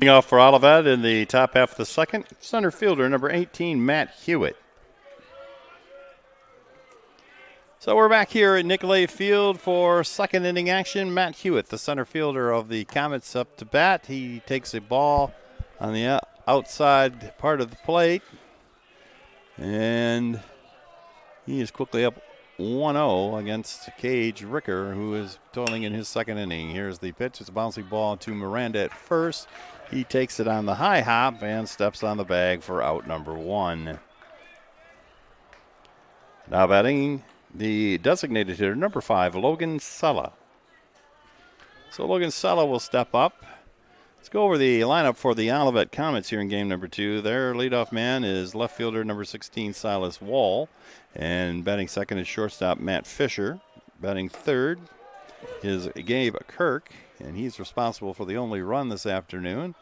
Off for Olivet in the top half of the second, center fielder number 18, Matt Hewitt. So we're back here at Nicolay Field for second inning action. Matt Hewitt, the center fielder of the Comets, up to bat. He takes a ball on the outside part of the plate, and he is quickly up 1-0 against Cage Ricker, who is toiling in his second inning. Here's the pitch. It's a bouncing ball to Miranda at first. He takes it on the high hop and steps on the bag for out number 1. Now batting the designated hitter, number 5, Logan Sella. So Logan Sella will step up. Let's go over the lineup for the Olivet Comets here in game number 2. Their leadoff man is left fielder number 16, Silas Wall. And batting second is shortstop Matt Fisher. Batting third is Gabe Kirk, and he's responsible for the only run this afternoon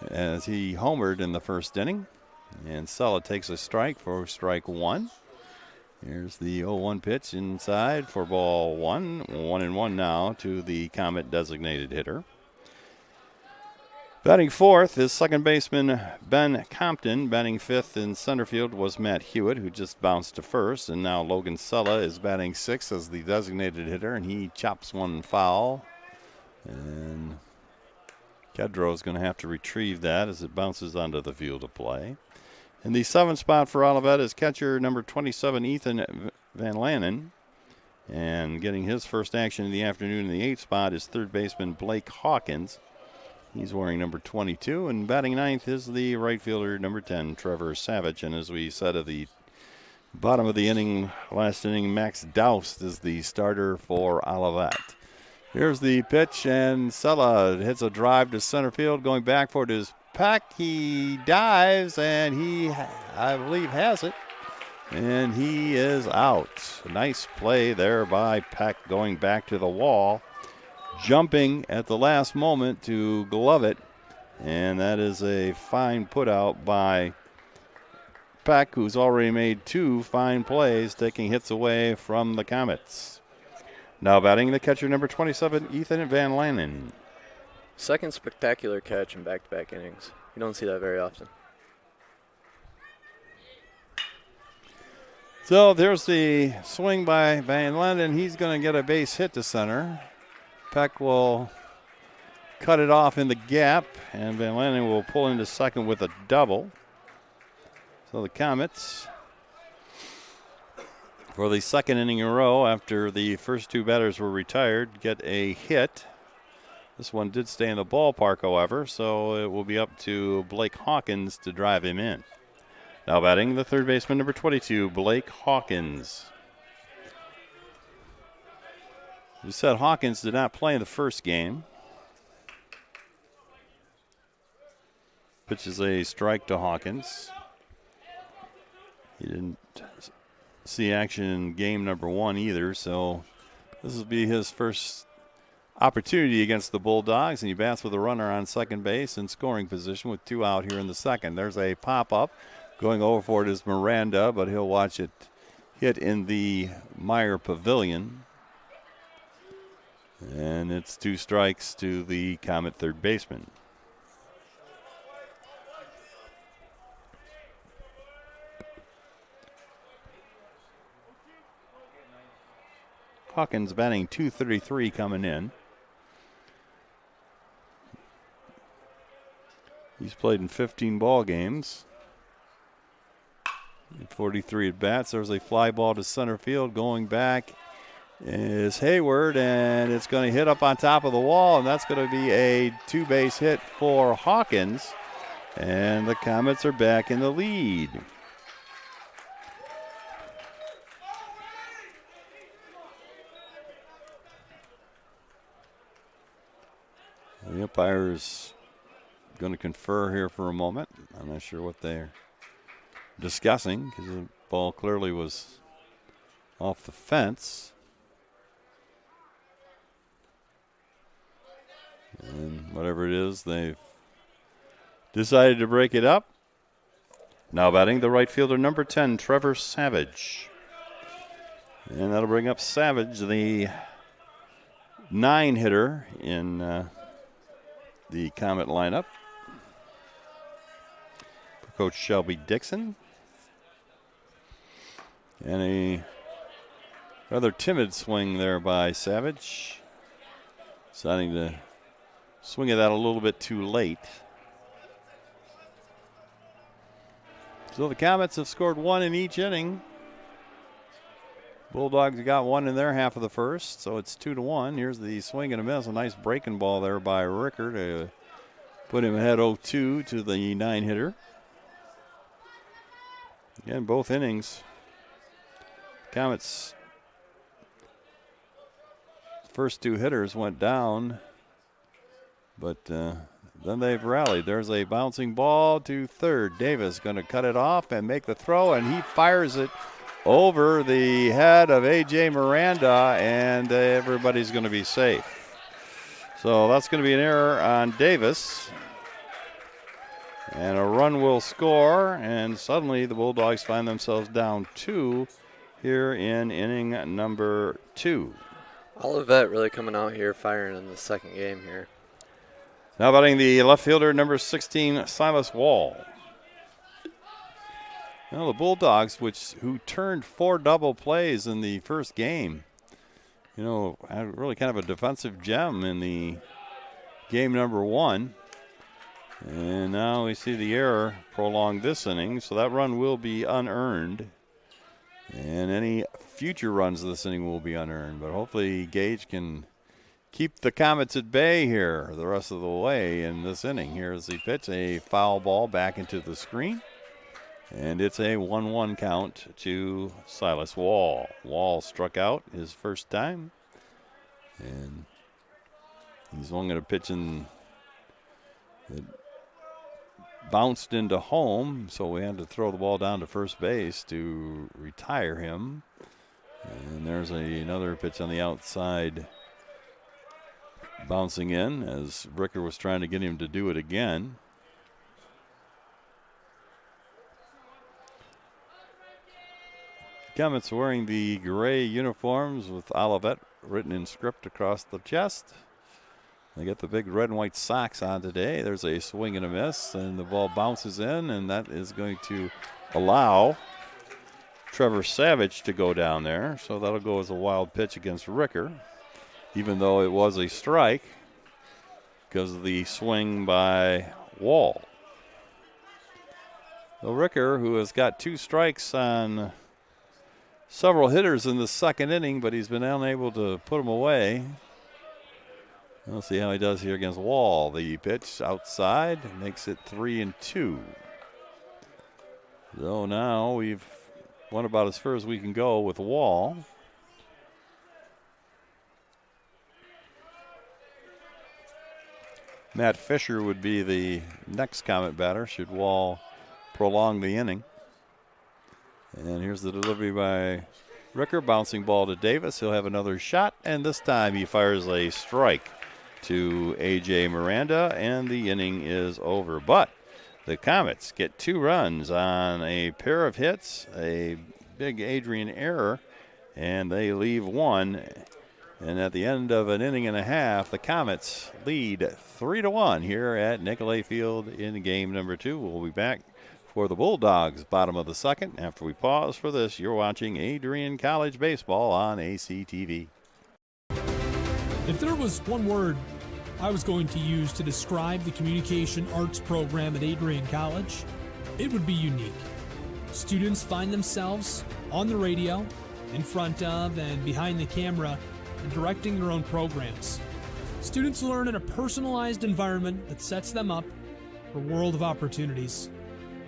as he homered in the first inning. And Sella takes a strike for strike 1. Here's the 0-1 pitch inside for ball 1. 1-1 now to the Comet designated hitter. Batting fourth is second baseman Ben Compton. Batting fifth in center field was Matt Hewitt, who just bounced to first. And now Logan Sella is batting sixth as the designated hitter, and he chops one foul. And Kedrow is going to have to retrieve that as it bounces onto the field of play. In the 7th spot for Olivet is catcher number 27, Ethan Van Lanen. And getting his first action in the afternoon in the 8th spot is third baseman Blake Hawkins. He's wearing number 22. And batting ninth is the right fielder, number 10, Trevor Savage. And as we said at the bottom of the inning, last inning, Max Doust is the starter for Olivet. Here's the pitch, and Sella hits a drive to center field. Going back for his Peck. He dives, and he, I believe, has it. And he is out. Nice play there by Peck going back to the wall. Jumping at the last moment to glove it. And that is a fine put out by Peck, who's already made 2 fine plays, taking hits away from the Comets. Now batting the catcher number 27, Ethan Van Lanen. Second spectacular catch in back-to-back innings. You don't see that very often. So there's the swing by Van Lanen. He's going to get a base hit to center. Peck will cut it off in the gap, and Van Lanen will pull into second with a double. So the Comets, for the second inning in a row after the first 2 batters were retired, get a hit. This one did stay in the ballpark, however, so it will be up to Blake Hawkins to drive him in. Now batting the third baseman, number 22, Blake Hawkins. We said Hawkins did not play in the first game. Pitches a strike to Hawkins. He didn't see action in game number 1 either, so this will be his first opportunity against the Bulldogs, and he bats with a runner on second base in scoring position with 2 out here in the second. There's a pop-up. Going over for it is Miranda, but he'll watch it hit in the Meyer Pavilion. And it's 2 strikes to the Comet third baseman. Hawkins batting .233 coming in. He's played in 15 ball games. 43 at bats. There's a fly ball to center field. Going back is Hayward, and it's going to hit up on top of the wall, and that's going to be a 2-base hit for Hawkins. And the Comets are back in the lead. The umpire's going to confer here for a moment. I'm not sure what they're discussing because the ball clearly was off the fence. And whatever it is, they've decided to break it up. Now batting the right fielder, number 10, Trevor Savage. And that'll bring up Savage, the 9-hitter in the Comet lineup. For Coach Shelby Dixon. And a rather timid swing there by Savage. Deciding to swing at that a little bit too late. So the Comets have scored 1 in each inning. Bulldogs got 1 in their half of the first, so it's 2-1. Here's the swing and a miss. A nice breaking ball there by Ricker to put him ahead 0-2 to the 9-hitter. Again, both innings, Comets' first 2 hitters went down, but then they've rallied. There's a bouncing ball to third. Davis going to cut it off and make the throw, and he fires it over the head of A.J. Miranda, and everybody's going to be safe. So that's going to be an error on Davis. And a run will score, and suddenly the Bulldogs find themselves down 2 here in inning number 2. Olivet really coming out here firing in the second game here. Now batting the left fielder, number 16, Silas Wall. Now the Bulldogs, who turned 4 double plays in the first game, had really kind of a defensive gem in the game number 1. And now we see the error prolong this inning, so that run will be unearned. And any future runs of this inning will be unearned. But hopefully Gage can keep the Comets at bay here the rest of the way in this inning. Here's the pitch, a foul ball back into the screen. And it's a 1-1 count to Silas Wall. Wall struck out his first time. And he's only going to pitch in that bounced into home, so we had to throw the ball down to first base to retire him. And there's another pitch on the outside bouncing in as Ricker was trying to get him to do it again. Comets wearing the gray uniforms with Olivet written in script across the chest. They get the big red and white socks on today. There's a swing and a miss, and the ball bounces in, and that is going to allow Trevor Savage to go down there. So that'll go as a wild pitch against Ricker, even though it was a strike because of the swing by Wall. So Ricker, who has got 2 strikes on several hitters in the second inning, but he's been unable to put them away. We'll see how he does here against Wall. The pitch outside makes it 3-2. So now we've went about as far as we can go with Wall. Matt Fisher would be the next Comet batter should Wall prolong the inning. And here's the delivery by Ricker, bouncing ball to Davis. He'll have another shot, and this time he fires a strike to A.J. Miranda, and the inning is over. But the Comets get 2 runs on a pair of hits, a big Adrian error, and they leave 1. And at the end of an inning and a half, the Comets lead 3-1 here at Nicolay Field in game number 2. We'll be back for the Bulldogs, bottom of the second. After we pause for this, you're watching Adrian College Baseball on ACTV. If there was one word I was going to use to describe the communication arts program at Adrian College, it would be unique. Students find themselves on the radio, in front of and behind the camera, and directing their own programs. Students learn in a personalized environment that sets them up for a world of opportunities.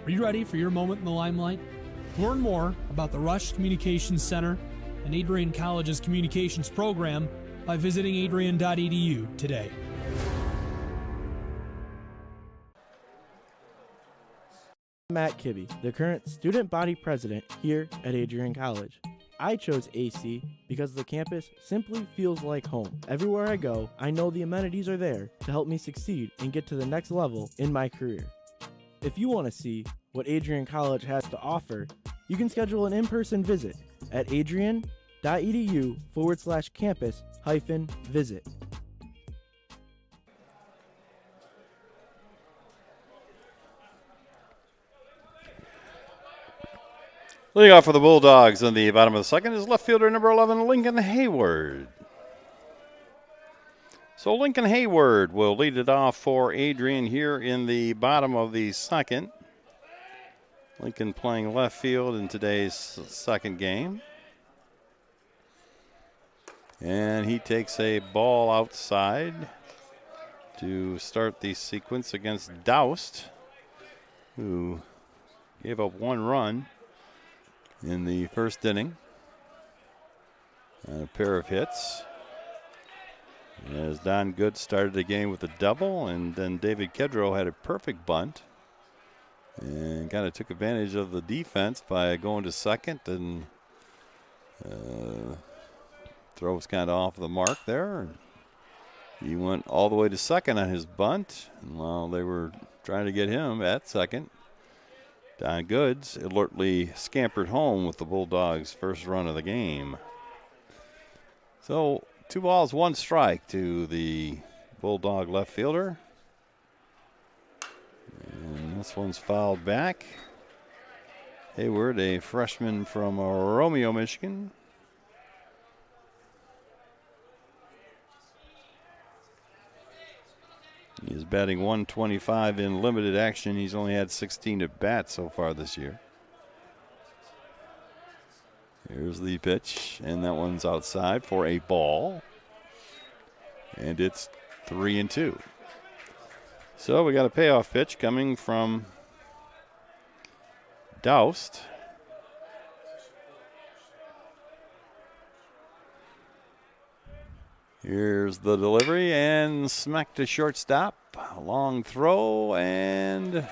Are you ready for your moment in the limelight? Learn more about the Rush Communications Center and Adrian College's communications program by visiting adrian.edu today. Matt Kibbe, the current student body president here at Adrian College. I chose AC because the campus simply feels like home. Everywhere I go, I know the amenities are there to help me succeed and get to the next level in my career. If you want to see what Adrian College has to offer, you can schedule an in-person visit at adrian.edu/campus-visit. Leading off for the Bulldogs in the bottom of the second is left fielder number 11, Lincoln Hayward. So Lincoln Hayward will lead it off for Adrian here in the bottom of the second. Lincoln playing left field in today's second game. And he takes a ball outside to start the sequence against Doust, who gave up 1 run in the first inning and a pair of hits. As Don Good started the game with a double, and then David Kedrow had a perfect bunt and kind of took advantage of the defense by going to second, and throw was kind of off the mark there. He went all the way to second on his bunt, and while they were trying to get him at second, Don Goods alertly scampered home with the Bulldogs' first run of the game. So 2 balls, 1 strike to the Bulldog left fielder. And this one's fouled back. Hayward, a freshman from Romeo, Michigan. He is batting .125 in limited action. He's only had 16 at bats so far this year. Here's the pitch, and that one's outside for a ball. And it's 3-2. So we got a payoff pitch coming from Doust. Here's the delivery, and smack to shortstop. A long throw, and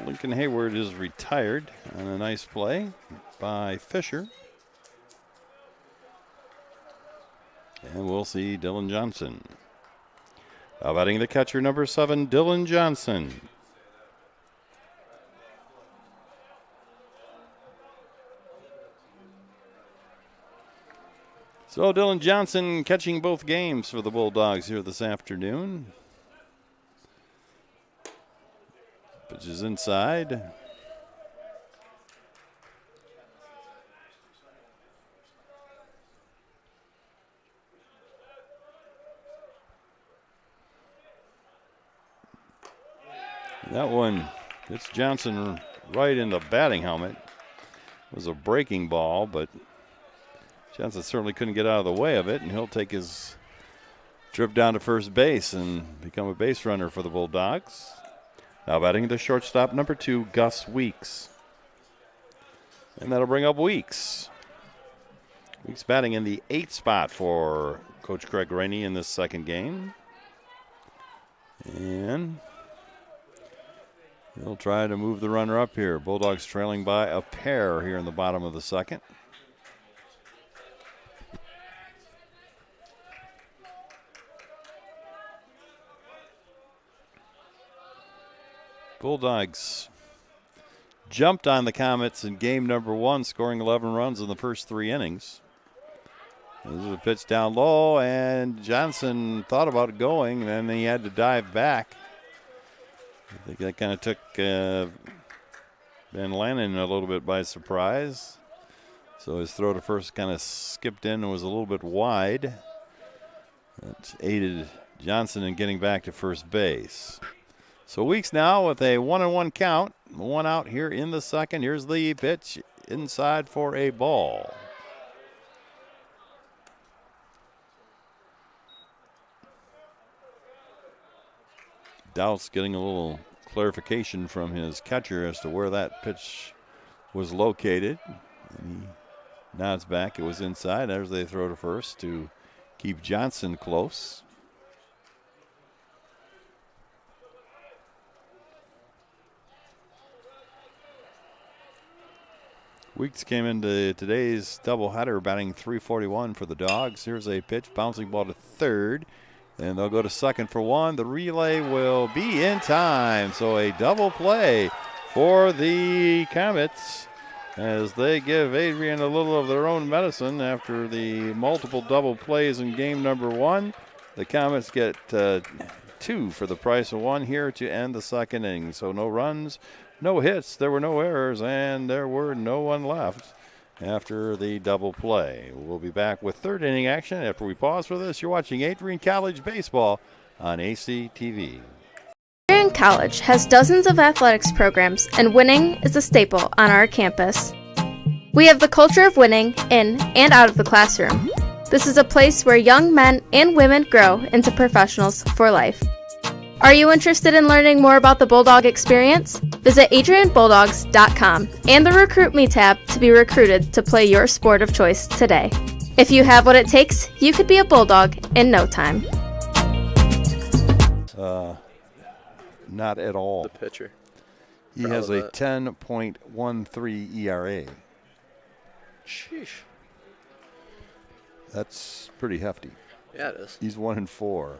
Lincoln Hayward is retired on a nice play by Fisher. And we'll see Dylan Johnson. Now batting the catcher, number 7, Dylan Johnson. So Dylan Johnson catching both games for the Bulldogs here this afternoon. Pitch is inside. That one hits Johnson right in the batting helmet. It was a breaking ball, but Johnson certainly couldn't get out of the way of it, and he'll take his trip down to first base and become a base runner for the Bulldogs. Now batting the shortstop, number 2, Gus Weeks. And that'll bring up Weeks. Weeks batting in the 8th spot for Coach Craig Rainey in this second game. And he'll try to move the runner up here. Bulldogs trailing by a pair here in the bottom of the second. Bulldogs jumped on the Comets in game number 1, scoring 11 runs in the first 3 innings. This is a pitch down low, and Johnson thought about going, and then he had to dive back. I think that kind of took Van Lannon a little bit by surprise. So his throw to first kind of skipped in and was a little bit wide. That aided Johnson in getting back to first base. So Weeks now with a 1-1 count. 1 out here in the second. Here's the pitch inside for a ball. Doubt's getting a little clarification from his catcher as to where that pitch was located. And he nods back. It was inside. There's they throw to first to keep Johnson close. Weeks came into today's doubleheader batting .341 for the Dogs. Here's a pitch, bouncing ball to third. And they'll go to second for 1. The relay will be in time. So a double play for the Comets as they give Adrian a little of their own medicine after the multiple double plays in game number 1. The Comets get 2 for the price of 1 here to end the second inning. So no runs, no hits, there were no errors, and there were no one left after the double play. We'll be back with third inning action after we pause for this. You're watching Adrian College Baseball on ACTV. Adrian College has dozens of athletics programs, and winning is a staple on our campus. We have the culture of winning in and out of the classroom. This is a place where young men and women grow into professionals for life. Are you interested in learning more about the Bulldog experience? Visit AdrianBulldogs.com and the Recruit Me tab to be recruited to play your sport of choice today. If you have what it takes, you could be a Bulldog in no time. Not at all. The pitcher. He has a 10.13 ERA. Sheesh. That's pretty hefty. Yeah, it is. He's 1-4.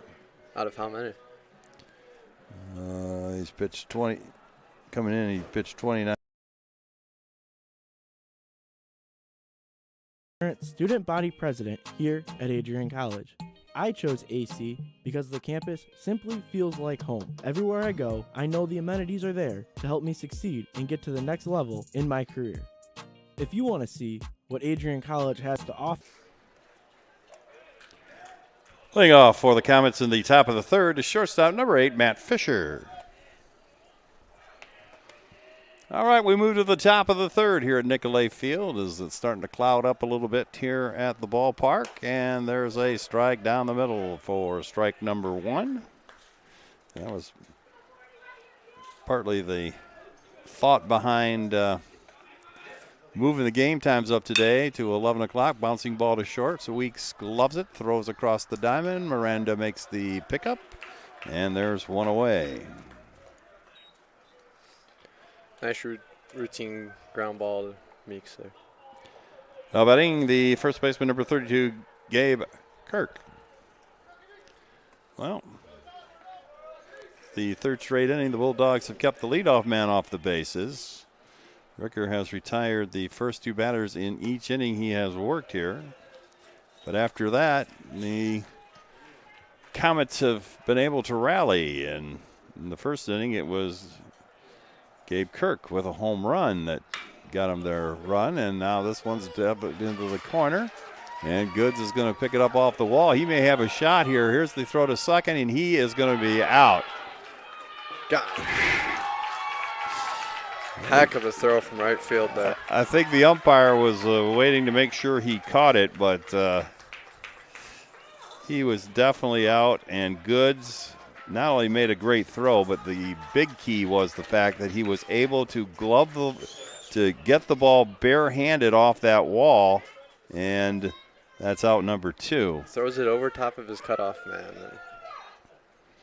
Out of how many? He's pitched 20. Coming in, he pitched 29. Student body president here at Adrian College. I chose AC because the campus simply feels like home. Everywhere I go, I know the amenities are there to help me succeed and get to the next level in my career. If you want to see what Adrian College has to offer. Leading off for the Comets in the top of the third is shortstop number 8, Matt Fisher. All right, we move to the top of the third here at Nicolay Field as it's starting to cloud up a little bit here at the ballpark. And there's a strike down the middle for strike number 1. That was partly the thought behind moving the game times up today to 11 o'clock. Bouncing ball to short, so Weeks gloves it, throws across the diamond. Miranda makes the pickup, and there's one away. Nice routine ground ball to Meeks there. Now batting the first baseman, number 32, Gabe Kirk. Well, the third straight inning, the Bulldogs have kept the leadoff man off the bases. Ricker has retired the first 2 batters in each inning he has worked here. But after that, the Comets have been able to rally. And in the first inning, it was Gabe Kirk with a home run that got him their run. And now this one's up into the corner. And Goods is going to pick it up off the wall. He may have a shot here. Here's the throw to second, and he is going to be out. God. Heck of a throw from right field there. I think the umpire was waiting to make sure he caught it, but he was definitely out. And Goods not only made a great throw, but the big key was the fact that he was able to to get the ball barehanded off that wall, and that's out number 2. Throws it over top of his cutoff man and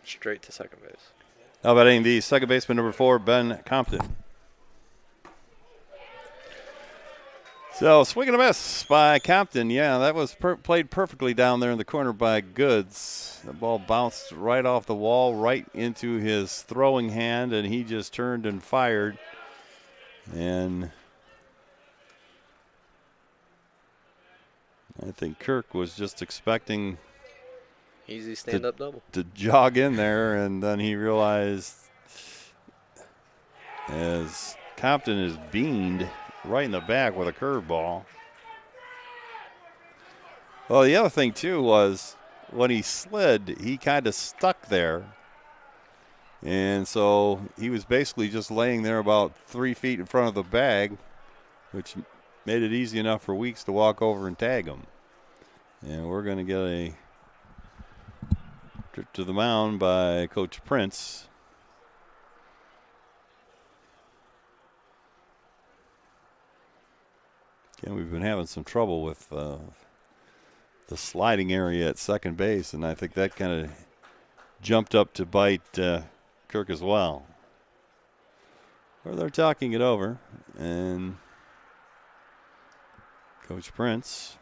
straight to second base. Now batting the second baseman, number 4, Ben Compton. So swing and a miss by Compton. Yeah, that was played perfectly down there in the corner by Goods. The ball bounced right off the wall, right into his throwing hand, and he just turned and fired. And I think Kirk was just expecting easy stand-up double to jog in there, and then he realized as Compton is beamed right in the back with a curveball. Well, the other thing, too, was when he slid, he kind of stuck there. And so he was basically just laying there about 3 feet in front of the bag, which made it easy enough for Weeks to walk over and tag him. And we're going to get a trip to the mound by Coach Prince. Again, we've been having some trouble with the sliding area at second base, and I think that kind of jumped up to bite Kirk as well. Or they're talking it over, and Coach Prince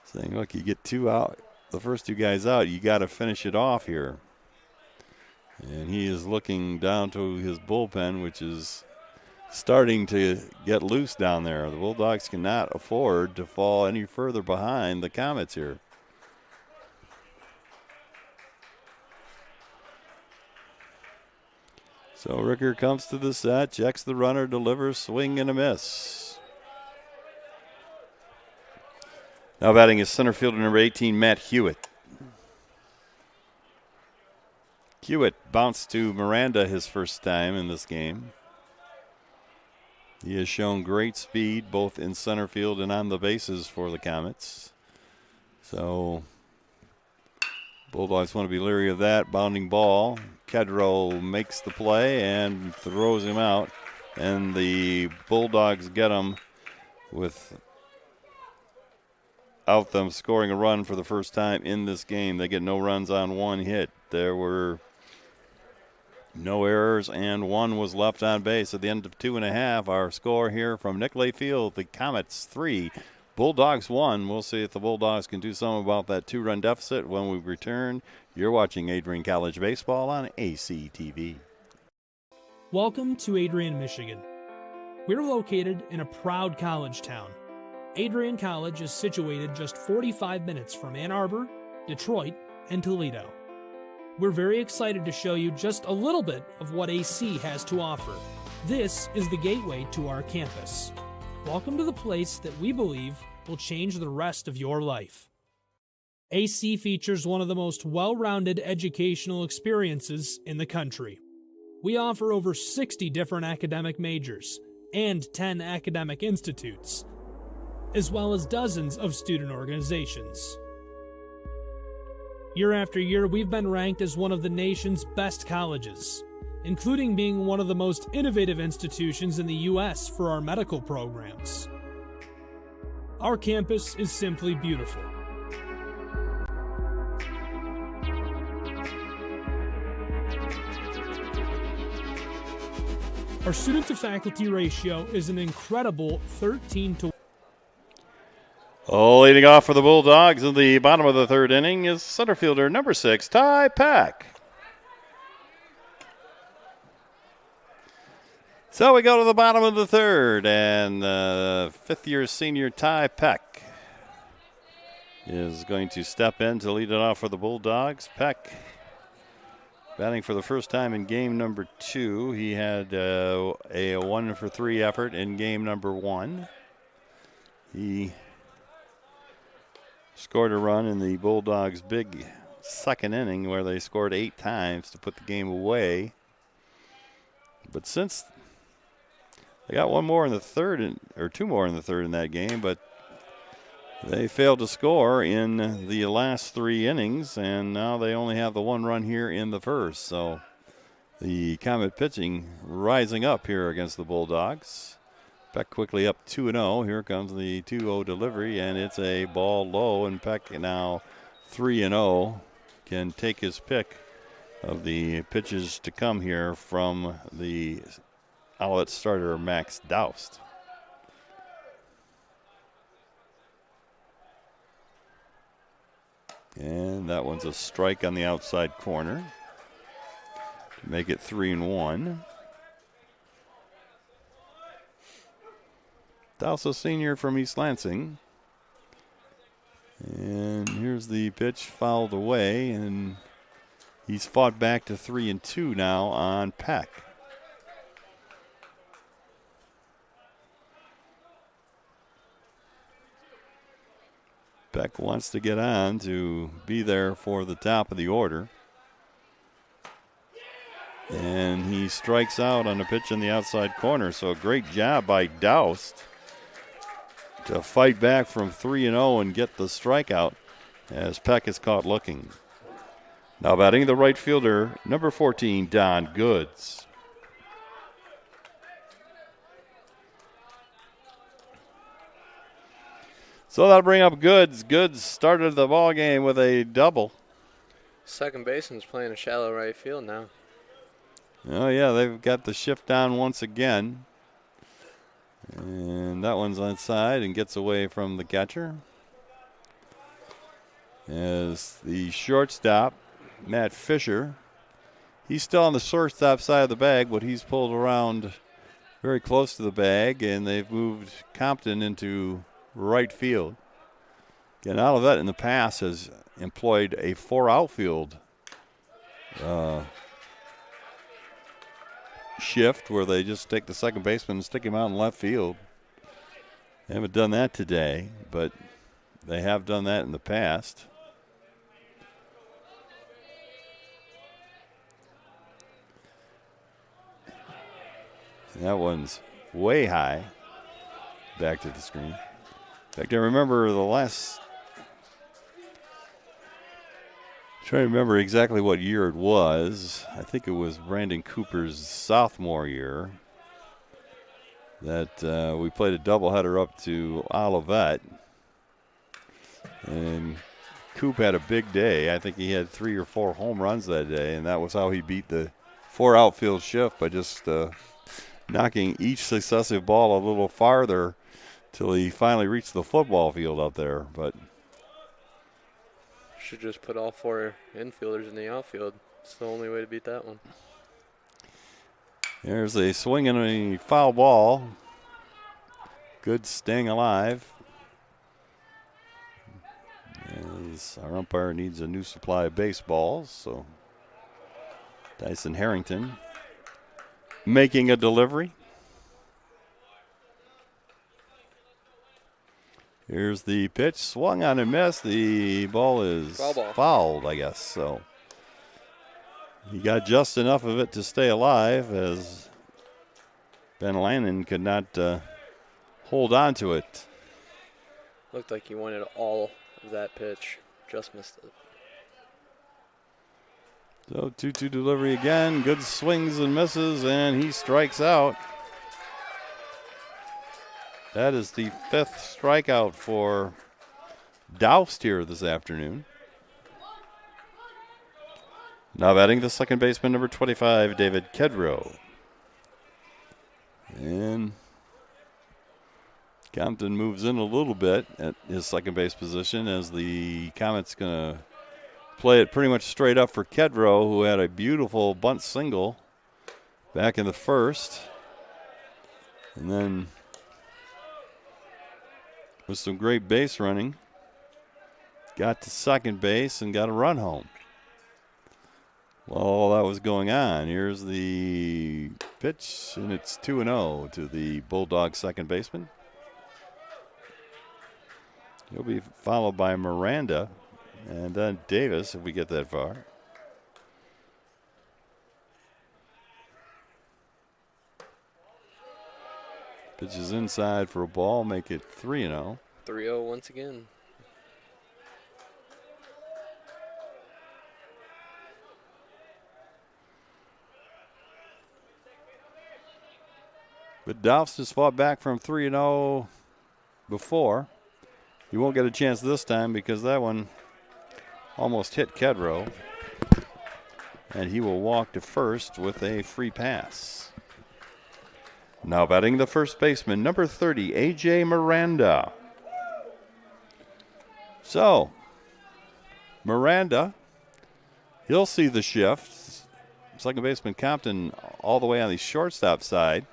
saying, look, you get two out, the first two guys out, you got to finish it off here. And he is looking down to his bullpen, which is starting to get loose down there. The Bulldogs cannot afford to fall any further behind the Comets here. So Ricker comes to the set, checks the runner, delivers, swing and a miss. Now batting is center fielder number 18, Matt Hewitt. Hewitt bounced to Miranda his first time in this game. He has shown great speed both in center field and on the bases for the Comets. So Bulldogs want to be leery of that. Bounding ball. Kedrow makes the play and throws him out. And the Bulldogs get him without them scoring a run for the first time in this game. They get no runs on one hit. There were no errors, and one was left on base at the end of 2.5. Our score here from Nicolay Field, the Comets 3, Bulldogs 1. We'll see if the Bulldogs can do something about that 2-run deficit when we return. You're watching Adrian College Baseball on ACTV. Welcome to Adrian, Michigan. We're located in a proud college town. Adrian College is situated just 45 minutes from Ann Arbor, Detroit, and Toledo. We're very excited to show you just a little bit of what AC has to offer. This is the gateway to our campus. Welcome to the place that we believe will change the rest of your life. AC features one of the most well-rounded educational experiences in the country. We offer over 60 different academic majors and 10 academic institutes, as well as dozens of student organizations. Year after year, we've been ranked as one of the nation's best colleges, including being one of the most innovative institutions in the U.S. for our medical programs. Our campus is simply beautiful. Our student-to-faculty ratio is an incredible 13-1. Leading off for the Bulldogs in the bottom of the third inning is center fielder number 6, Ty Peck. So we go to the bottom of the third, and fifth-year senior Ty Peck is going to step in to lead it off for the Bulldogs. Peck batting for the first time in game number 2. He had a 1-for-3 effort in game number 1. He scored a run in the Bulldogs' big second inning where they scored 8 times to put the game away. But since they got one more in the third, or 2 more in the third in that game, but they failed to score in the last 3 innings, and now they only have the 1 run here in the first. So the pitching rising up here against the Bulldogs. Peck quickly up 2-0. Here comes the 2-0 delivery, and it's a ball low, and Peck now 3-0 can take his pick of the pitches to come here from the Olivet starter, Max Doust. And that one's a strike on the outside corner to make it 3-1. Dowse, a senior from East Lansing. And here's the pitch fouled away, and he's fought back to 3-2 now on Peck. Peck wants to get on to be there for the top of the order. And he strikes out on a pitch in the outside corner. So a great job by Dowse to fight back from 3-0 and get the strikeout as Peck is caught looking. Now batting the right fielder, number 14, Don Goods. So that'll bring up Goods. Goods started the ball game with a double. Second baseman's playing a shallow right field now. Oh, yeah, they've got the shift on once again. And that one's onside and gets away from the catcher. As the shortstop, Matt Fisher, he's still on the shortstop side of the bag, but he's pulled around very close to the bag, and they've moved Compton into right field. Again, Olivet in the past has employed a 4 outfield shift where they just take the second baseman and stick him out in left field. They haven't done that today, but they have done that in the past. And that one's way high. Back to the screen. In fact, I remember the last. Trying to remember exactly what year it was. I think it was Brandon Cooper's sophomore year that we played a doubleheader up to Olivet. And Coop had a big day. I think he had 3 or 4 home runs that day, and that was how he beat the 4 outfield shift by just knocking each successive ball a little farther till he finally reached the football field out there. But should just put all 4 infielders in the outfield. It's the only way to beat that one. There's a swing and a foul ball. Good staying alive. As our umpire needs a new supply of baseballs, so Dyson Harrington making a delivery. Here's the pitch, swung on and missed. The ball is fouled, I guess. So he got just enough of it to stay alive as Van Lanen could not hold on to it. Looked like he wanted all of that pitch, just missed it. So 2-2 delivery again. Good swings and misses, and he strikes out. That is the 5th strikeout for Dowse here this afternoon. Now batting the second baseman, number 25, David Kedrow. And Compton moves in a little bit at his second base position as the Comets going to play it pretty much straight up for Kedrow, who had a beautiful bunt single back in the first. And then with some great base running, got to second base and got a run home. Well, all that was going on. Here's the pitch, and it's 2-0 to the Bulldogs second baseman. He'll be followed by Miranda, and then Davis if we get that far. Pitch is inside for a ball, make it 3-0. 3-0 once again. But Dowse has fought back from 3-0 before. He won't get a chance this time because that one almost hit Kedrow. And he will walk to first with a free pass. Now batting the first baseman, number 30, A.J. Miranda. So, Miranda, he'll see the shift. Second baseman Compton all the way on the shortstop side.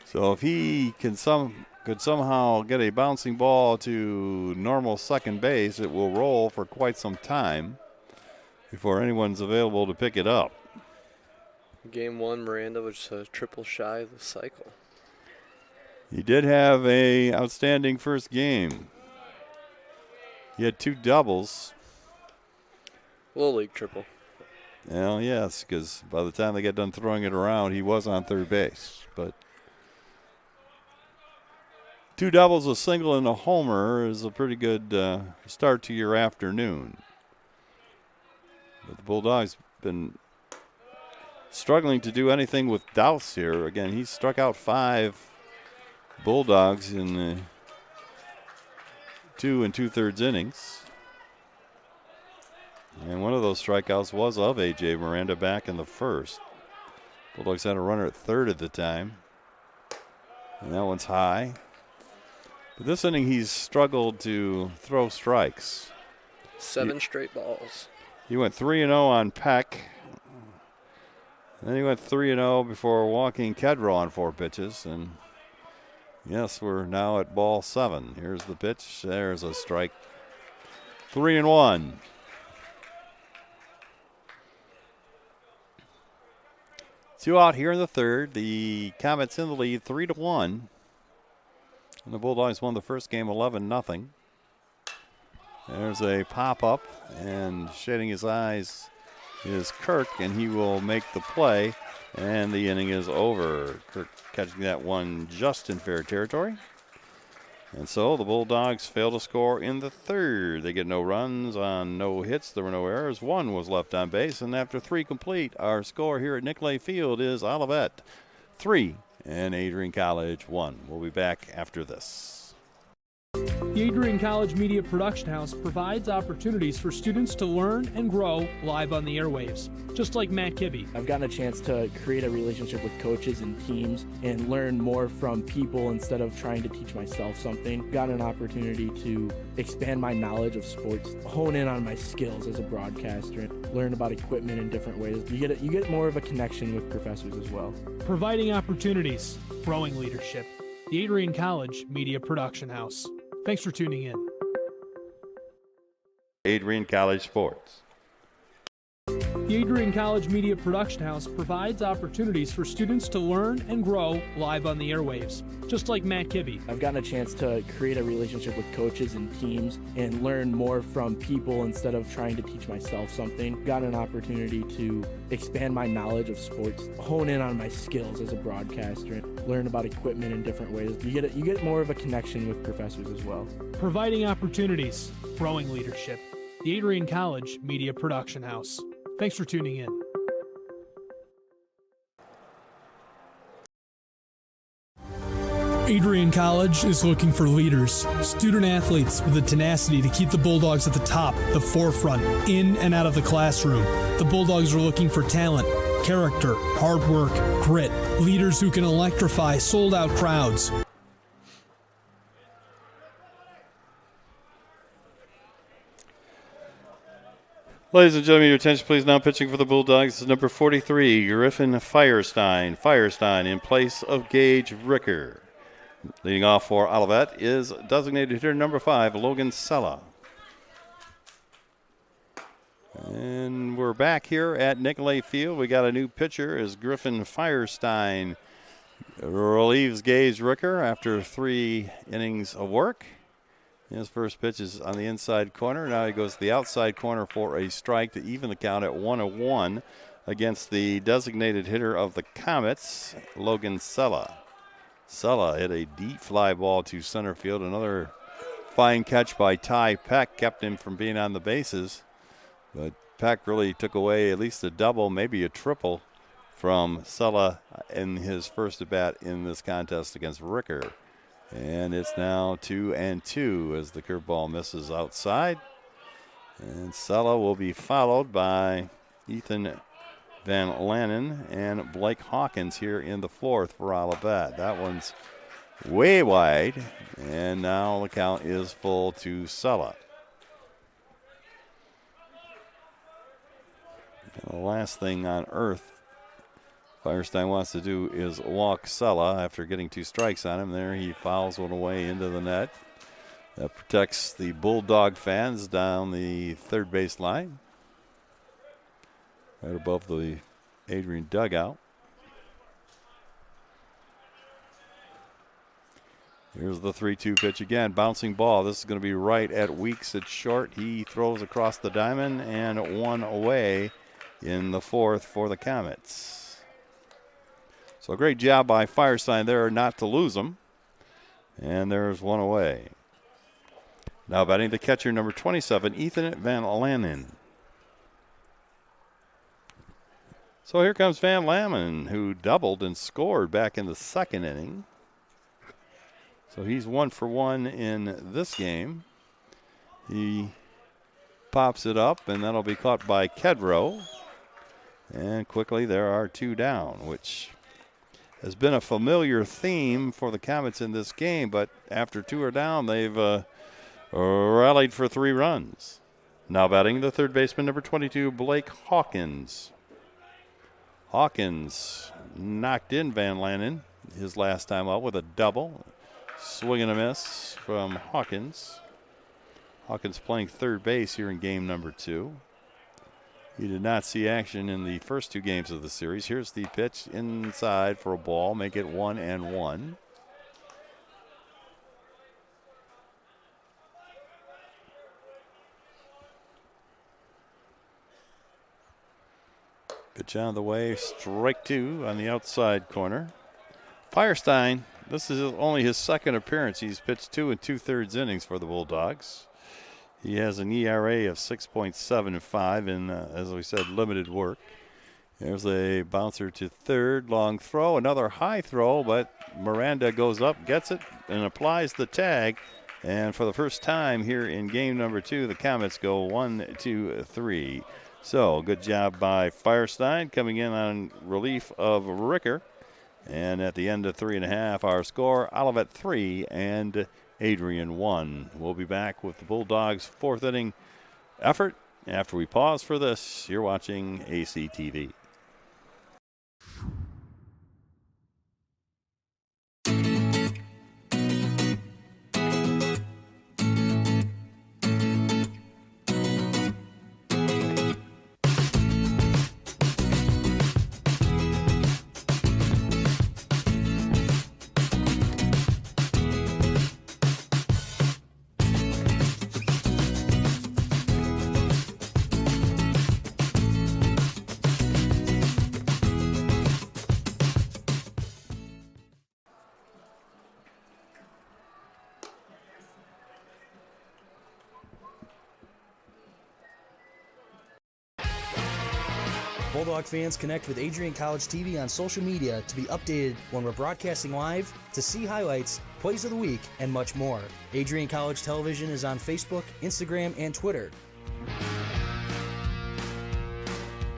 So if he could somehow get a bouncing ball to normal second base, it will roll for quite some time before anyone's available to pick it up. Game 1, Miranda was a triple shy of the cycle. He did have a outstanding first game. He had 2 doubles. Little league triple. Well, yes, because by the time they got done throwing it around, he was on third base. But 2 doubles, a single, and a homer is a pretty good start to your afternoon. But the Bulldogs been struggling to do anything with Douse here. Again, he struck out 5 Bulldogs in the 2 2/3 innings. And one of those strikeouts was of A.J. Miranda back in the first. Bulldogs had a runner at third at the time. And that one's high. But this inning he's struggled to throw strikes. 7 straight balls. He went 3-0 on Peck. And then he went 3-0 before walking Kedrow on 4 pitches. And yes, we're now at ball 7. Here's the pitch. There's a strike. 3-1. Two out here in the third. The Comets in the lead, 3-1. And the Bulldogs won the first game 11-0. There's a pop-up, and shading his eyes is Kirk, and he will make the play, and the inning is over. Kirk catching that one just in fair territory. And so the Bulldogs fail to score in the third. They get no runs on no hits. There were no errors. 1 was left on base, and after 3 complete, our score here at Nicolay Field is Olivet 3 and Adrian College 1. We'll be back after this. The Adrian College Media Production House provides opportunities for students to learn and grow live on the airwaves, just like Matt Kibbe. I've gotten a chance to create a relationship with coaches and teams and learn more from people instead of trying to teach myself something. Got an opportunity to expand my knowledge of sports, hone in on my skills as a broadcaster, learn about equipment in different ways. You get more of a connection with professors as well. Providing opportunities, growing leadership. The Adrian College Media Production House. Thanks for tuning in. Adrian College Sports. The Adrian College Media Production House provides opportunities for students to learn and grow live on the airwaves, just like Matt Kibbe. I've gotten a chance to create a relationship with coaches and teams and learn more from people instead of trying to teach myself something. Got an opportunity to expand my knowledge of sports, hone in on my skills as a broadcaster, learn about equipment in different ways. You get more of a connection with professors as well. Providing opportunities, growing leadership. The Adrian College Media Production House. Thanks for tuning in. Adrian College is looking for leaders, student athletes with the tenacity to keep the Bulldogs at the top, the forefront, in and out of the classroom. The Bulldogs are looking for talent, character, hard work, grit, leaders who can electrify sold-out crowds. Ladies and gentlemen, your attention please. Now pitching for the Bulldogs is number 43, Griffin Firestein. Firestein in place of Gage Ricker. Leading off for Olivet is designated hitter number 5, Logan Sella. And we're back here at Nicolay Field. We got a new pitcher as Griffin Firestein relieves Gage Ricker after 3 innings of work. His first pitch is on the inside corner. Now he goes to the outside corner for a strike to even the count at 1-1 against the designated hitter of the Comets, Logan Sella. Sella hit a deep fly ball to center field. Another fine catch by Ty Peck kept him from being on the bases. But Peck really took away at least a double, maybe a triple from Sella in his first at bat in this contest against Ricker. And it's now 2-2 as the curveball misses outside. And Sella will be followed by Ethan Van Lannen and Blake Hawkins here in the 4th for Olivet. That one's way wide, and now the count is full to Sella. And the last thing on earth Firestein wants to do is walk Sella after getting 2 strikes on him. There he fouls one away into the net. That protects the Bulldog fans down the third base line, right above the Adrian dugout. Here's the 3-2 pitch again. Bouncing ball. This is going to be right at Weeks at short. He throws across the diamond and one away in the 4th for the Comets. So a great job by Firestein there not to lose them. And there's one away. Now batting the catcher, number 27, Ethan Van Lannen. So here comes Van Lannen, who doubled and scored back in the 2nd inning. So he's 1 for 1 in this game. He pops it up, and that'll be caught by Kedrow. And quickly there are 2 down, which has been a familiar theme for the Comets in this game. But after 2 are down, they've rallied for 3 runs. Now batting the third baseman, number 22, Blake Hawkins. Hawkins knocked in Van Lannen his last time out with a double. Swing and a miss from Hawkins. Hawkins playing third base here in game number 2. He did not see action in the first 2 games of the series. Here's the pitch inside for a ball, make it 1-1. Pitch out of the way, strike 2 on the outside corner. Firestein, this is only his 2nd appearance. He's pitched 2 2/3 innings for the Bulldogs. He has an ERA of 6.75 in, as we said, limited work. There's a bouncer to third, long throw, another high throw, but Miranda goes up, gets it, and applies the tag. And for the first time here in game number 2, the Comets go 1, 2, 3. So good job by Firestein coming in on relief of Ricker. And at the end of 3.5, our score, Olivet 3 and Adrian 1. We'll be back with the Bulldogs' 4th inning effort after we pause for this. You're watching ACTV. Bulldog fans, connect with Adrian College TV on social media to be updated when we're broadcasting live, to see highlights, plays of the week, and much more. Adrian College Television is on Facebook, Instagram, and Twitter.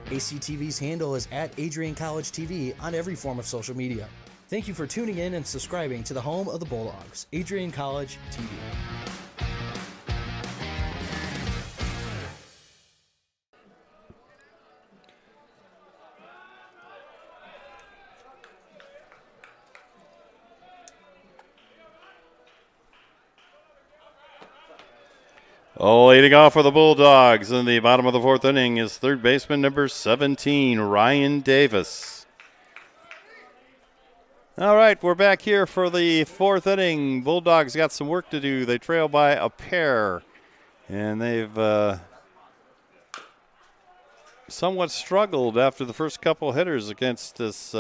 ACTV's handle is at Adrian College TV on every form of social media. Thank you for tuning in and subscribing to the home of the Bulldogs, Adrian College TV. Oh, leading off for the Bulldogs in the bottom of the 4th inning is third baseman number 17, Ryan Davis. All right, we're back here for the 4th inning. Bulldogs got some work to do. They trail by a pair, and they've somewhat struggled after the first couple hitters against this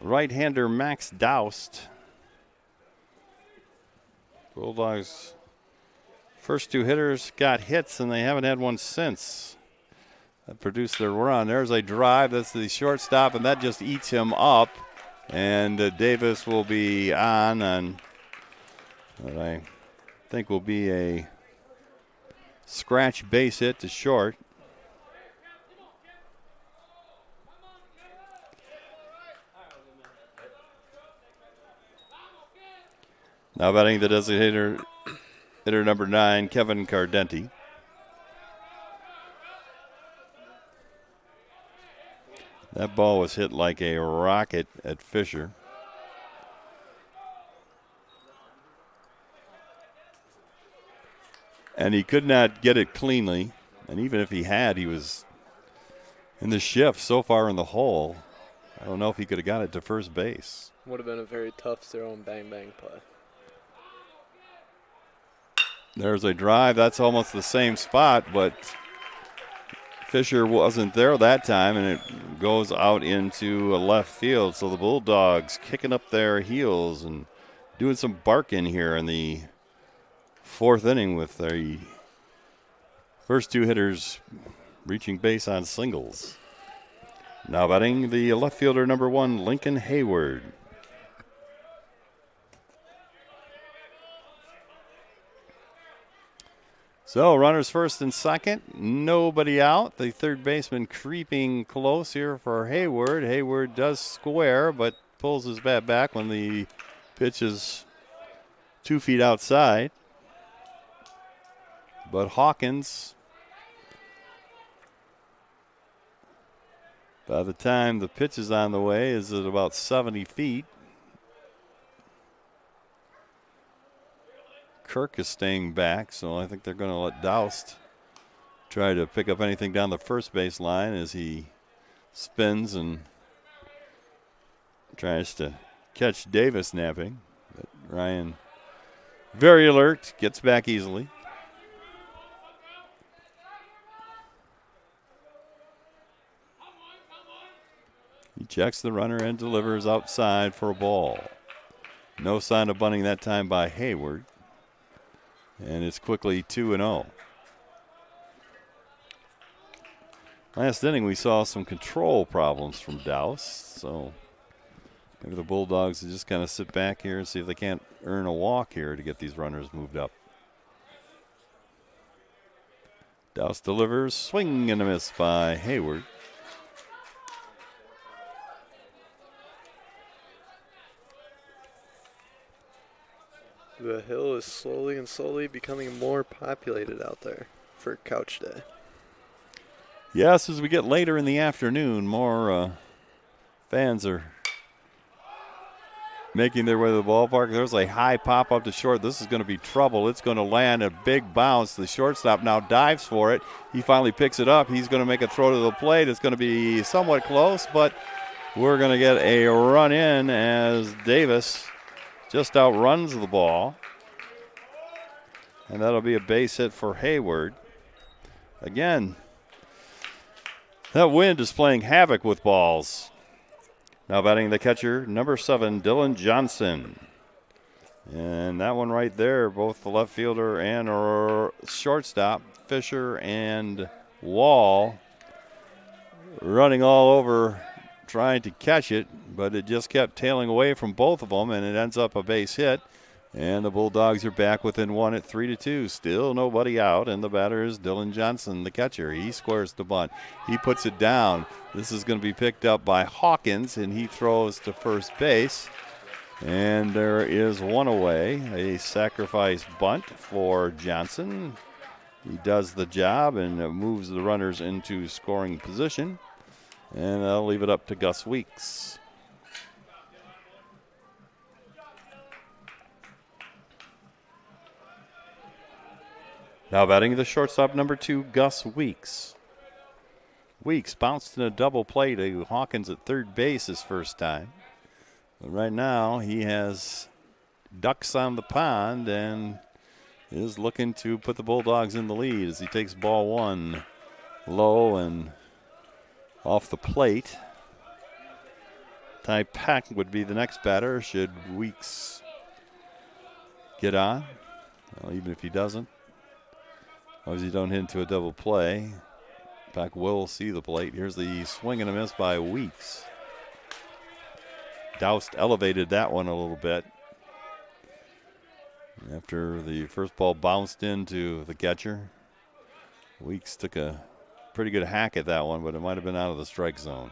right-hander Max Doust. Bulldogs' first 2 hitters got hits, and they haven't had one since. That produced their run. There's a drive. That's the shortstop, and that just eats him up. And Davis will be on what I think will be a scratch base hit to short. Now batting the designated hitter number 9, Kevin Cardenty. That ball was hit like a rocket at Fisher. And he could not get it cleanly. And even if he had, he was in the shift so far in the hole. I don't know if he could have got it to first base. Would have been a very tough throw and bang play. There's a drive. That's almost the same spot, but Fisher wasn't there that time, and it goes out into left field. So the Bulldogs kicking up their heels and doing some barking here in the fourth inning with the first two hitters reaching base on singles. Now batting the left fielder, number 1, Lincoln Hayward. So runners first and second, nobody out. The third baseman creeping close here for Hayward. Hayward does square, but pulls his bat back when the pitch is 2 feet outside. But Hawkins, by the time the pitch is on the way, is at about 70 feet. Kirk is staying back, so I think they're going to let Doust try to pick up anything down the first base line as he spins and tries to catch Davis napping. But Ryan, very alert, gets back easily. He checks the runner and delivers outside for a ball. No sign of bunting that time by Hayward. And it's quickly 2-0. Last inning we saw some control problems from Doust, so maybe the Bulldogs will just kind of sit back here and see if they can't earn a walk here to get these runners moved up. Doust delivers, swing and a miss by Hayward. The hill is slowly becoming more populated out there for Couch Day. Yes, as we get later in the afternoon, more fans are making their way to the ballpark. There's a high pop up to short. This is going to be trouble. It's going to land a big bounce. The shortstop now dives for it. He finally picks it up. He's going to make a throw to the plate. It's going to be somewhat close, but we're going to get a run in as Davis just outruns the ball. And that'll be a base hit for Hayward. Again, that wind is playing havoc with balls. Now batting the catcher, number 7, Dylan Johnson. And that one right there, both the left fielder and shortstop, Fisher and Wall, running all over trying to catch it, but it just kept tailing away from both of them, and it ends up a base hit. And the Bulldogs are back within 1 at 3-2. Still nobody out, and the batter is Dylan Johnson, the catcher. He squares the bunt. He puts it down. This is going to be picked up by Hawkins, and he throws to first base. And there is one away, a sacrifice bunt for Johnson. He does the job and moves the runners into scoring position. And I'll leave it up to Gus Weeks. Now batting the shortstop, number 2, Gus Weeks. Weeks bounced in a double play to Hawkins at third base his first time. But right now he has ducks on the pond and is looking to put the Bulldogs in the lead as he takes ball 1 low and off the plate. Ty Peck would be the next batter should Weeks get on. Well, even if he doesn't, as long as you don't hit into a double play, Peck will see the plate. Here's the swing and a miss by Weeks. Doust elevated that one a little bit after the first ball bounced into the catcher. Weeks took a pretty good hack at that one, but it might have been out of the strike zone.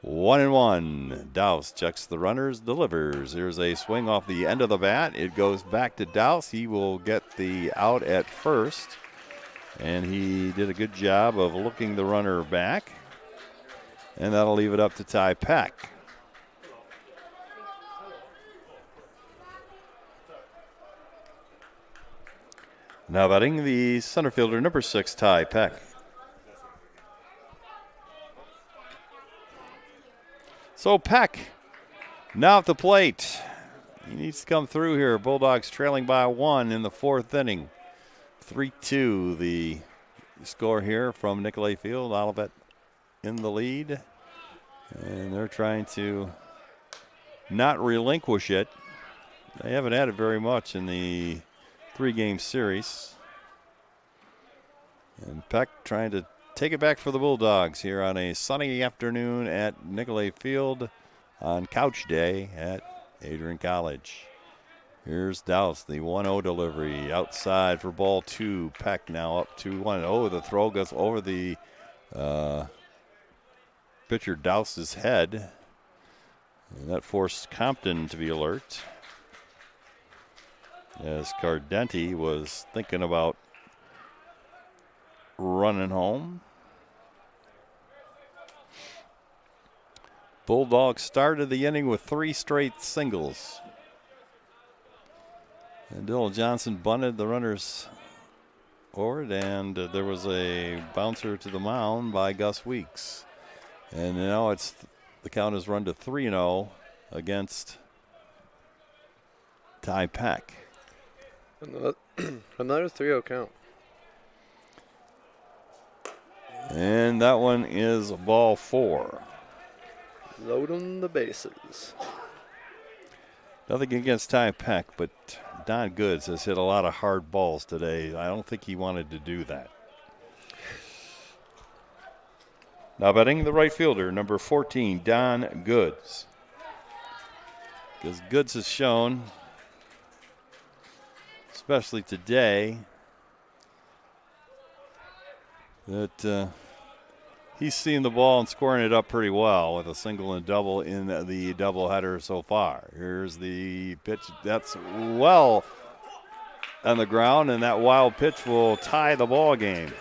1-1. Doust checks the runners, delivers. Here's a swing off the end of the bat. It goes back to Doust. He will get the out at first. And he did a good job of looking the runner back. and that'll leave it up to Ty Peck. Now batting the center fielder, number 6, Ty Peck. So Peck now at the plate. He needs to come through here. Bulldogs trailing by 1 in the 4th inning. 3-2 the score here from Nicolay Field. Olivet in the lead. And they're trying to not relinquish it. They haven't had it very much in the 3-game series. And Peck trying to take it back for the Bulldogs here on a sunny afternoon at Nicolay Field on Couch Day at Adrian College. Here's Douse, the 1-0 delivery outside for ball 2. Peck now up to 1-0. The throw goes over the pitcher Douse's head. And that forced Compton to be alert, as Cardenty was thinking about running home. Bulldogs started the inning with 3 straight singles. And Dylan Johnson bunted the runners forward, and there was a bouncer to the mound by Gus Weeks. And now the count has run to 3-0 against Ty Peck. Another 3-0 count. And that one is ball 4. Load on the bases. Nothing against Ty Peck, but Don Goods has hit a lot of hard balls today. I don't think he wanted to do that. Now batting the right fielder, number 14, Don Goods. Because Goods has shown, especially today, that he's seeing the ball and scoring it up pretty well with a single and double in the doubleheader so far. Here's the pitch. That's well on the ground, and that wild pitch will tie the ball game.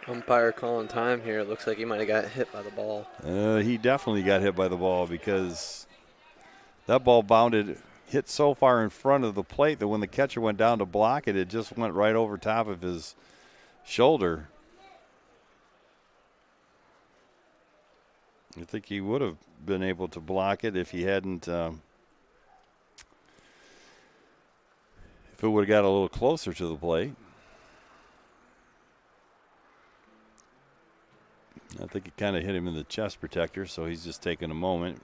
Umpire calling time here. It looks like he might have got hit by the ball. He definitely got hit by the ball, because that ball hit so far in front of the plate that when the catcher went down to block it, it just went right over top of his shoulder. I think he would have been able to block it if he hadn't, if it would have got a little closer to the plate. I think it kind of hit him in the chest protector, so he's just taking a moment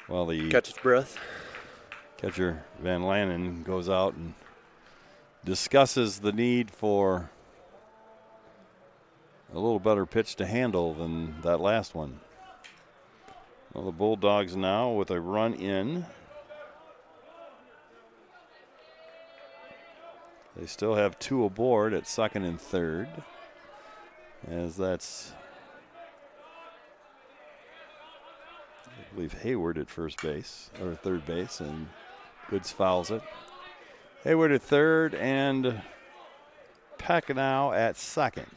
while the catch his breath. Catcher Van Lannen goes out and discusses the need for a little better pitch to handle than that last one. Well, the Bulldogs now with a run in. They still have 2 aboard at second and third, as that's, I believe, Hayward at first base, or third base, and Goods fouls it. Hayward at third, and Peck now at second.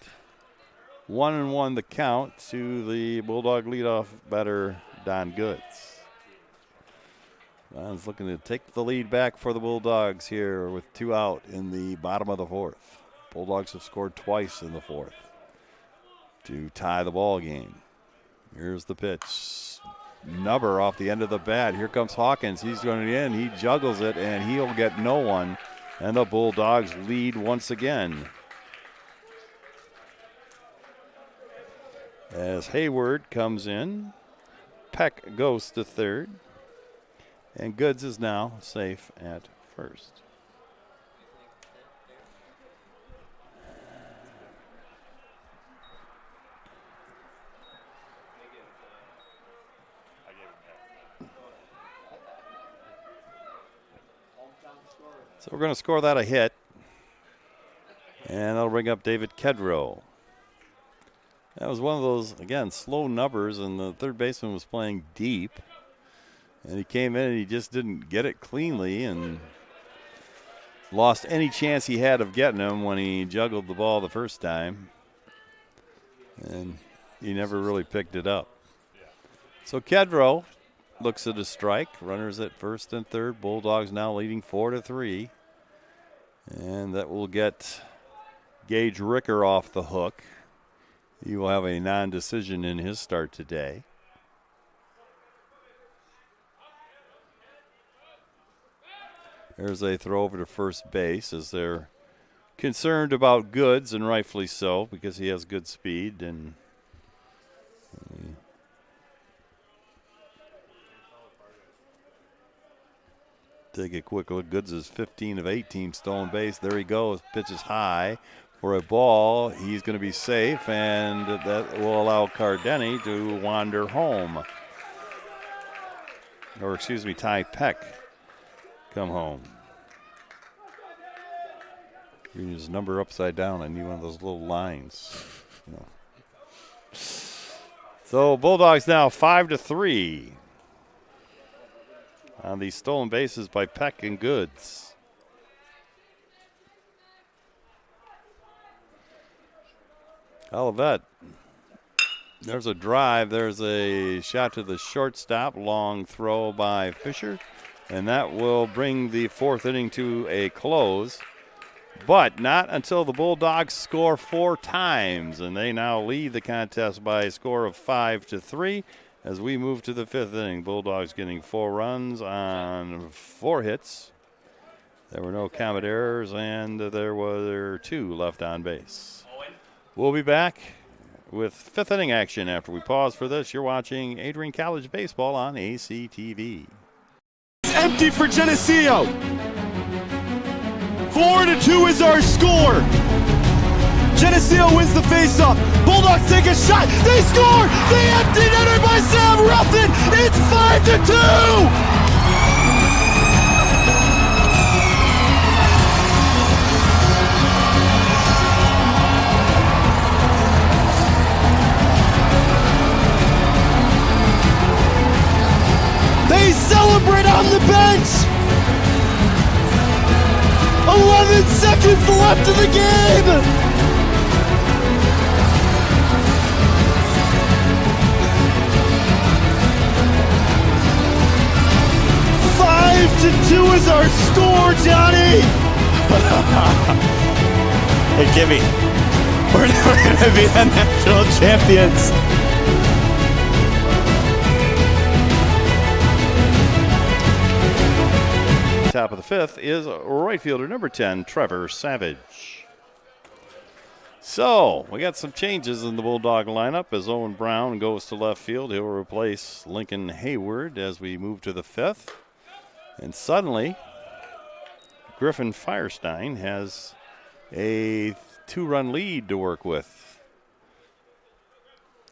1-1 the count to the Bulldog leadoff batter, Don Goods. Don's looking to take the lead back for the Bulldogs here with 2 out in the bottom of the 4th. Bulldogs have scored twice in the 4th to tie the ball game. Here's the pitch. Nubber off the end of the bat. Here comes Hawkins. He's going in. He juggles it, and he'll get no one. And the Bulldogs lead once again, as Hayward comes in. Peck goes to third. And Goods is now safe at first. So we're going to score that a hit. And that'll bring up David Kedrow. That was one of those, again, slow numbers, and the third baseman was playing deep. And he came in and he just didn't get it cleanly and lost any chance he had of getting him when he juggled the ball the first time. and he never really picked it up. So Kedrow looks at a strike. Runners at first and third. Bulldogs now leading 4-3. And that will get Gage Ricker off the hook. He will have a non-decision in his start today. There's a throw over to first base as they're concerned about Goods, and rightfully so, because he has good speed. And take a quick look. Goods is 15 of 18 stolen base. There he goes. Pitches high for a ball. He's going to be safe, and that will allow Cardenty to wander home. Or, excuse me, Ty Peck come home. Reading his number upside down. I need one of those little lines. No. So Bulldogs now 5-3 on these stolen bases by Peck and Goods. Olivet. There's a drive. There's a shot to the shortstop. Long throw by Fisher. And that will bring the fourth inning to a close. But not until the Bulldogs score 4 times. And they now lead the contest by a score of 5-3 as we move to the fifth inning. Bulldogs getting 4 runs on 4 hits. There were no common errors, and there were 2 left on base. We'll be back with fifth inning action after we pause for this. You're watching Adrian College Baseball on ACTV. Empty for Geneseo. 4-2 is our score. Geneseo wins the faceoff. Bulldogs take a shot. They score. They empty netter by Sam Ruffin. It's 5-2. They celebrate on the bench. 11 seconds left of the game. Two is our score, Johnny. Hey, Kimmy, we're going to be the national champions. Top of the fifth is right fielder number 10, Trevor Savage. So we got some changes in the Bulldog lineup as Owen Brown goes to left field. He'll replace Lincoln Hayward as we move to the fifth. And suddenly, Griffin Firestein has a 2-run lead to work with.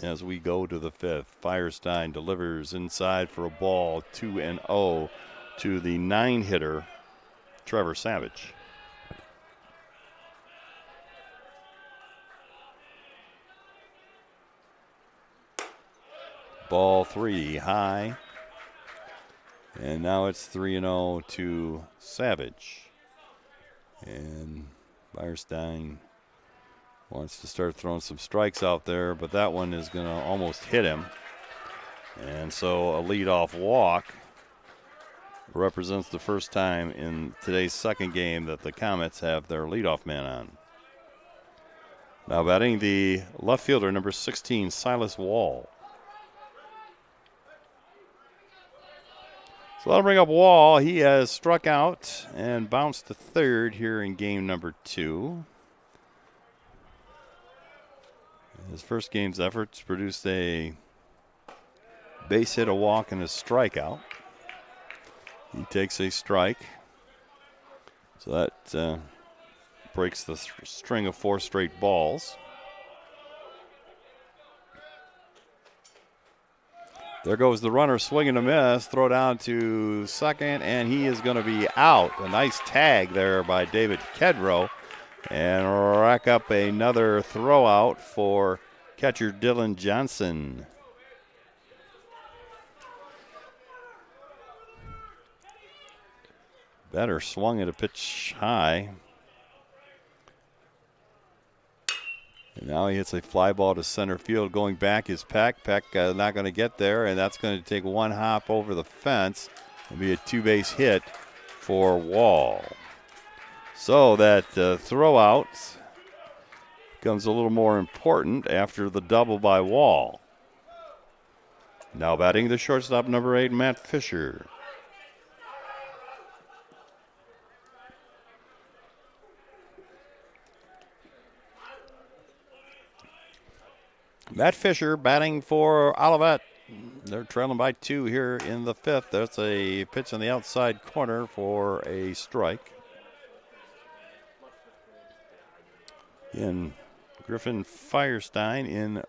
As we go to the fifth, Firestein delivers inside for a ball, 2-0 to the 9-hitter, Trevor Savage. Ball 3 high. And now it's 3-0 to Savage. And Firestein wants to start throwing some strikes out there, but that one is going to almost hit him. And so a leadoff walk represents the first time in today's second game that the Comets have their leadoff man on. Now batting the left fielder, number 16, Silas Wall. So that'll bring up Wall. He has struck out and bounced to third here in game number 2. His first game's efforts produced a base hit, a walk, and a strikeout. He takes a strike. So that breaks the string of 4 straight balls. There goes the runner, swing and a miss, throw down to second, and he is going to be out. A nice tag there by David Kedrow, and rack up another throw out for catcher Dylan Johnson. Batter swung at a pitch high. And now he hits a fly ball to center field. Going back is Peck. Peck not going to get there, and that's going to take one hop over the fence and be a two-base hit for Wall. So that throw out becomes a little more important after the double by Wall. Now batting the shortstop, number 8, Matt Fisher. Matt Fisher batting for Olivet. They're trailing by 2 here in the 5th. That's a pitch on the outside corner for a strike. Again, Griffin Firestein in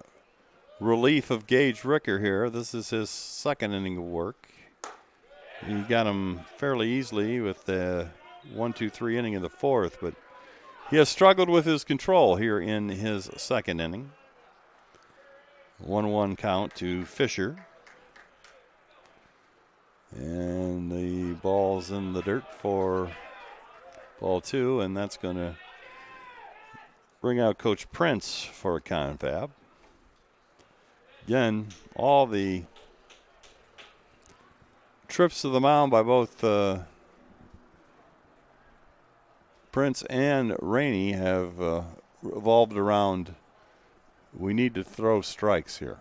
relief of Gage Ricker here. This is his second inning of work. He got him fairly easily with the 1-2-3 inning in the 4th, but he has struggled with his control here in his second inning. 1-1 count to Fisher. And the ball's in the dirt for ball 2, and that's going to bring out Coach Prince for a confab. Again, all the trips to the mound by both Prince and Rainey have revolved around, we need to throw strikes here.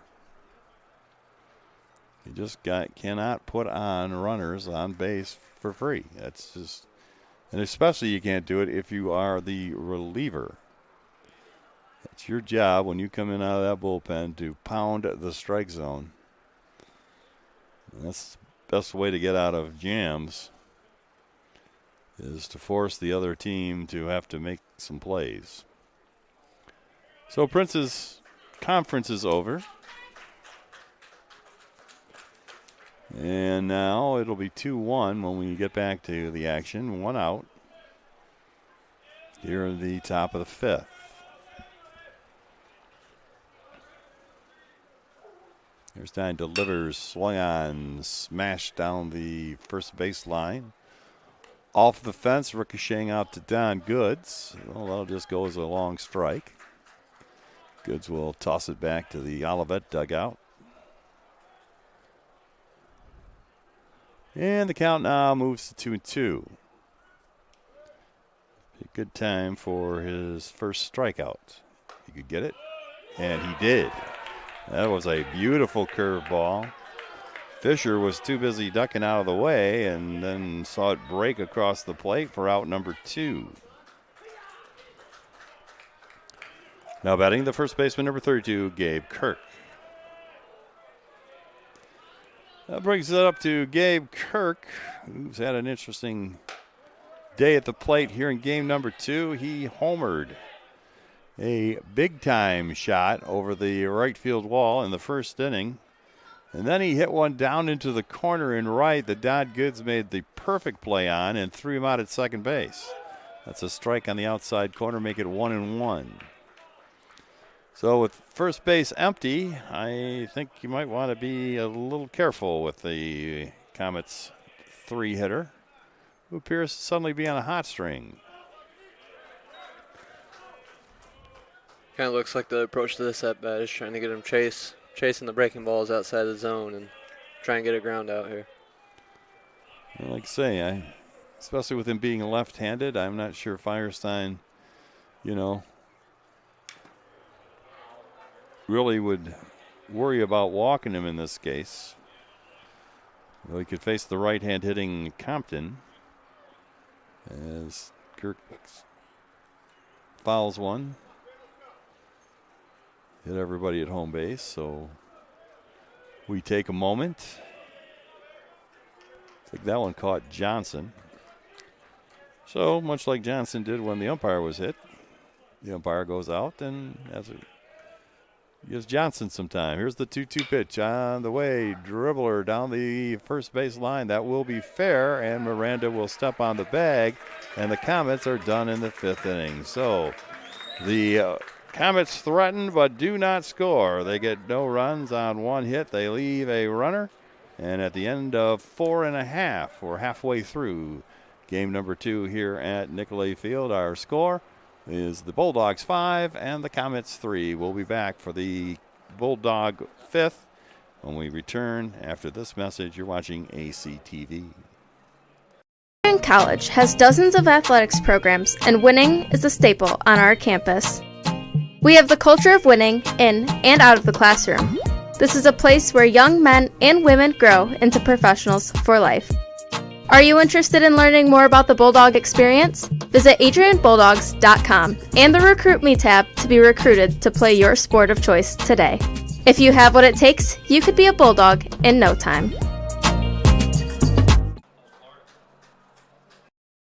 You just cannot put on runners on base for free. That's just, and especially you can't do it if you are the reliever. It's your job when you come in out of that bullpen to pound the strike zone. And that's the best way to get out of jams, is to force the other team to have to make some plays. So Prince's conference is over. And now it'll be 2-1 when we get back to the action. 1 out here in the top of the 5th. Firestein delivers, swung on, smashed down the first base line. Off the fence, ricocheting out to Don Goods. Well, that'll just go as a long strike. Goods will toss it back to the Olivet dugout. And the count now moves to 2-2. A good time for his first strikeout. He could get it, and he did. That was a beautiful curveball. Fisher was too busy ducking out of the way and then saw it break across the plate for out number 2. Now batting the first baseman, number 32, Gabe Kirk. That brings it up to Gabe Kirk, who's had an interesting day at the plate here in game number 2. He homered a big-time shot over the right field wall in the first inning. And then he hit one down into the corner in right that Don Goods made the perfect play on and threw him out at second base. That's a strike on the outside corner, make it 1-1. So with first base empty, I think you might want to be a little careful with the Comets 3-hitter, who appears to suddenly be on a hot string. Kind of looks like the approach to this at bat is trying to get him chasing the breaking balls outside the zone and try and get a ground out here. Well, like I say, especially with him being left-handed, I'm not sure Firestein, really would worry about walking him in this case. Well, he could face the right-hand hitting Compton as Kirk fouls one. Hit everybody at home base, so we take a moment. I think that one caught Johnson. So much like Johnson did when the umpire was hit, the umpire goes out and gives Johnson some time. Here's the 2-2 pitch on the way. Dribbler down the first base line. That will be fair, and Miranda will step on the bag, and the Comets are done in the 5th inning. So the Comets threaten but do not score. They get no runs on one hit. They leave a runner, and at the end of 4.5, we're halfway through game number 2 here at Nicolay Field. Our score, is the Bulldogs 5 and the Comets 3. We'll be back for the Bulldog 5th when we return after this message. You're watching ACTV. Adrian College has dozens of athletics programs, and winning is a staple on our campus. We have the culture of winning in and out of the classroom. This is a place where young men and women grow into professionals for life. Are you interested in learning more about the Bulldog experience? Visit adrianbulldogs.com and the Recruit Me tab to be recruited to play your sport of choice today. If you have what it takes, you could be a Bulldog in no time.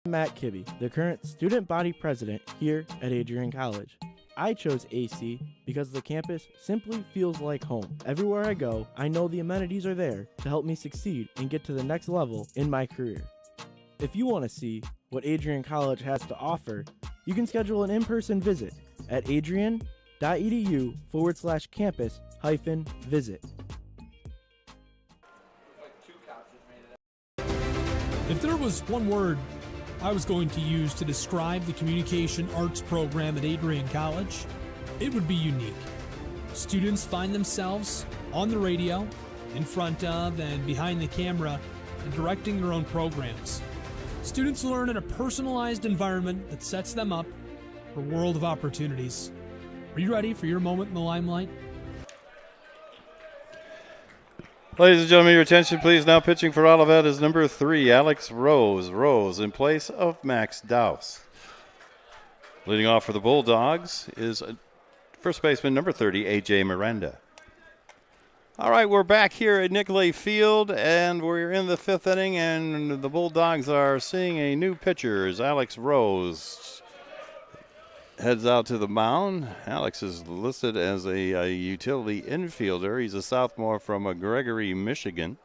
Matt Kibbe, the current student body president here at Adrian College. I chose AC because the campus simply feels like home. Everywhere I go, I know the amenities are there to help me succeed and get to the next level in my career. If you want to see what Adrian College has to offer, you can schedule an in-person visit at adrian.edu/campus-visit. If there was one word I was going to use to describe the communication arts program at Adrian College, it would be unique. Students find themselves on the radio, in front of and behind the camera, and directing their own programs. Students learn in a personalized environment that sets them up for a world of opportunities. Are you ready for your moment in the limelight? Ladies and gentlemen, your attention please. Now pitching for Olivet is number 3, Alex Rose. Rose in place of Max Dowse. Leading off for the Bulldogs is first baseman number 30, A.J. Miranda. All right, we're back here at Nicolay Field, and we're in the 5th inning, and the Bulldogs are seeing a new pitcher as Alex Rose heads out to the mound. Alex is listed as a utility infielder. He's a sophomore from Gregory, Michigan.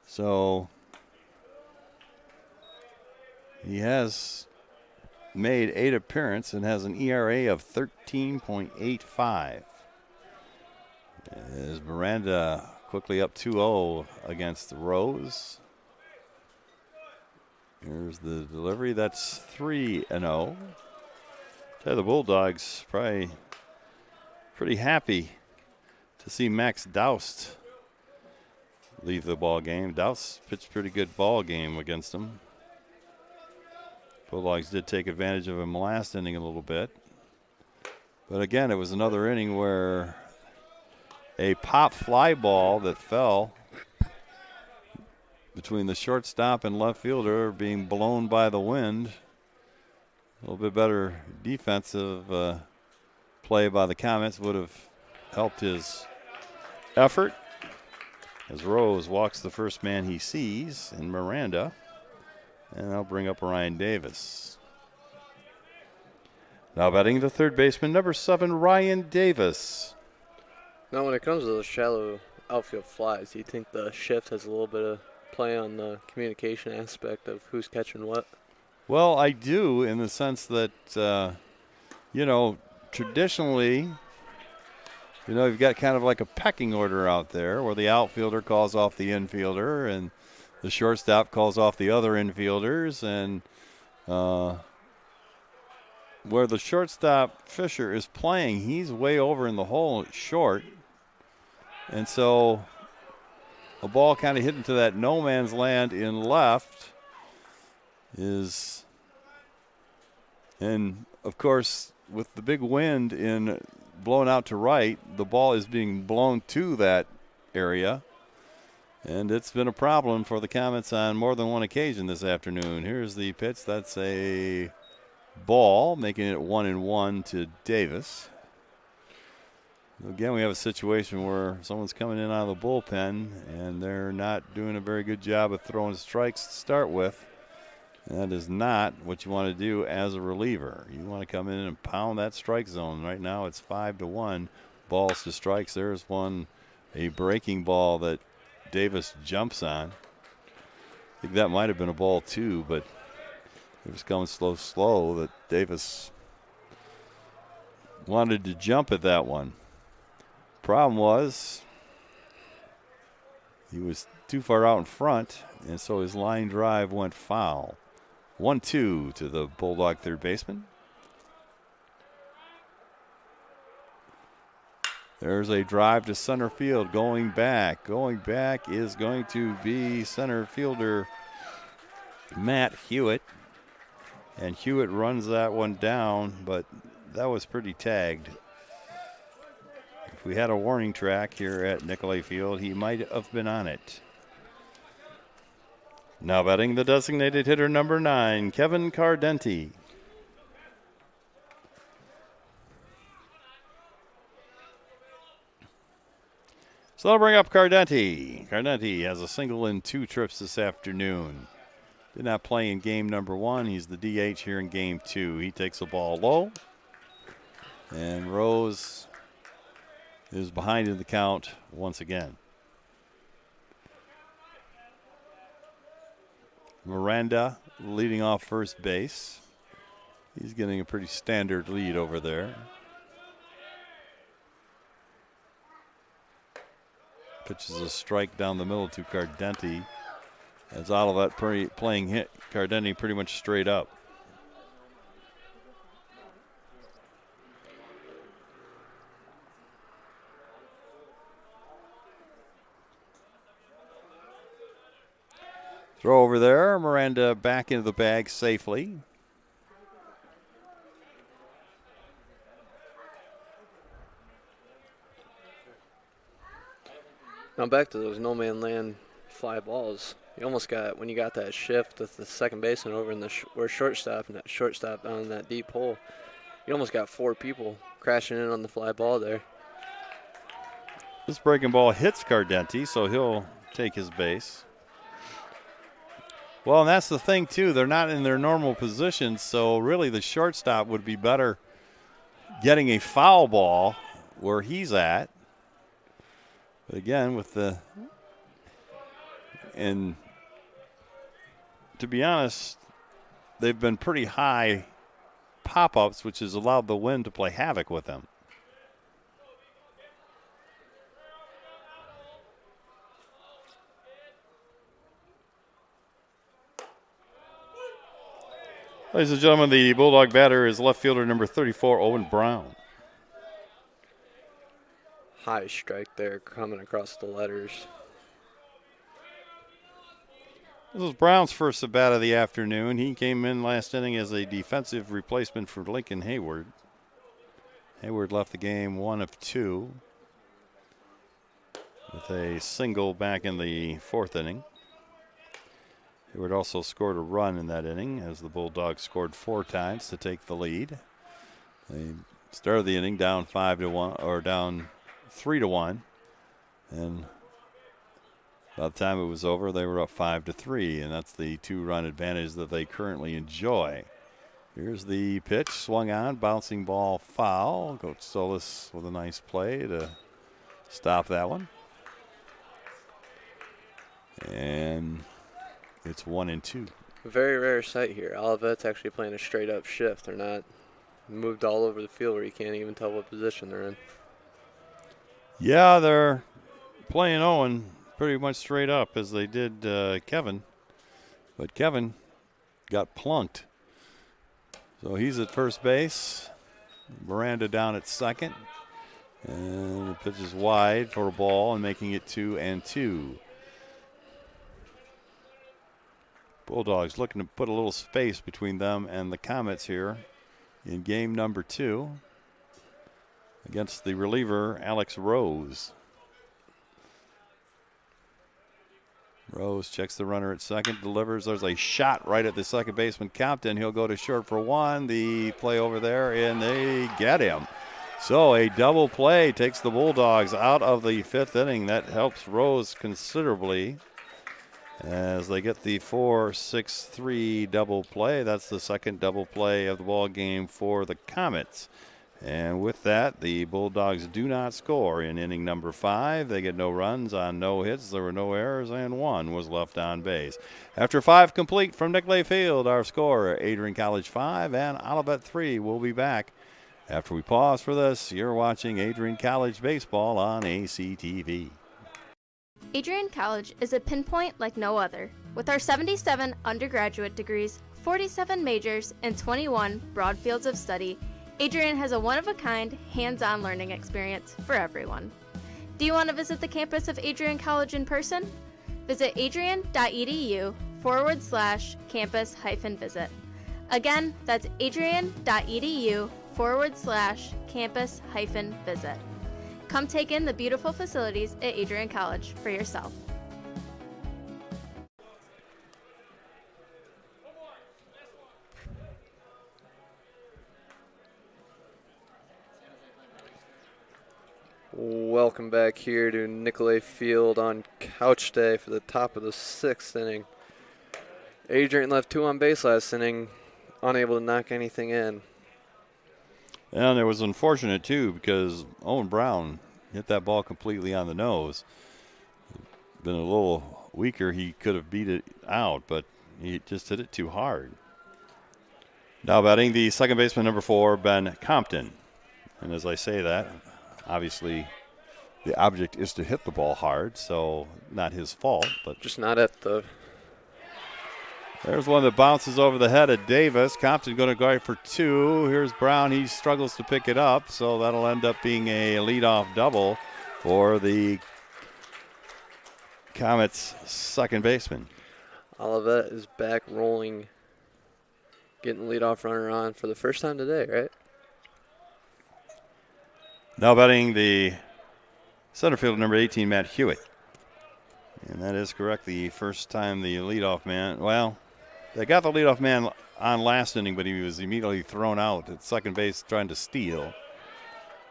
So he has made 8 appearances and has an ERA of 13.85. As Miranda quickly up 2-0 against Rose. Here's the delivery. That's 3-0. The Bulldogs probably pretty happy to see Max Dowse leave the ball game. Dowse pitched a pretty good ball game against them. Bulldogs did take advantage of him last inning a little bit. But again, it was another inning where a pop fly ball that fell between the shortstop and left fielder being blown by the wind. A little bit better defensive play by the Comets would have helped his effort. As Rose walks the first man he sees in Miranda. And I'll bring up Ryan Davis. Now batting the third baseman, number 7, Ryan Davis. Now when it comes to those shallow outfield flies, do you think the shift has a little bit of play on the communication aspect of who's catching what? Well, I do, in the sense that, traditionally, you've got kind of like a pecking order out there where the outfielder calls off the infielder and the shortstop calls off the other infielders. And where the shortstop, Fisher, is playing, he's way over in the hole short. And so a ball kind of hit into that no man's land in left is, and of course with the big wind in blowing out to right, the ball is being blown to that area, and it's been a problem for the Comets on more than one occasion this afternoon. Here's the pitch. That's a ball, making it 1-1 to Davis. Again, we have a situation where someone's coming in out of the bullpen and they're not doing a very good job of throwing strikes to start with. That is not what you want to do as a reliever. You want to come in and pound that strike zone. Right now it's 5-1. Balls to strikes. There's one, a breaking ball that Davis jumps on. I think that might have been a ball too, but it was coming slow that Davis wanted to jump at that one. Problem was he was too far out in front, and so his line drive went foul. 1-2 to the Bulldog third baseman. There's a drive to center field. Going back is going to be center fielder Matt Hewitt. And Hewitt runs that one down, but that was pretty tagged. If we had a warning track here at Nicolay Field, he might have been on it. Now batting the designated hitter number 9, Kevin Cardenty. So I'll bring up Cardenty. Cardenty has a single in 2 trips this afternoon. Did not play in game number 1. He's the DH here in game 2. He takes the ball low. And Rose is behind in the count once again. Miranda leading off first base. He's getting a pretty standard lead over there. Pitches a strike down the middle to Cardenty. As Olivet playing hit Cardenty pretty much straight up. Throw over there. Miranda back into the bag safely. Now back to those no-man land fly balls. You almost got, when you got that shift with the second baseman over in the where shortstop, and that shortstop down in that deep hole, you almost got 4 people crashing in on the fly ball there. This breaking ball hits Cardenty, so he'll take his base. Well, and that's the thing, too. They're not in their normal positions, so really the shortstop would be better getting a foul ball where he's at. But again, with the – and to be honest, they've been pretty high pop-ups, which has allowed the wind to play havoc with them. Ladies and gentlemen, the Bulldog batter is left fielder number 34, Owen Brown. High strike there coming across the letters. This was Brown's first at bat of the afternoon. He came in last inning as a defensive replacement for Lincoln Hayward. Hayward left the game 1 of 2 with a single back in the 4th inning. Hayward also scored a run in that inning as the Bulldogs scored 4 times to take the lead. They started the inning down 5-1 or down 3-1, and by the time it was over, they were up 5-3, and that's the 2-run advantage that they currently enjoy. Here's the pitch, swung on, bouncing ball foul. Coach Solis with a nice play to stop that one. And it's 1-2. Very rare sight here. Olivet's actually playing a straight up shift. They're not moved all over the field where you can't even tell what position they're in. Yeah, they're playing Owen pretty much straight up as they did Kevin. But Kevin got plunked. So he's at first base. Miranda down at second. And the pitch is wide for a ball and making it 2-2. Bulldogs looking to put a little space between them and the Comets here in game number 2 against the reliever Alex Rose. Rose checks the runner at second, delivers. There's a shot right at the second baseman, Compton. He'll go to short for 1. The play over there, and they get him. So a double play takes the Bulldogs out of the 5th inning. That helps Rose considerably as they get the 4-6-3 double play. That's the second double play of the ball game for the Comets. And with that, the Bulldogs do not score in inning number 5. They get no runs on no hits. There were no errors, and 1 was left on base. After 5 complete from Nicolay Field, our score, Adrian College 5 and Olivet 3. We'll be back after we pause for this. You're watching Adrian College Baseball on ACTV. Adrian College is a pinpoint like no other. With our 77 undergraduate degrees, 47 majors, and 21 broad fields of study, Adrian has a one-of-a-kind, hands-on learning experience for everyone. Do you want to visit the campus of Adrian College in person? Visit adrian.edu/campus-visit. Again, that's adrian.edu/campus-visit. Come take in the beautiful facilities at Adrian College for yourself. Welcome back here to Nicolay Field on Couch Day for the top of the 6th inning. Adrian left 2 on base last inning, unable to knock anything in. And it was unfortunate, too, because Owen Brown hit that ball completely on the nose. Been a little weaker, he could have beat it out, but he just hit it too hard. Now batting the second baseman, number 4, Ben Compton. And as I say that, obviously the object is to hit the ball hard, so not his fault. But just not at the... There's one that bounces over the head of Davis. Compton going to go for 2. Here's Brown. He struggles to pick it up, so that'll end up being a leadoff double for the Comets' second baseman. Olivet is back rolling, getting the leadoff runner on for the first time today, right? Now batting the center fielder, number 18, Matt Hewitt. And that is correct, the first time the leadoff man, well, they got the leadoff man on last inning, but he was immediately thrown out at second base trying to steal.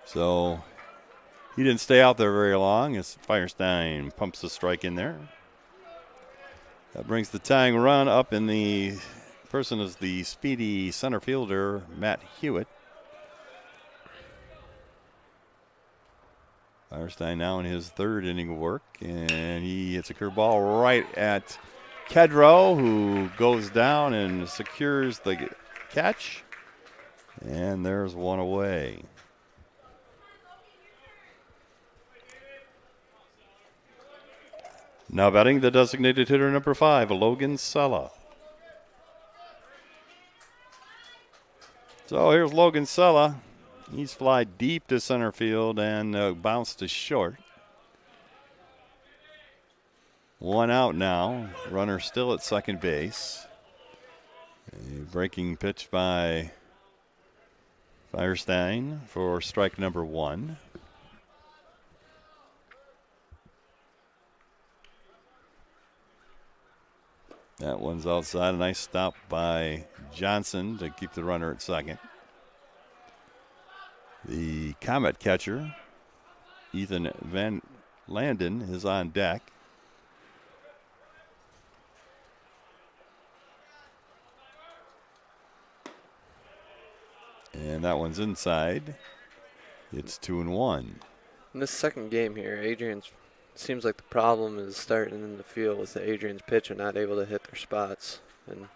So he didn't stay out there very long as Firestein pumps the strike in there. That brings the tying run up, in the person is the speedy center fielder, Matt Hewitt. Firestein now in his 3rd inning of work, and he hits a curveball right at Kedrow, who goes down and secures the catch. And there's one away. Now batting the designated hitter, number 5, Logan Sella. So here's Logan Sella. He's fly deep to center field and bounced to short. 1 out now. Runner still at second base. A breaking pitch by Firestein for strike number 1. That one's outside. A nice stop by Johnson to keep the runner at second. The Comet catcher, Ethan Van Landen, is on deck. And that one's inside. It's 2-1. In this second game here, Adrian's seems like the problem is starting in the field with the Adrian's pitcher not able to hit their spots and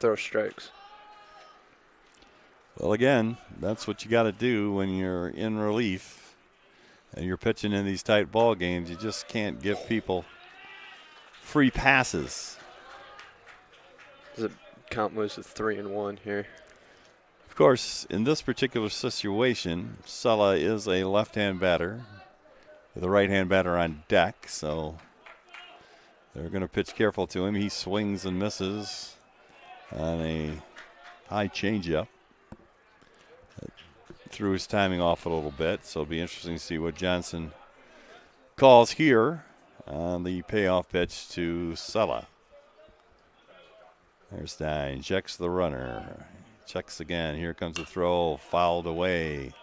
throw strikes. Well, again, that's what you got to do when you're in relief and you're pitching in these tight ball games. You just can't give people free passes. The count moves to 3-1 here. Of course, in this particular situation, Sella is a left-hand batter with a right-hand batter on deck, so they're going to pitch careful to him. He swings and misses on a high changeup. Threw his timing off a little bit, so it'll be interesting to see what Johnson calls here on the payoff pitch to Sella. There's Stein, checks the runner, checks again. Here comes the throw, fouled away.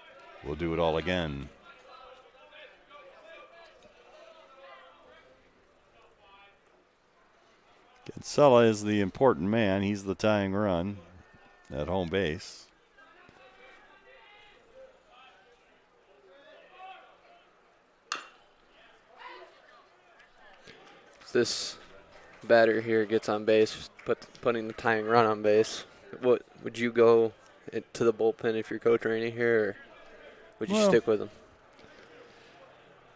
We'll do it all again. Sella is the important man. He's the tying run at home base. This batter here gets on base, putting the tying run on base. What would you go to the bullpen if you're coach Rainey here, or would you stick with him?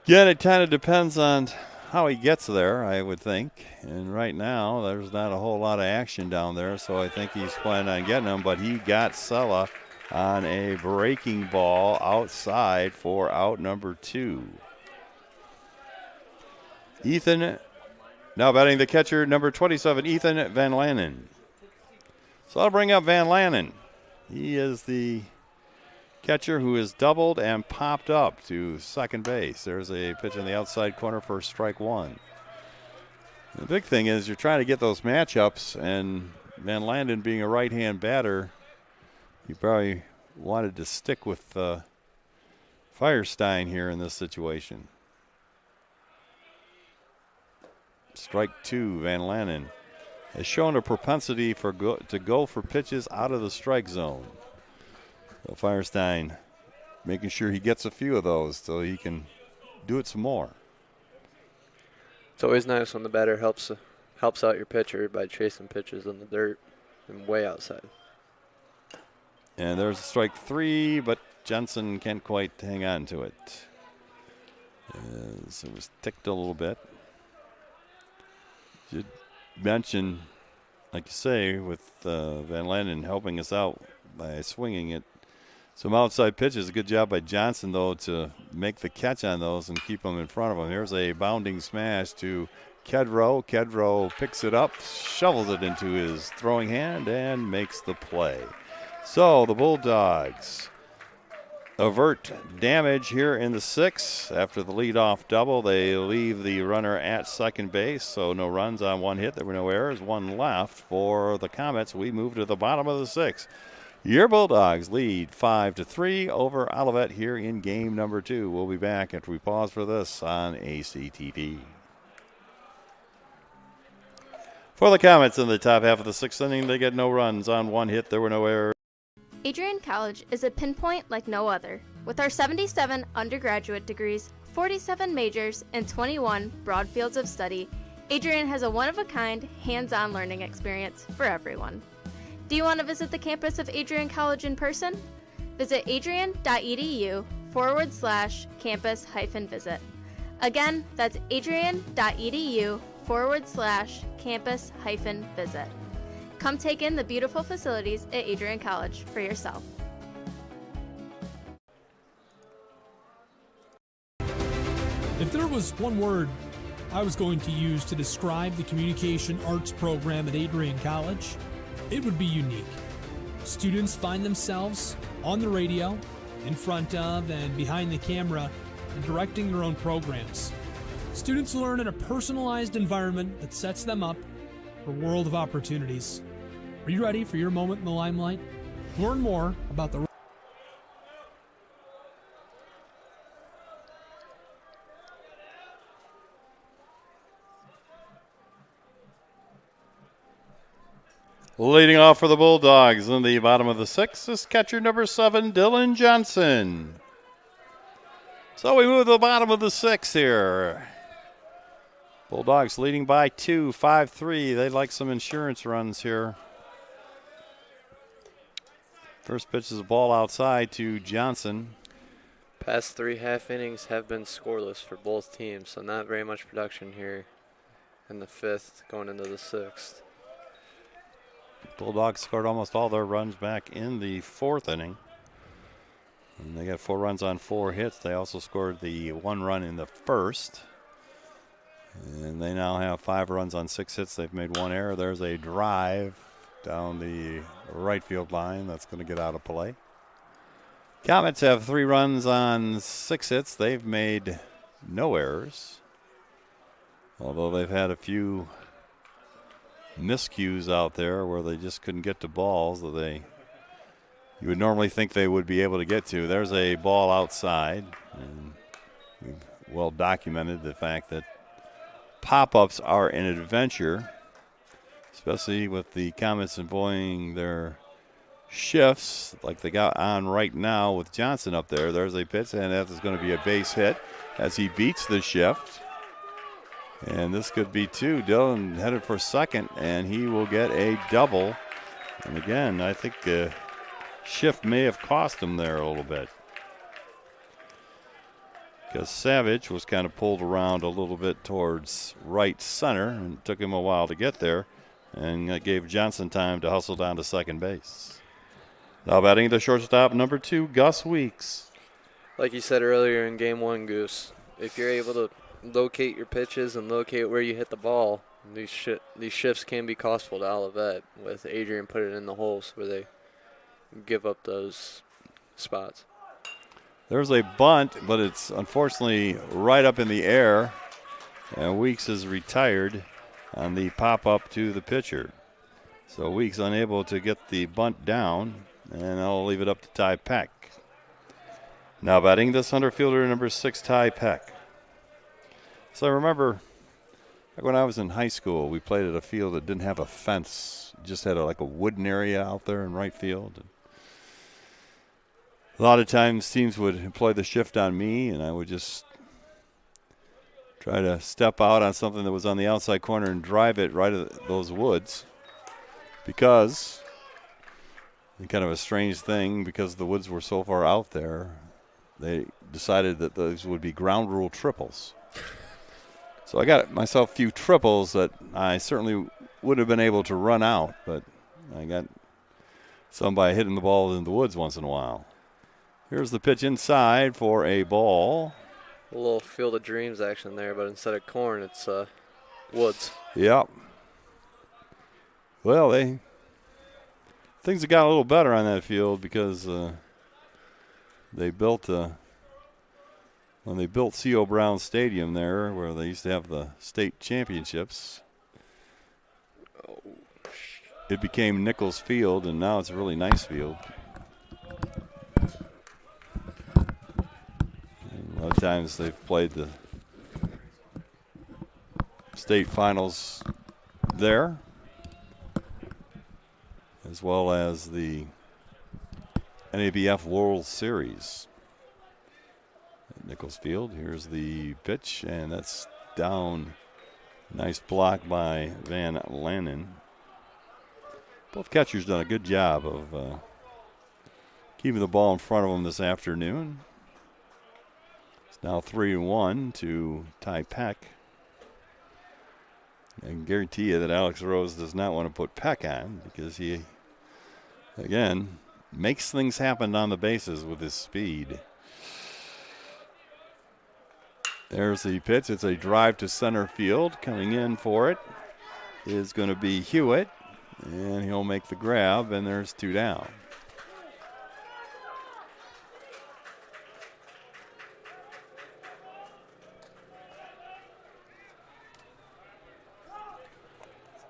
Yeah, it kind of depends on how he gets there, I would think. And right now, there's not a whole lot of action down there, so I think he's planning on getting him. But he got Sella on a breaking ball outside for out number 2. Ethan, now batting the catcher, number 27, Ethan Van Lanen. So I'll bring up Van Lanen. He is the catcher who is doubled and popped up to second base. There's a pitch in the outside corner for strike 1. The big thing is you're trying to get those matchups, and Van Lanen being a right-hand batter, you probably wanted to stick with Firestein here in this situation. Strike 2, Van Lanen has shown a propensity to go for pitches out of the strike zone. So Firestein making sure he gets a few of those so he can do it some more. It's always nice when the batter helps out your pitcher by chasing pitches in the dirt and way outside. And there's strike 3, but Jensen can't quite hang on to it. So it was ticked a little bit. Should mention, like you say, with Van Lanen helping us out by swinging it. Some outside pitches. A good job by Johnson, though, to make the catch on those and keep them in front of him. Here's a bounding smash to Kedrow. Kedrow picks it up, shovels it into his throwing hand, and makes the play. So the Bulldogs avert damage here in the 6th. After the leadoff double, they leave the runner at second base, so no runs on 1 hit. There were no errors, 1 left for the Comets. We move to the bottom of the 6th. Your Bulldogs lead 5-3 over Olivet here in game number 2. We'll be back after we pause for this on ACTV. For the Comets in the top half of the 6th inning, they get no runs on 1 hit. There were no errors. Adrian College is a pinpoint like no other. With our 77 undergraduate degrees, 47 majors, and 21 broad fields of study, Adrian has a one-of-a-kind, hands-on learning experience for everyone. Do you want to visit the campus of Adrian College in person? Visit adrian.edu/campus-visit. Again, that's adrian.edu/campus-visit. Come take in the beautiful facilities at Adrian College for yourself. If there was one word I was going to use to describe the communication arts program at Adrian College, it would be unique. Students find themselves on the radio, in front of and behind the camera, and directing their own programs. Students learn in a personalized environment that sets them up for a world of opportunities. Are you ready for your moment in the limelight? Learn more about the Leading off for the Bulldogs in the bottom of the 6th is catcher number 7, Dylan Johnson. So we move to the bottom of the 6th here. Bulldogs leading by 2, 5-3. They'd like some insurance runs here. First pitch is a ball outside to Johnson. Past 3 half innings have been scoreless for both teams, so not very much production here in the 5th going into the 6th. Bulldogs scored almost all their runs back in the 4th inning. And they got 4 runs on 4 hits. They also scored the 1 run in the 1st. And they now have 5 runs on 6 hits. They've made 1 error. There's a drive down the right field line that's going to get out of play. Comets have 3 runs on 6 hits. They've made no errors, although they've had a few miscues out there where they just couldn't get to balls that you would normally think they would be able to get to. There's a ball outside, and we've well documented the fact that pop-ups are an adventure, especially with the Comets employing their shifts like they got on right now with Johnson up there. There's a pitch, and that is going to be a base hit as he beats the shift. And this could be 2. Dylan headed for second, and he will get a double. And again, I think shift may have cost him there a little bit, because Savage was kind of pulled around a little bit towards right center, and it took him a while to get there, and that gave Johnson time to hustle down to second base. Now batting the shortstop, number 2, Gus Weeks. Like you said earlier in game 1, Goose, if you're able to locate your pitches and locate where you hit the ball, these shifts can be costful to Olivet, with Adrian put it in the holes where they give up those spots. There's a bunt, but it's unfortunately right up in the air, and Weeks is retired on the pop-up to the pitcher. So Weeks unable to get the bunt down, and I'll leave it up to Ty Peck. Now batting the center fielder, number 6, Ty Peck. So I remember when I was in high school, we played at a field that didn't have a fence, just had like a wooden area out there in right field. And a lot of times teams would employ the shift on me, and I would just try to step out on something that was on the outside corner and drive it right at those woods, because kind of a strange thing, because the woods were so far out there, they decided that those would be ground rule triples. So I got myself a few triples that I certainly would have been able to run out, but I got some by hitting the ball in the woods once in a while. Here's the pitch inside for a ball. A little Field of Dreams action there, but instead of corn, it's woods. Yep. Well, things have got a little better on that field, because they built when they built C.O. Brown Stadium there, where they used to have the state championships. It became Nichols Field, and now it's a really nice field. A lot of times they've played the state finals there, as well as the NABF World Series at Nichols Field. Here's the pitch, and that's down. Nice block by Van Lannen. Both catchers done a good job of keeping the ball in front of them this afternoon. It's now 3-1 to Ty Peck. I can guarantee you that Alex Rose does not want to put Peck on, because he, again, makes things happen on the bases with his speed. There's the pitch. It's a drive to center field. Coming in for it is going to be Hewitt, and he'll make the grab, and there's 2 down.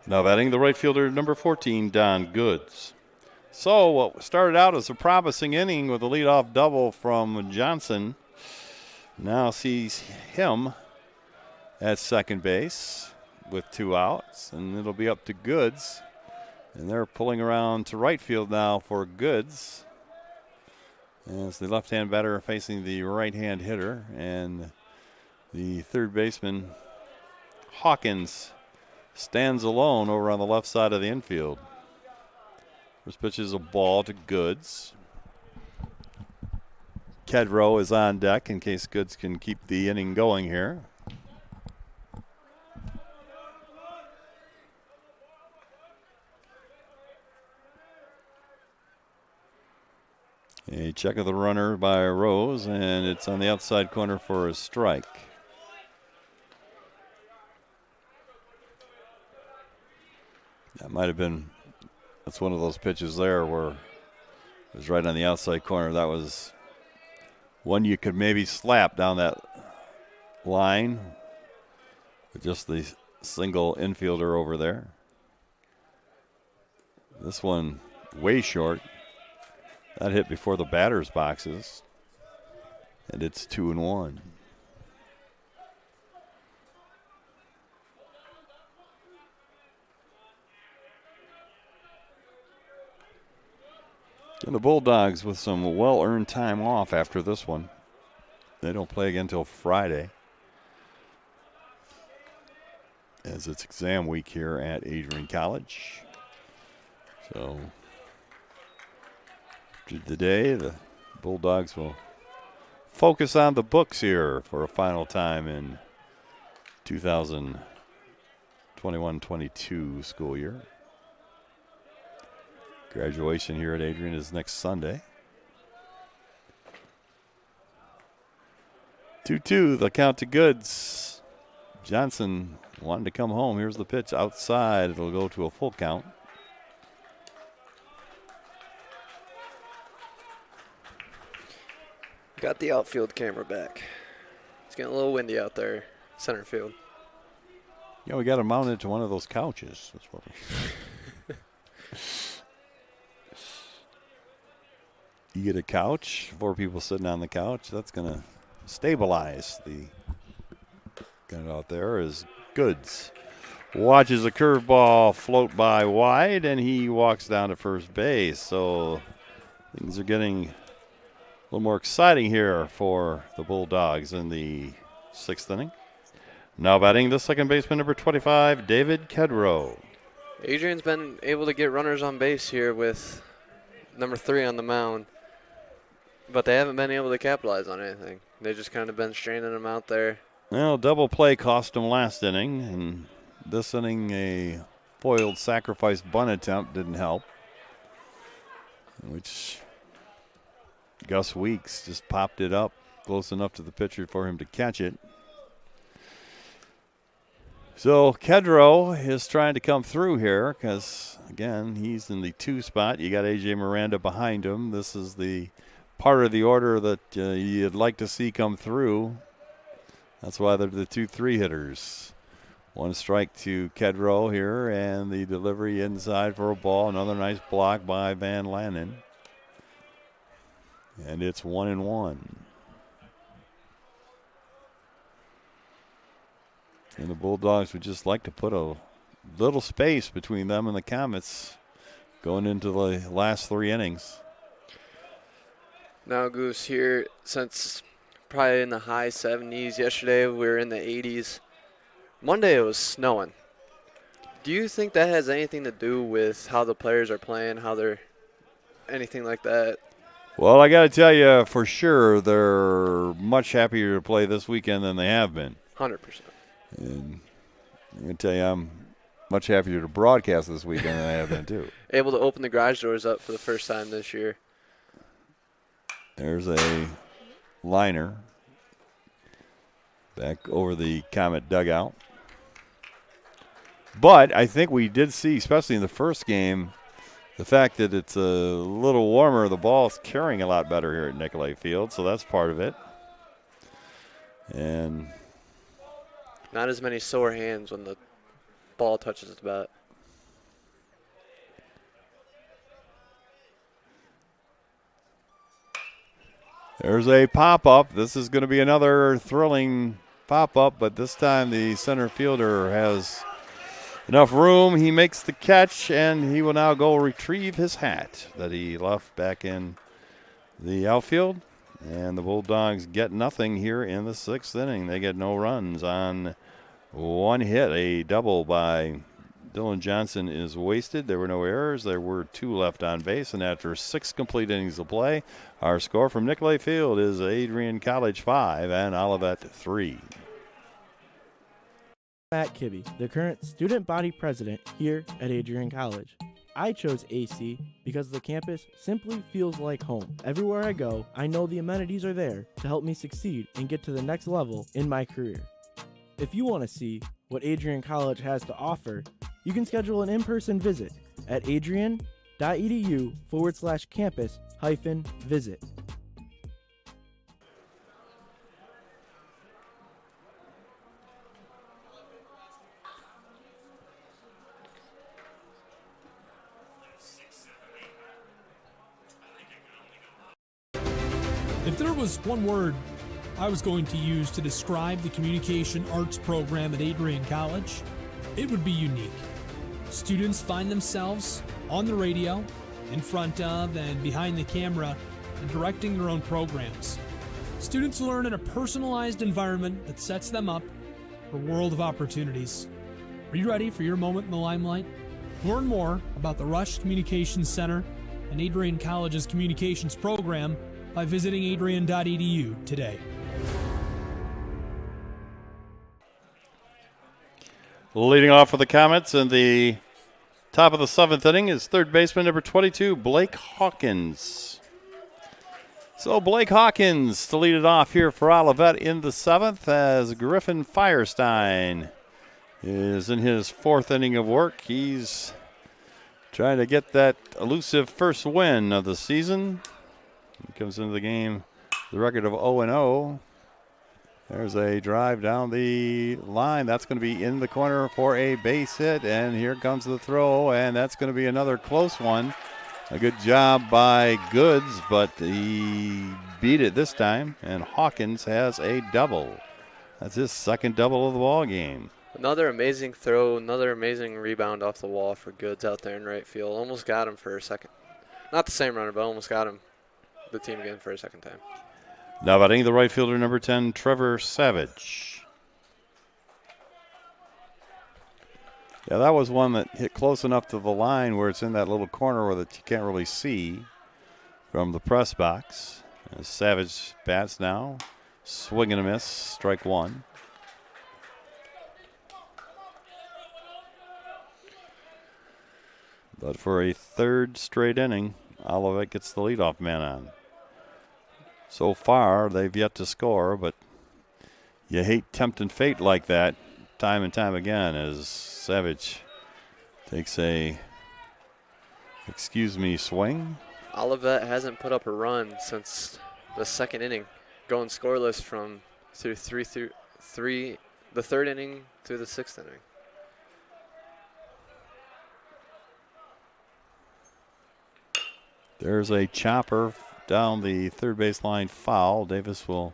Now batting the right fielder, number 14, Don Goods. So what started out as a promising inning with a leadoff double from Johnson now sees him at second base with 2 outs, and it'll be up to Goods. And they're pulling around to right field now for Goods, as the left-hand batter facing the right-hand hitter, and the third baseman, Hawkins, stands alone over on the left side of the infield. First pitch is a ball to Goods. Kedrow is on deck in case Goods can keep the inning going here. A check of the runner by Rose, and it's on the outside corner for a strike. That might have been, that's one of those pitches there where it was right on the outside corner. That was one you could maybe slap down that line with just the single infielder over there. This one way short. That hit before the batter's boxes, and it's 2-1. And the Bulldogs with some well-earned time off after this one. They don't play again until Friday, as it's exam week here at Adrian College. So today, the Bulldogs will focus on the books here for a final time in 2021-22 school year. Graduation here at Adrian is next Sunday. 2-2, the count to Goods. Johnson wanting to come home. Here's the pitch outside. It'll go to a full count. Got the outfield camera back. It's getting a little windy out there, center field. Yeah, we got to mount it to one of those couches. That's what you get a couch, 4 people sitting on the couch. That's going to stabilize the gun out there is Goods. Watches a curveball float by wide, and he walks down to first base. So things are getting a little more exciting here for the Bulldogs in the 6th inning. Now batting the second baseman, number 25, David Kedrow. Adrian's been able to get runners on base here with number 3 on the mound, but they haven't been able to capitalize on anything. They've just kind of been straining them out there. Well, double play cost him last inning, and this inning a foiled sacrifice bunt attempt didn't help, which Gus Weeks just popped it up close enough to the pitcher for him to catch it. So Kedrow is trying to come through here because, again, he's in the 2 spot. You got A.J. Miranda behind him. This is the part of the order that you'd like to see come through. That's why they're the 2-3 hitters. 1 strike to Kedrow here, and the delivery inside for a ball. Another nice block by Van Lannen. And it's 1-1. And the Bulldogs would just like to put a little space between them and the Comets going into the last 3 innings. Now, Goose, here, since probably in the high 70s. Yesterday we were in the 80s. Monday it was snowing. Do you think that has anything to do with how the players are playing, how they're anything like that? Well, I got to tell you, for sure, they're much happier to play this weekend than they have been. 100%. And I'm going to tell you, I'm much happier to broadcast this weekend than I have been, too. Able to open the garage doors up for the first time this year. There's a liner back over the Comet dugout. But I think we did see, especially in the first game, the fact that it's a little warmer, the ball's carrying a lot better here at Nicolay Field, so that's part of it. And not as many sore hands when the ball touches the bat. There's a pop-up. This is going to be another thrilling pop-up, but this time the center fielder has enough room. He makes the catch, and he will now go retrieve his hat that he left back in the outfield. And the Bulldogs get nothing here in the 6th inning. They get no runs on one hit. A double by Dylan Johnson is wasted. There were no errors. There were 2 left on base. And after 6 complete innings of play, our score from Nicolay Field is Adrian College 5 and Olivet 3. Matt Kibbe, the current student body president here at Adrian College. I chose AC because the campus simply feels like home. Everywhere I go, I know the amenities are there to help me succeed and get to the next level in my career. If you want to see what Adrian College has to offer, you can schedule an in-person visit at adrian.edu/campus-visit. If there was one word I was going to use to describe the Communication Arts program at Adrian College, it would be unique. Students find themselves on the radio, in front of and behind the camera, and directing their own programs. Students learn in a personalized environment that sets them up for a world of opportunities. Are you ready for your moment in the limelight? Learn more about the Rush Communications Center and Adrian College's communications program by visiting adrian.edu today. Leading off for the Comets in the Top of the 7th inning is third baseman number 22, Blake Hawkins. So Blake Hawkins to lead it off here for Olivet in the 7th as Griffin Firestein is in his 4th inning of work. He's trying to get that elusive first win of the season. He comes into the game with a record of 0-0. There's a drive down the line. That's going to be in the corner for a base hit. And here comes the throw, and that's going to be another close one. A good job by Goods, but he beat it this time, and Hawkins has a double. That's his second double of the ball game. Another amazing throw, another amazing rebound off the wall for Goods out there in right field. Almost got him for a second. Not the same runner, but almost got him, the team again, for a second time. Now batting the right fielder, number 10, Trevor Savage. Yeah, that was one that hit close enough to the line where it's in that little corner where that you can't really see from the press box. As Savage bats now. Swing and a miss. Strike one. But for a third straight inning, Olivet gets the leadoff man on. So far, they've yet to score, but you hate tempting fate like that time and time again as Savage takes a swing. Olivet hasn't put up a run since the second inning, going scoreless from the third inning through the 6th inning. There's a chopper down the third base line, foul. Davis will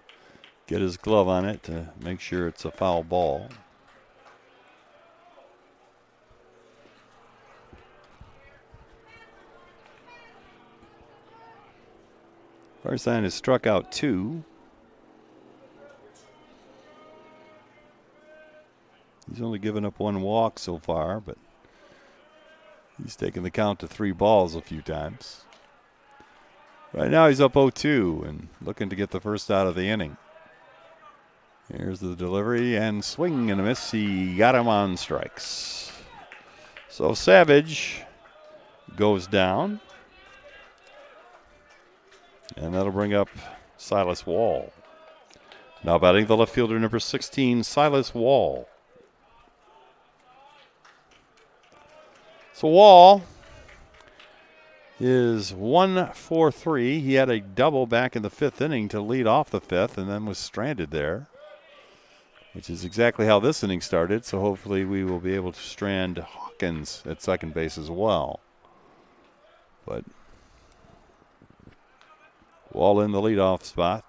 get his glove on it to make sure it's a foul ball. Firestein has struck out 2. He's only given up 1 walk so far, but he's taken the count to 3 balls a few times. Right now he's up 0-2 and looking to get the first out of the inning. Here's the delivery and swing and a miss. He got him on strikes. So Savage goes down. And that'll bring up Silas Wall. Now batting the left fielder, number 16, Silas Wall. So Wall is 1-for-3. He had a double back in the 5th inning to lead off the 5th and then was stranded there, which is exactly how this inning started. So hopefully we will be able to strand Hawkins at second base as well. But Wall in the leadoff spot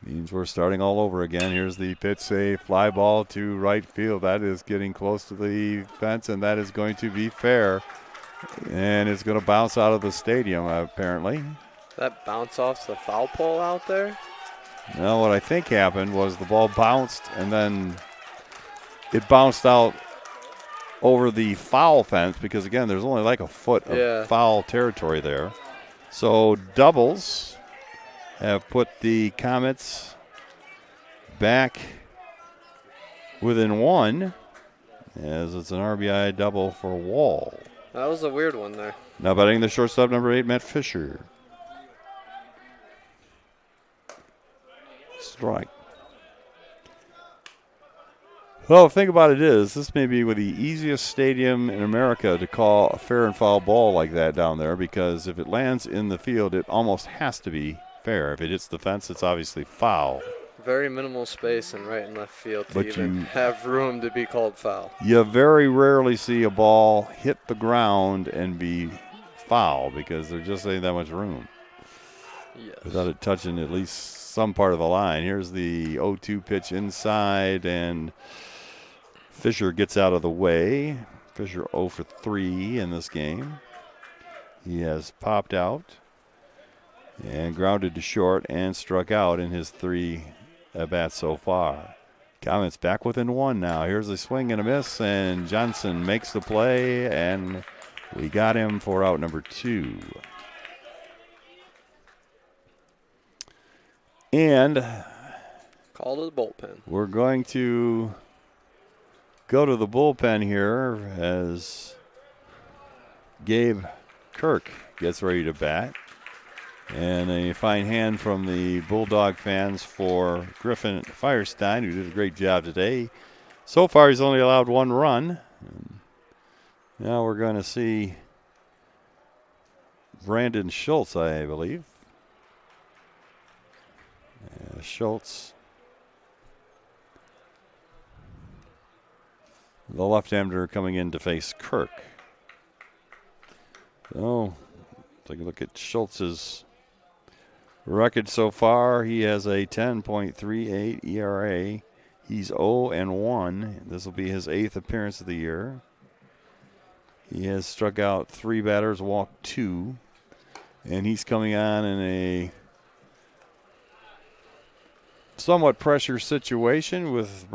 means we're starting all over again. Here's the pitch, a fly ball to right field. That is getting close to the fence, and that is going to be fair. And it's going to bounce out of the stadium, apparently. That bounce off the foul pole out there? No, what I think happened was the ball bounced, and then it bounced out over the foul fence because, again, there's only like a foot of foul territory there. So doubles have put the Comets back within 1 as it's an RBI double for Wall. That was a weird one there. Now batting the shortstop, number 8, Matt Fisher. Strike. Well, the thing about it is, this may be the easiest stadium in America to call a fair and foul ball like that down there, because if it lands in the field, it almost has to be fair. If it hits the fence, it's obviously foul. Very minimal space in right and left field to even have room to be called foul. You very rarely see a ball hit the ground and be foul because there just ain't that much room. Yes. Without it touching at least some part of the line. Here's the 0-2 pitch inside, and Fisher gets out of the way. Fisher 0-for-3 in this game. He has popped out and grounded to short and struck out in his 3 at-bats so far. Comets back within 1 now. Here's a swing and a miss, and Johnson makes the play, and we got him for out number 2. And call to the bullpen. We're going to go to the bullpen here as Gabe Kirk gets ready to bat. And a fine hand from the Bulldog fans for Griffin Firestein, who did a great job today. So far, he's only allowed 1 run. And now we're going to see Brandon Schultz, I believe. Schultz, the left-hander, coming in to face Kirk. So, take a look at Schultz's record so far. He has a 10.38 ERA. He's 0-1. This will be his 8th appearance of the year. He has struck out 3 batters, walked 2, and he's coming on in a somewhat pressure situation with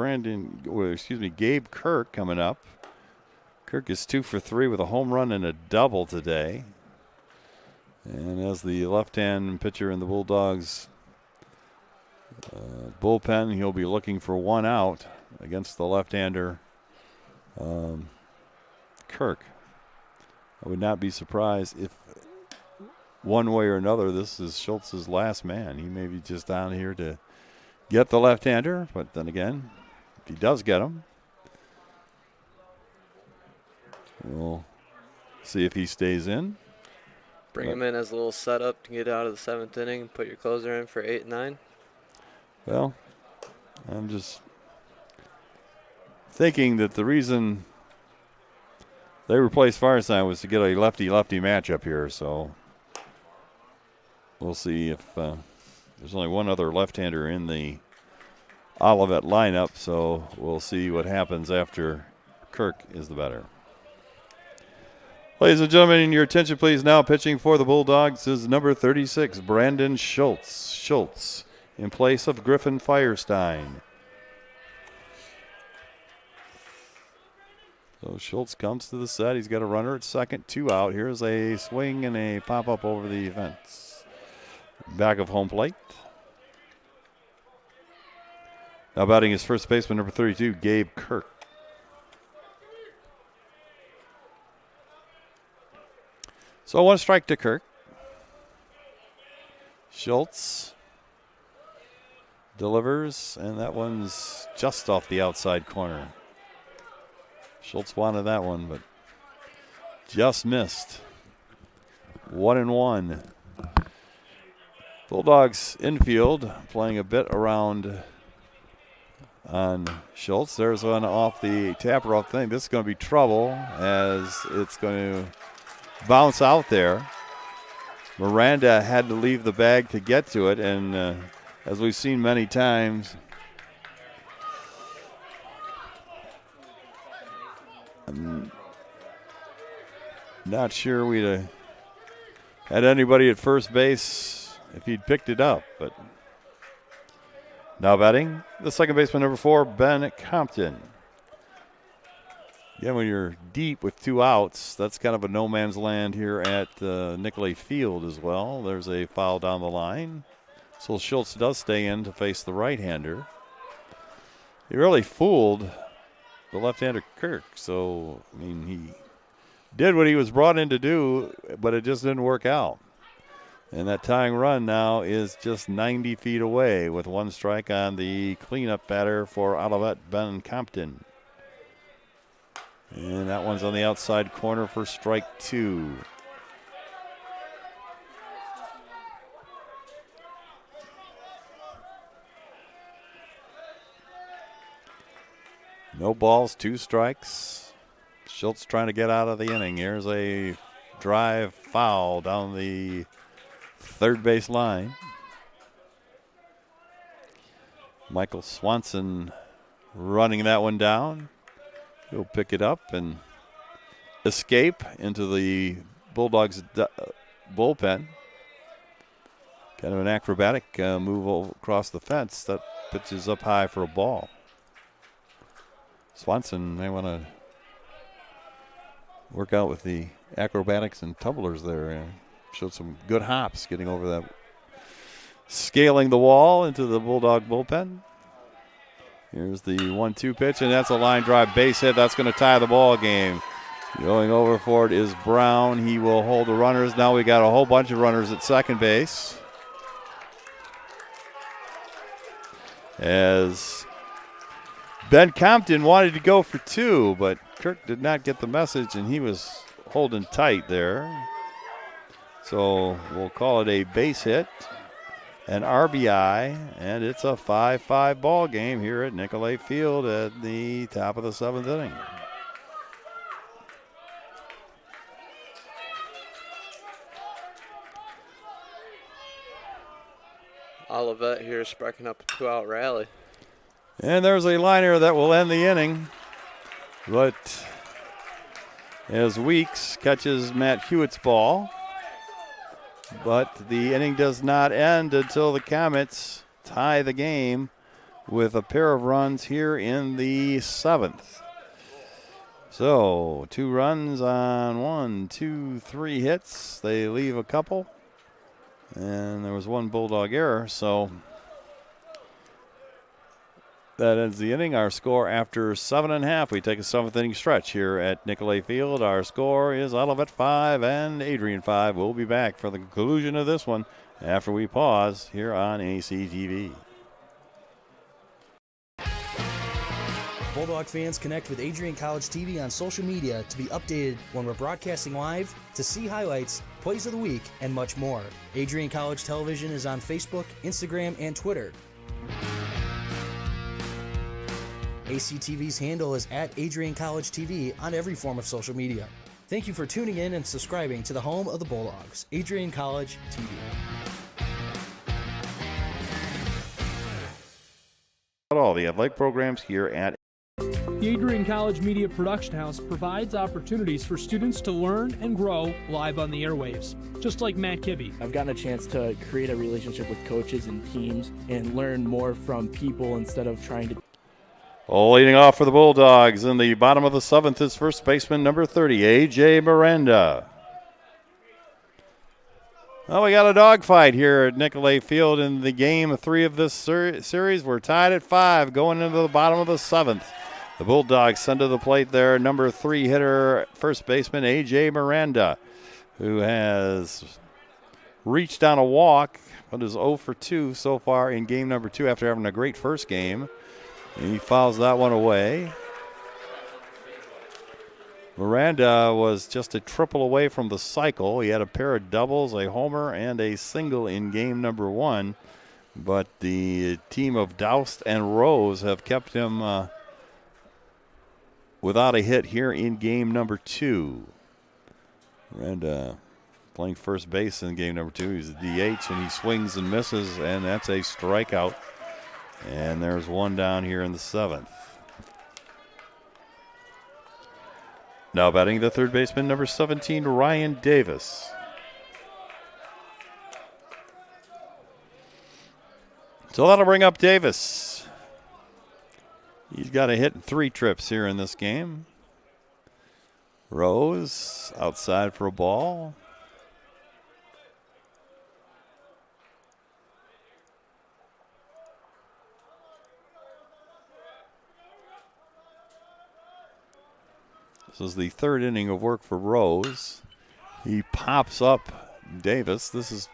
Gabe Kirk coming up. Kirk is 2 for 3 with a home run and a double today. And as the left-hand pitcher in the Bulldogs bullpen, he'll be looking for 1 out against the left-hander Kirk. I would not be surprised if one way or another this is Schultz's last man. He may be just down here to get the left-hander, but then again, if he does get him, we'll see if he stays in. Bring him in as a little setup to get out of the 7th inning, put your closer in for 8 and 9. Well, I'm just thinking that the reason they replaced Firestein was to get a lefty-lefty matchup here, so we'll see if there's only one other left-hander in the Olivet lineup, so we'll see what happens after Kirk is the batter. Ladies and gentlemen, your attention please. Now pitching for the Bulldogs is number 36, Brandon Schultz. Schultz in place of Griffin Firestein. So Schultz comes to the set. He's got a runner at second, 2 out. Here's a swing and a pop-up over the fence. Back of home plate. Now batting his first baseman, number 32, Gabe Kirk. So 1 strike to Kirk. Schultz delivers, and that one's just off the outside corner. Schultz wanted that one, but just missed. 1-1. Bulldogs infield playing a bit around on Schultz. There's one off the tapper off thing. This is going to be trouble as it's going to bounce out there. Miranda had to leave the bag to get to it, and as we've seen many times, I'm not sure we'd have had anybody at first base if he'd picked it up, but now batting the second baseman, number 4, Ben Compton. Yeah, when you're deep with 2 outs, that's kind of a no man's land here at Nicolay Field as well. There's a foul down the line. So Schultz does stay in to face the right-hander. He really fooled the left-hander Kirk. So, I mean, he did what he was brought in to do, but it just didn't work out. And that tying run now is just 90 feet away with 1 strike on the cleanup batter for Olivet, Ben Compton. And that one's on the outside corner for strike 2. No balls, 2 strikes. Schultz trying to get out of the inning. Here's a drive foul down the third base line. Michael Swanson running that one down. He'll pick it up and escape into the Bulldogs bullpen. Kind of an acrobatic move across the fence. That pitch is up high for a ball. Swanson may want to work out with the acrobatics and tumblers there. Showed some good hops getting over that. Scaling the wall into the Bulldog bullpen. Here's the 1-2 pitch, and that's a line drive base hit. That's going to tie the ball game. Going over for it is Brown. He will hold the runners. Now we got a whole bunch of runners at second base. As Ben Compton wanted to go for 2, but Kirk did not get the message, and he was holding tight there. So we'll call it a base hit, an RBI, and it's a 5-5 ball game here at Nicolay Field at the top of the 7th inning. Olivet here sparking up a 2-out rally. And there's a liner that will end the inning. But as Weeks catches Matt Hewitt's ball. But the inning does not end until the Comets tie the game with a pair of runs here in the 7th. So 2 runs on 1, 2, 3 hits. They leave a couple. And there was 1 Bulldog error, so that ends the inning. Our score after 7.5. We take a 7th inning stretch here at Nicolay Field. Our score is Olivet 5 and Adrian 5. We'll be back for the conclusion of this one after we pause here on ACTV. Bulldog fans, connect with Adrian College TV on social media to be updated when we're broadcasting live, to see highlights, plays of the week, and much more. Adrian College Television is on Facebook, Instagram, and Twitter. ACTV's handle is at Adrian College TV on every form of social media. Thank you for tuning in and subscribing to the home of the Bulldogs, Adrian College TV. All the athletic programs here at The Adrian College Media Production House provides opportunities for students to learn and grow live on the airwaves, just like Matt Kibbe. I've gotten a chance to create a relationship with coaches and teams and learn more from people instead of trying to. Leading off for the Bulldogs in the bottom of the 7th is first baseman number 30, A.J. Miranda. Well, we got a dogfight here at Nicolay Field in the game 3 of this series. We're tied at 5 going into the bottom of the 7th. The Bulldogs send to the plate their number 3 hitter, first baseman A.J. Miranda, who has reached on a walk, but is 0 for 2 so far in game number 2 after having a great first game. And he fouls that one away. Miranda was just a triple away from the cycle. He had a pair of doubles, a homer, and a single in game number 1. But the team of Doust and Rose have kept him without a hit here in game number 2. Miranda playing first base in game number 2. He's a DH, and he swings and misses, and that's a strikeout. And there's one down here in the 7th. Now batting the third baseman, number 17, Ryan Davis. So that'll bring up Davis. He's got a hit in 3 trips here in this game. Rose outside for a ball. This is the 3rd inning of work for Rose. He pops up Davis. This is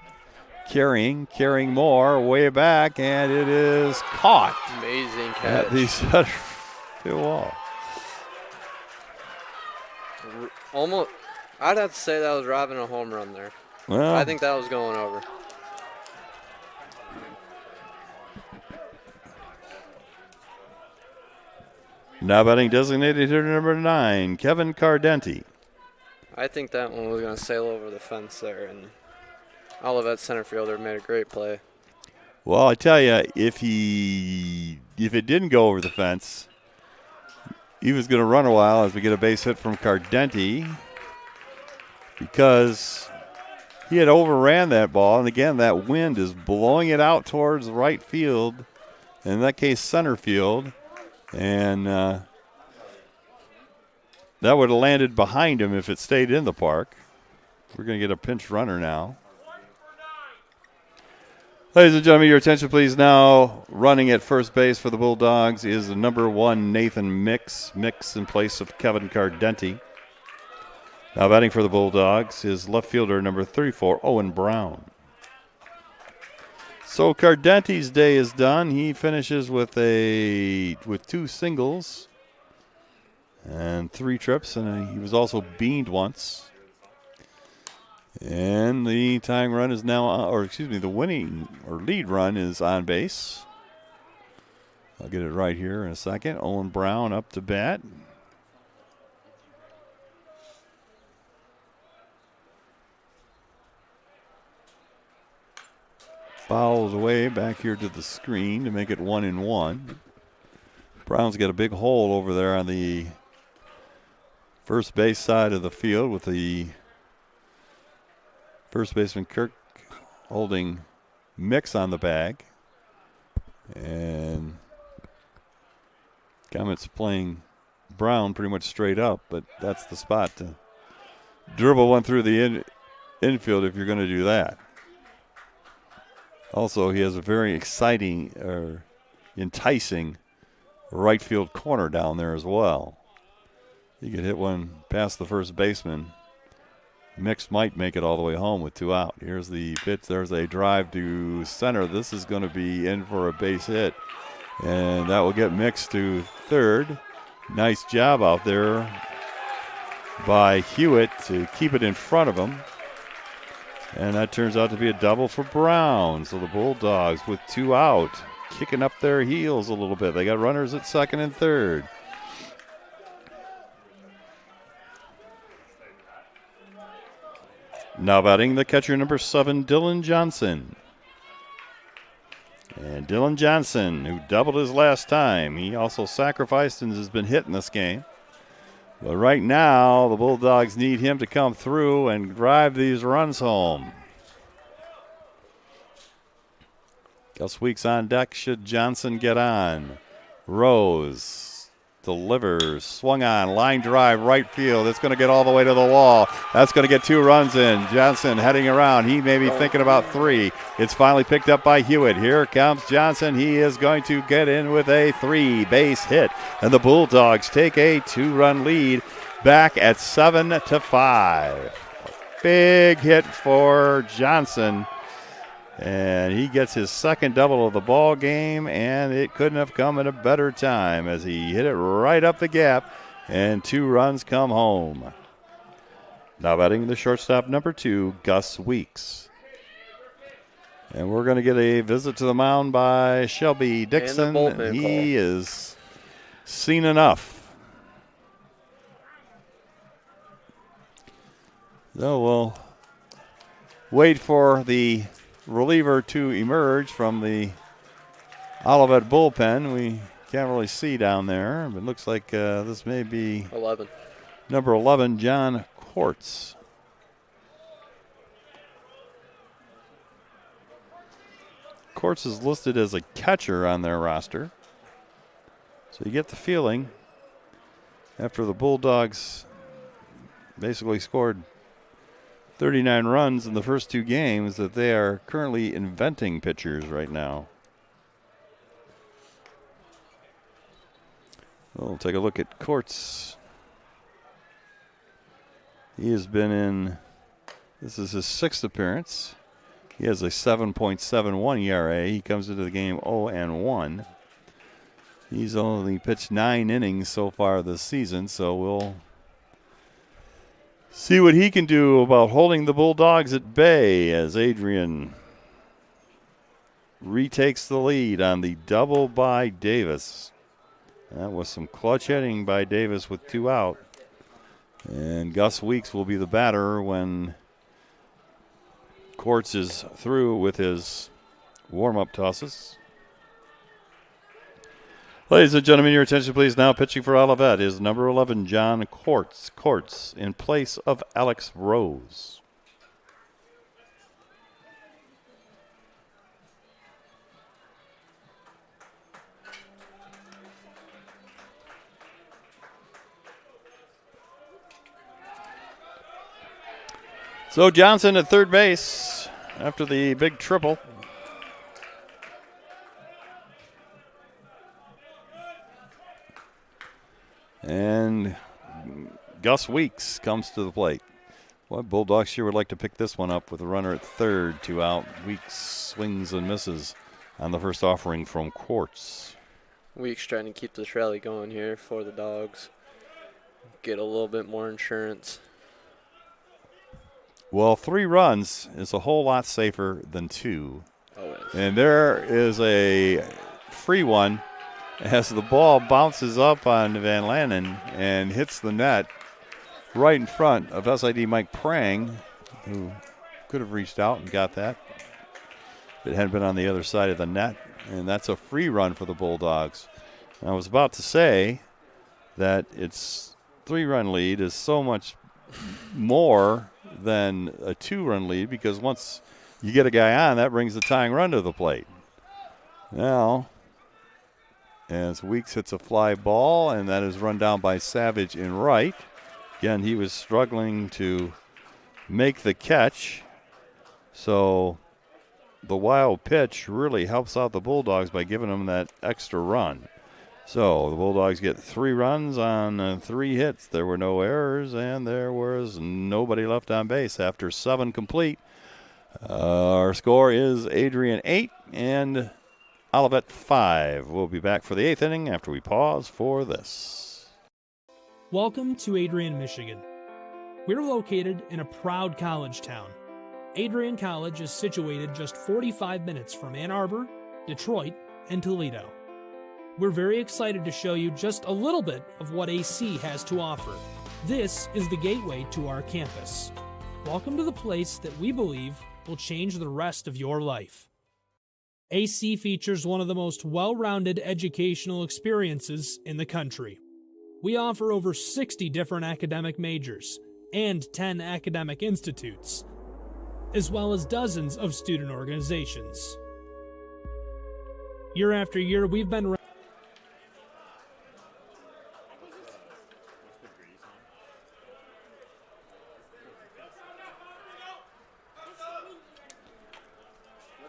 carrying more way back, and it is caught. Amazing catch. At the center field wall. Almost, I'd have to say that was robbing a home run there. Well, I think that was going over. Now batting designated hitter number 9, Kevin Cardenty. I think that one was going to sail over the fence there, and Olivet center fielder made a great play. Well, I tell you, if it didn't go over the fence, he was going to run a while as we get a base hit from Cardenty, because he had overran that ball, and again, that wind is blowing it out towards right field, in that case center field, and that would have landed behind him if it stayed in the park. We're going to get a pinch runner now. Ladies and gentlemen, your attention please now. Running at first base for the Bulldogs is the number 1 Nathan Mix in place of Kevin Cardenty. Now batting for the Bulldogs is left fielder number 34, Owen Brown. So Cardenty's day is done. He finishes with 2 singles and 3 trips, and he was also beaned once. And the tying run is now, the winning or lead run is on base. I'll get it right here in a second. Owen Brown up to bat. Fouls away back here to the screen to make it 1-1. Brown's got a big hole over there on the first base side of the field with the first baseman Kirk holding Mix on the bag. And Comet's playing Brown pretty much straight up, but that's the spot to dribble one through the infield if you're going to do that. Also, he has a very enticing right field corner down there as well. He could hit one past the first baseman. Mix might make it all the way home with 2 out. Here's the pitch. There's a drive to center. This is going to be in for a base hit. And that will get Mix to third. Nice job out there by Hewitt to keep it in front of him. And that turns out to be a double for Brown. So the Bulldogs with 2 out, kicking up their heels a little bit. They got runners at second and third. Now batting the catcher number 7, Dylan Johnson. And Dylan Johnson, who doubled his last time, he also sacrificed and has been hit in this game. But right now, the Bulldogs need him to come through and drive these runs home. Gus Weeks on deck should Johnson get on. Rose delivers, swung on, line drive, right field. It's going to get all the way to the wall. That's going to get 2 runs in. Johnson heading around. He may be thinking about 3. It's finally picked up by Hewitt. Here comes Johnson. He is going to get in with a 3-base hit. And the Bulldogs take a 2-run lead back at 7-5. Big hit for Johnson. And he gets his second double of the ball game, and it couldn't have come at a better time as he hit it right up the gap, and 2 runs come home. Now batting the shortstop number 2, Gus Weeks. And we're going to get a visit to the mound by Shelby Dixon. He is seen enough. So we'll wait for the reliever to emerge from the Olivet bullpen. We can't really see down there, but it looks like this may be 11. Number 11, John Quartz. Quartz is listed as a catcher on their roster. So you get the feeling after the Bulldogs basically scored 39 runs in the first 2 games that they are currently inventing pitchers right now. We'll take a look at Quartz. He has been in, this is his 6th appearance. He has a 7.71 ERA. He comes into the game 0-1. He's only pitched 9 innings so far this season, so we'll see what he can do about holding the Bulldogs at bay as Adrian retakes the lead on the double by Davis. That was some clutch hitting by Davis with 2 out. And Gus Weeks will be the batter when Quartz is through with his warm-up tosses. Ladies and gentlemen, your attention please. Now pitching for Olivet is number 11, John Quartz. Quartz in place of Alex Rose. So Johnson at third base after the big triple. And Gus Weeks comes to the plate. Well, Bulldogs sure would like to pick this one up with a runner at third, 2 out. Weeks swings and misses on the first offering from Quartz. Weeks trying to keep this rally going here for the Dogs. Get a little bit more insurance. Well, 3 runs is a whole lot safer than 2. Always. And there is a free one as the ball bounces up on Van Lanen and hits the net right in front of SID Mike Prang, who could have reached out and got that. It had been on the other side of the net, and that's a free run for the Bulldogs. And I was about to say that its 3-run lead is so much more than a 2-run lead, because once you get a guy on, that brings the tying run to the plate. Now, as Weeks hits a fly ball, and that is run down by Savage in right. Again, he was struggling to make the catch, so the wild pitch really helps out the Bulldogs by giving them that extra run. So the Bulldogs get 3 runs on 3 hits. There were no errors, and there was nobody left on base after 7 complete. Our score is Adrian 8 and Olivet 5. We'll be back for the 8th inning after we pause for this. Welcome to Adrian, Michigan. We're located in a proud college town. Adrian College is situated just 45 minutes from Ann Arbor, Detroit, and Toledo. We're very excited to show you just a little bit of what AC has to offer. This is the gateway to our campus. Welcome to the place that we believe will change the rest of your life. AC features one of the most well-rounded educational experiences in the country. We offer over 60 different academic majors and 10 academic institutes, as well as dozens of student organizations. Year after year, we've been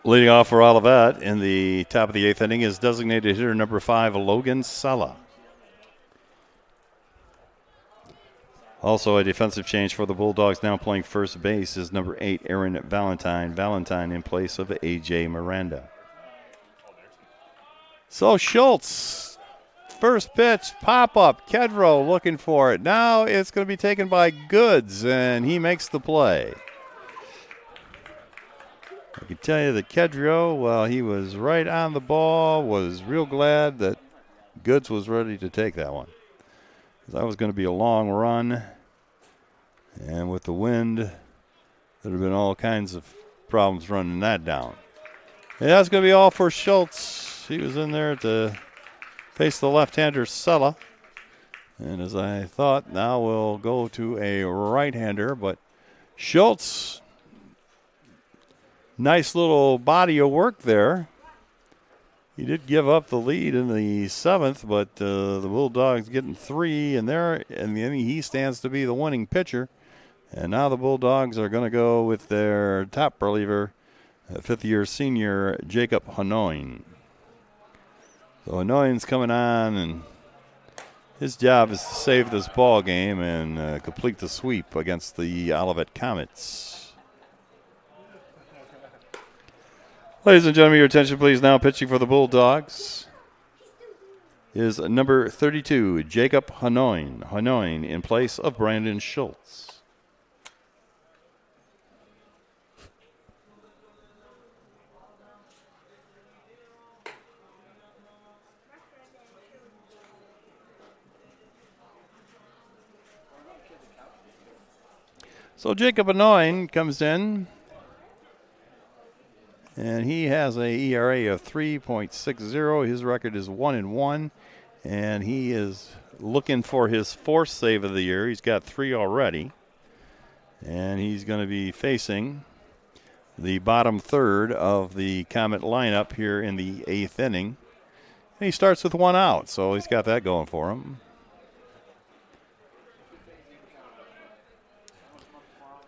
leading off for Olivet in the top of the 8th inning is designated hitter number 5, Logan Sella. Also a defensive change for the Bulldogs, now playing first base, is number 8, Aaron Valentine. Valentine in place of A.J. Miranda. So Schultz, first pitch, pop-up, Kedrow looking for it. Now it's going to be taken by Goods, and he makes the play. I can tell you that Kedrow, well, he was right on the was real glad that Goods was ready to take that one. That was going to be a long run, and with the wind, there'd have been all kinds of problems running that down. And that's going to be all for Schultz. He was in there to face the left-hander Sella, and as I thought, now we'll go to a right-hander, but Schultz, nice little body of work there. He did give up the lead in the 7th, but the Bulldogs getting 3 in there, and the inning he stands to be the winning pitcher. And now the Bulldogs are going to go with their top reliever, 5th-year senior Jacob Hanoin. So Hanoin's coming on, and his job is to save this ball game and complete the sweep against the Olivet Comets. Ladies and gentlemen, your attention please. Now pitching for the Bulldogs is number 32, Jacob Hanoin. Hanoin in place of Brandon Schultz. So Jacob Hanoin comes in, and he has a ERA of 3.60. His record is 1-1, and he is looking for his 4th save of the year. He's got 3 already, and he's going to be facing the bottom third of the Comet lineup here in the 8th inning. And he starts with 1 out, so he's got that going for him.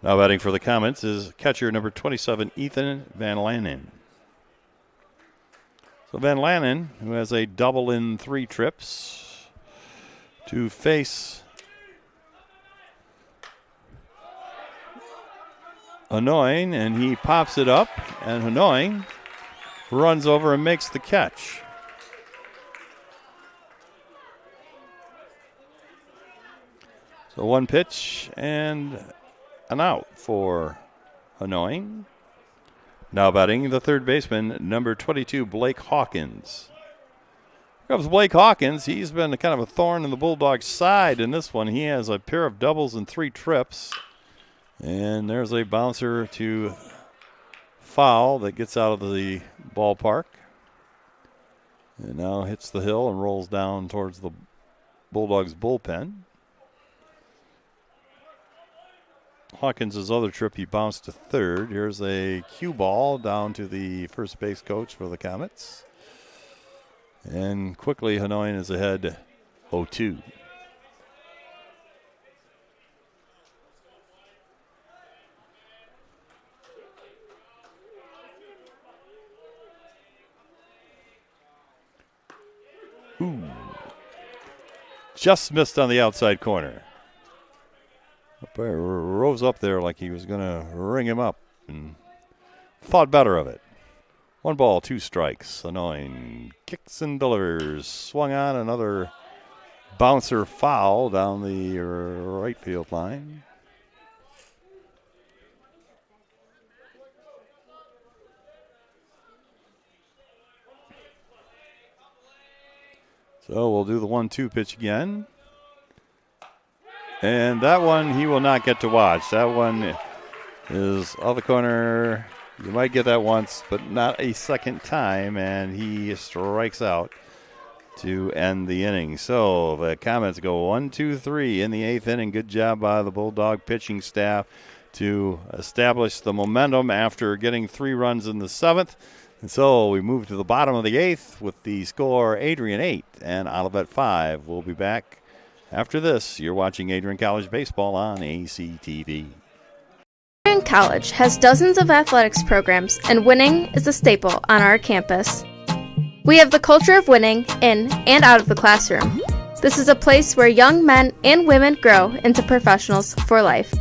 Now batting for the Comets is catcher number 27, Ethan Van Lanen. So Van Lanen, who has a double in 3 trips, to face Hanoi, and he pops it up, and Hanoi runs over and makes the catch. So one pitch and an out for Hanoi. Now batting the third baseman, number 22, Blake Hawkins. Here comes Blake Hawkins. He's been kind of a thorn in the Bulldogs' side in this one. He has a pair of doubles and 3 trips. And there's a bouncer to foul that gets out of the ballpark. And now hits the hill and rolls down towards the Bulldogs' bullpen. Hawkins' other trip, he bounced to third. Here's a cue ball down to the first base coach for the Comets. And quickly, Hanoi is ahead 0-2. Ooh. Just missed on the outside corner. Rose up there like he was going to ring him up and thought better of it. 1 ball, 2 strikes. Hanoi kicks and delivers. Swung on, another bouncer foul down the right field line. So we'll do the 1-2 pitch again. And that one he will not get to watch. That one is off the corner. You might get that once, but not a second time. And he strikes out to end the inning. So the Comets go 1-2-3 in the 8th inning. Good job by the Bulldog pitching staff to establish the momentum after getting 3 runs in the 7th. And so we move to the bottom of the 8th with the score Adrian 8 and Olivet 5. We'll be back after this. You're watching Adrian College Baseball on ACTV. Adrian College has dozens of athletics programs, and winning is a staple on our campus. We have the culture of winning in and out of the classroom. This is a place where young men and women grow into professionals for life.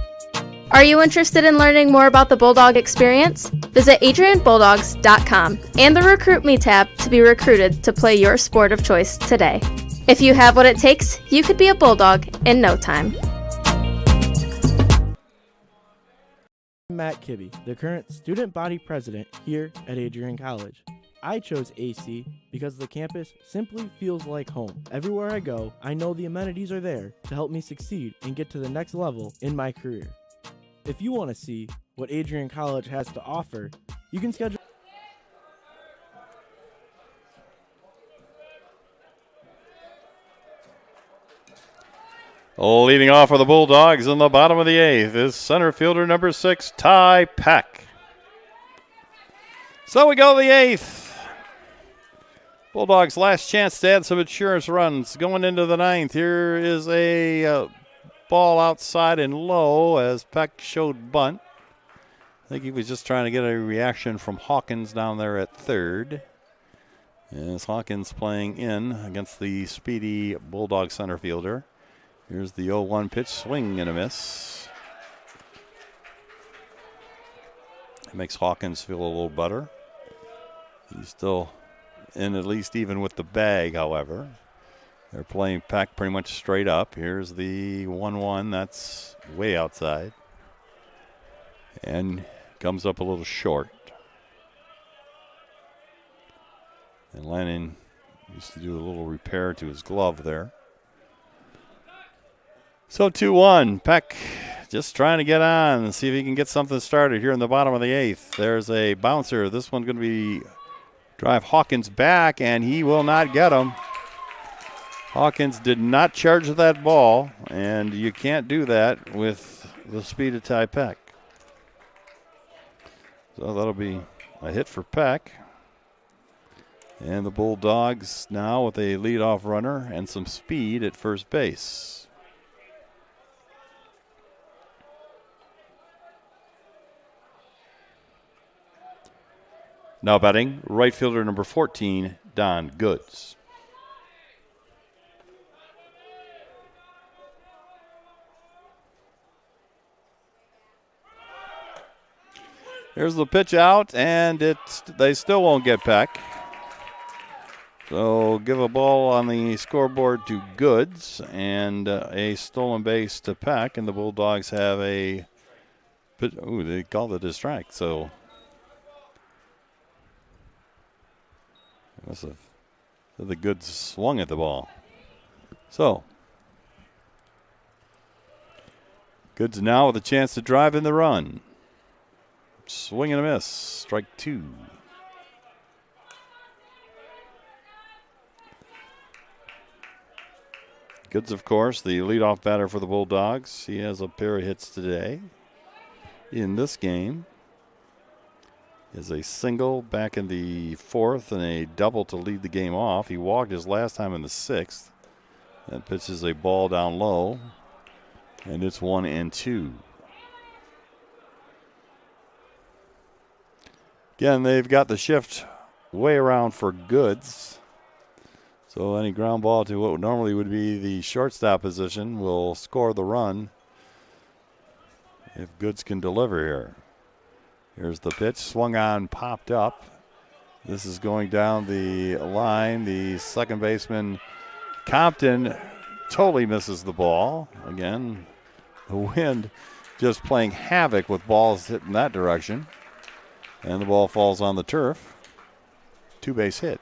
Are you interested in learning more about the Bulldog experience? Visit adrianbulldogs.com and the Recruit Me tab to be recruited to play your sport of choice today. If you have what it takes, you could be a Bulldog in no time. I'm Matt Kibbe, the current student body president here at Adrian College. I chose AC because the campus simply feels like home. Everywhere I go, I know the amenities are there to help me succeed and get to the next level in my career. If you want to see what Adrian College has to offer, you can schedule. Leading off for the Bulldogs in the bottom of the 8th is center fielder number 6, Ty Peck. So we go to the 8th. Bulldogs' last chance to add some insurance runs going into the 9th. Here is a ball outside and low as Peck showed bunt. I think he was just trying to get a reaction from Hawkins down there at third. As Hawkins playing in against the speedy Bulldog center fielder. Here's the 0-1 pitch, swing and a miss. It makes Hawkins feel a little better. He's still in at least even with the bag, however. They're playing Peck pretty much straight up. Here's the 1-1, that's way outside. And comes up a little short. And Lannon used to do a little repair to his glove there. So 2-1, Peck just trying to get on and see if he can get something started here in the bottom of the 8th. There's a bouncer. This one's going to be drive Hawkins back, and he will not get him. Hawkins did not charge that ball, and you can't do that with the speed of Ty Peck. So that'll be a hit for Peck. And the Bulldogs now with a leadoff runner and some speed at first base. Now batting, right fielder number 14, Don Goods. Here's the pitch out, and they still won't get Peck. So give a ball on the scoreboard to Goods and a stolen base to Peck, and the Bulldogs have a they called it a strike. So the Goods swung at the ball. So Goods now with a chance to drive in the run. Swing and a miss. Strike 2. Goods, of course, the leadoff batter for the Bulldogs. He has a pair of hits today. In this game, he has a single back in the 4th and a double to lead the game off. He walked his last time in the 6th. That pitches a ball down low, and it's 1-2. Again, they've got the shift way around for Goods. So any ground ball to what normally would be the shortstop position will score the run if Goods can deliver here. Here's the pitch, swung on, popped up. This is going down the line. The second baseman, Compton, totally misses the ball. Again, the wind just playing havoc with balls hitting that direction. And the ball falls on the turf. 2-base hit.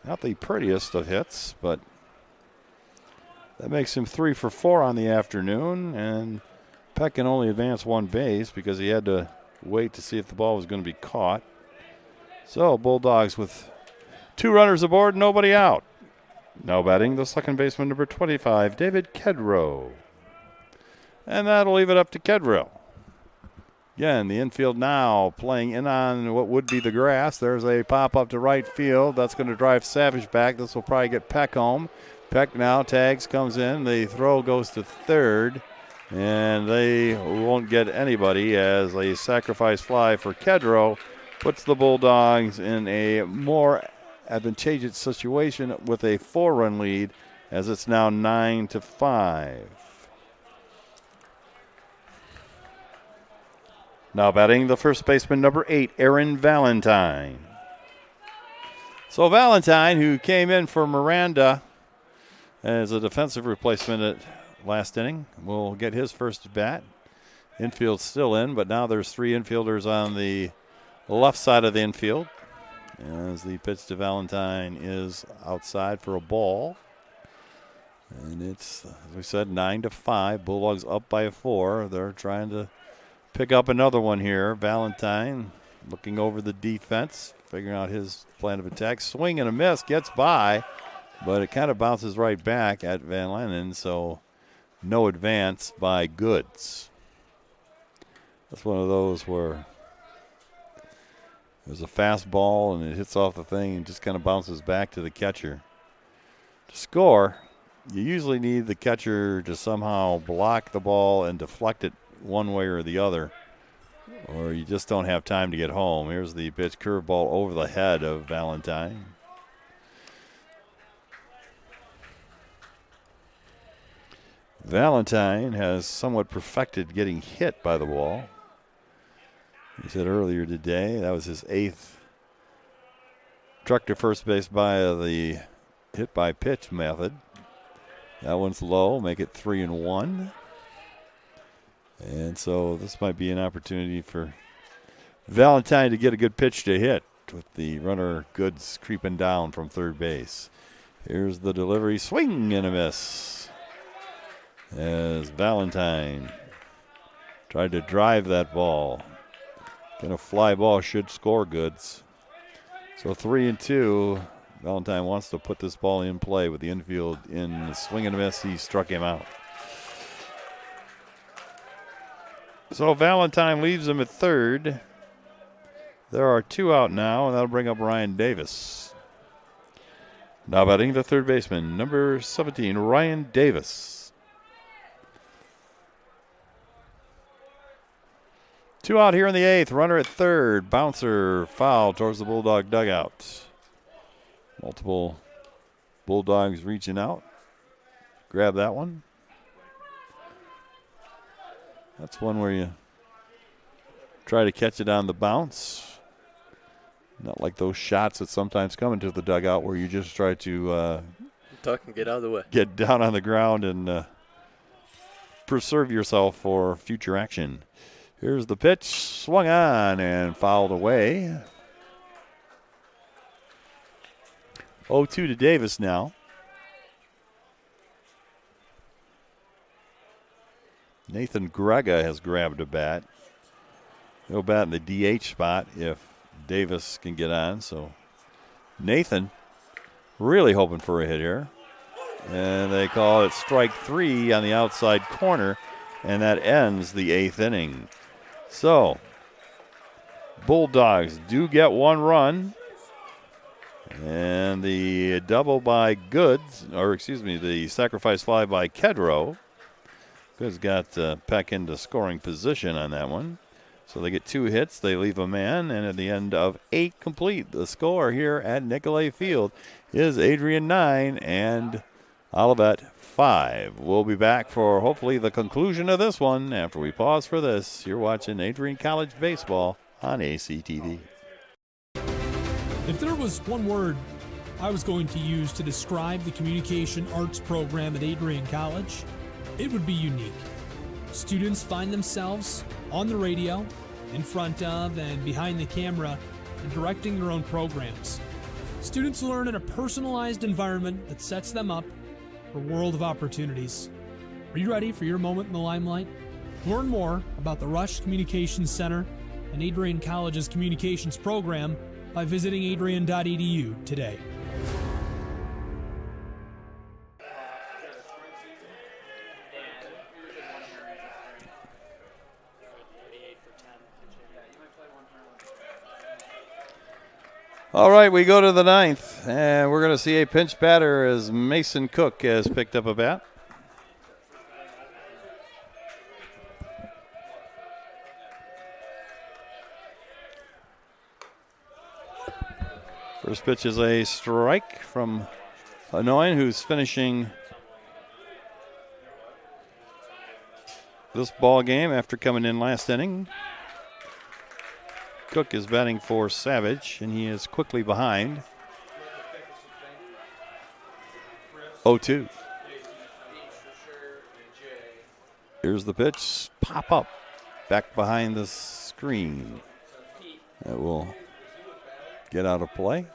Not the prettiest of hits, but that makes him 3 for 4 on the afternoon. And Peck can only advance 1 base because he had to wait to see if the ball was going to be caught. So Bulldogs with 2 runners aboard, nobody out. Now batting the second baseman, number 25, David Kedrow. And that'll leave it up to Kedrow. Again, the infield now playing in on what would be the grass. There's a pop up to right field. That's going to drive Savage back. This will probably get Peck home. Peck now tags, comes in. The throw goes to third. And they won't get anybody as a sacrifice fly for Kedrow puts the Bulldogs in a more advantageous situation with a 4-run lead as it's now 9-5. Now batting the first baseman, number 8, Aaron Valentine. So Valentine, who came in for Miranda as a defensive replacement at last inning, will get his first at bat. Infield still in, but now there's 3 infielders on the left side of the infield as the pitch to Valentine is outside for a ball. And it's, as we said, 9-5. Bulldogs up by 4. They're trying to pick up another one here. Valentine looking over the defense, figuring out his plan of attack. Swing and a miss, gets by, but it kind of bounces right back at Van Lennon, so no advance by Goods. That's one of those where there's a fastball and it hits off the thing and just kind of bounces back to the catcher. To score, you usually need the catcher to somehow block the ball and deflect it one way or the other, or you just don't have time to get home. Here's the pitch, curveball over the head of Valentine. Valentine has somewhat perfected getting hit by the ball. He said earlier today that was his 8th truck to first base by the hit by pitch method. That one's low, make it 3-1. And so this might be an opportunity for Valentine to get a good pitch to hit with the runner Goods creeping down from third base. Here's the delivery, swing and a miss as Valentine tried to drive that ball. Gonna fly ball, should score Goods. So 3-2. Valentine wants to put this ball in play with the infield in the swing and a miss. He struck him out. So Valentine leaves him at third. There are 2 out now, and that'll bring up Ryan Davis. Now batting the third baseman, number 17, Ryan Davis. 2 out here in the 8th. Runner at third. Bouncer foul towards the Bulldog dugout. Multiple Bulldogs reaching out. Grab that one. That's one where you try to catch it on the bounce. Not like those shots that sometimes come into the dugout where you just try to duck and get out of the way. Get down on the ground and preserve yourself for future action. Here's the pitch, swung on and fouled away. 0-2 to Davis now. Nathan Grega has grabbed a bat. He'll bat in the DH spot if Davis can get on. So Nathan really hoping for a hit here. And they call it strike 3 on the outside corner, and that ends the 8th inning. So Bulldogs do get 1 run. And the double by Goods, or excuse me, the sacrifice fly by Kedrow. Goods got Peck into scoring position on that one. So they get 2 hits, they leave a man, and at the end of 8 complete, the score here at Nicolay Field is Adrian 9 and Olivet 5. We'll be back for hopefully the conclusion of this one after we pause for this. You're watching Adrian College Baseball on ACTV. If there was one word I was going to use to describe the communication arts program at Adrian College, it would be unique. Students find themselves on the radio, in front of and behind the camera, and directing their own programs. Students learn in a personalized environment that sets them up for a world of opportunities. Are you ready for your moment in the limelight? Learn more about the Rush Communications Center and Adrian College's communications program by visiting adrian.edu today. All right, we go to the 9th, and we're going to see a pinch batter as Mason Cook has picked up a bat. First pitch is a strike from Hanoin, who's finishing this ball game after coming in last inning. Cook is batting for Savage, and he is quickly behind. 0-2. Here's the pitch. Pop up. Back behind the screen. That will get out of play.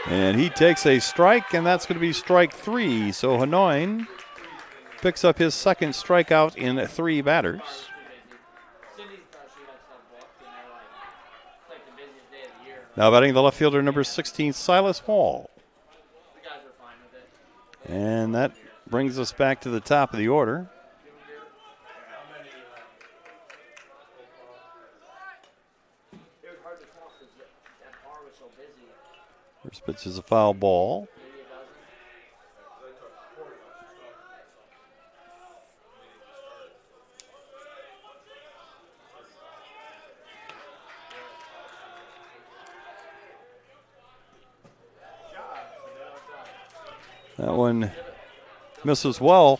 And he takes a strike, and that's going to be strike 3. So Hanoin picks up his second strikeout in 3 batters. Now batting the left fielder, number 16, Silas Wall. And that brings us back to the top of the order. First pitch is a foul ball. That one misses well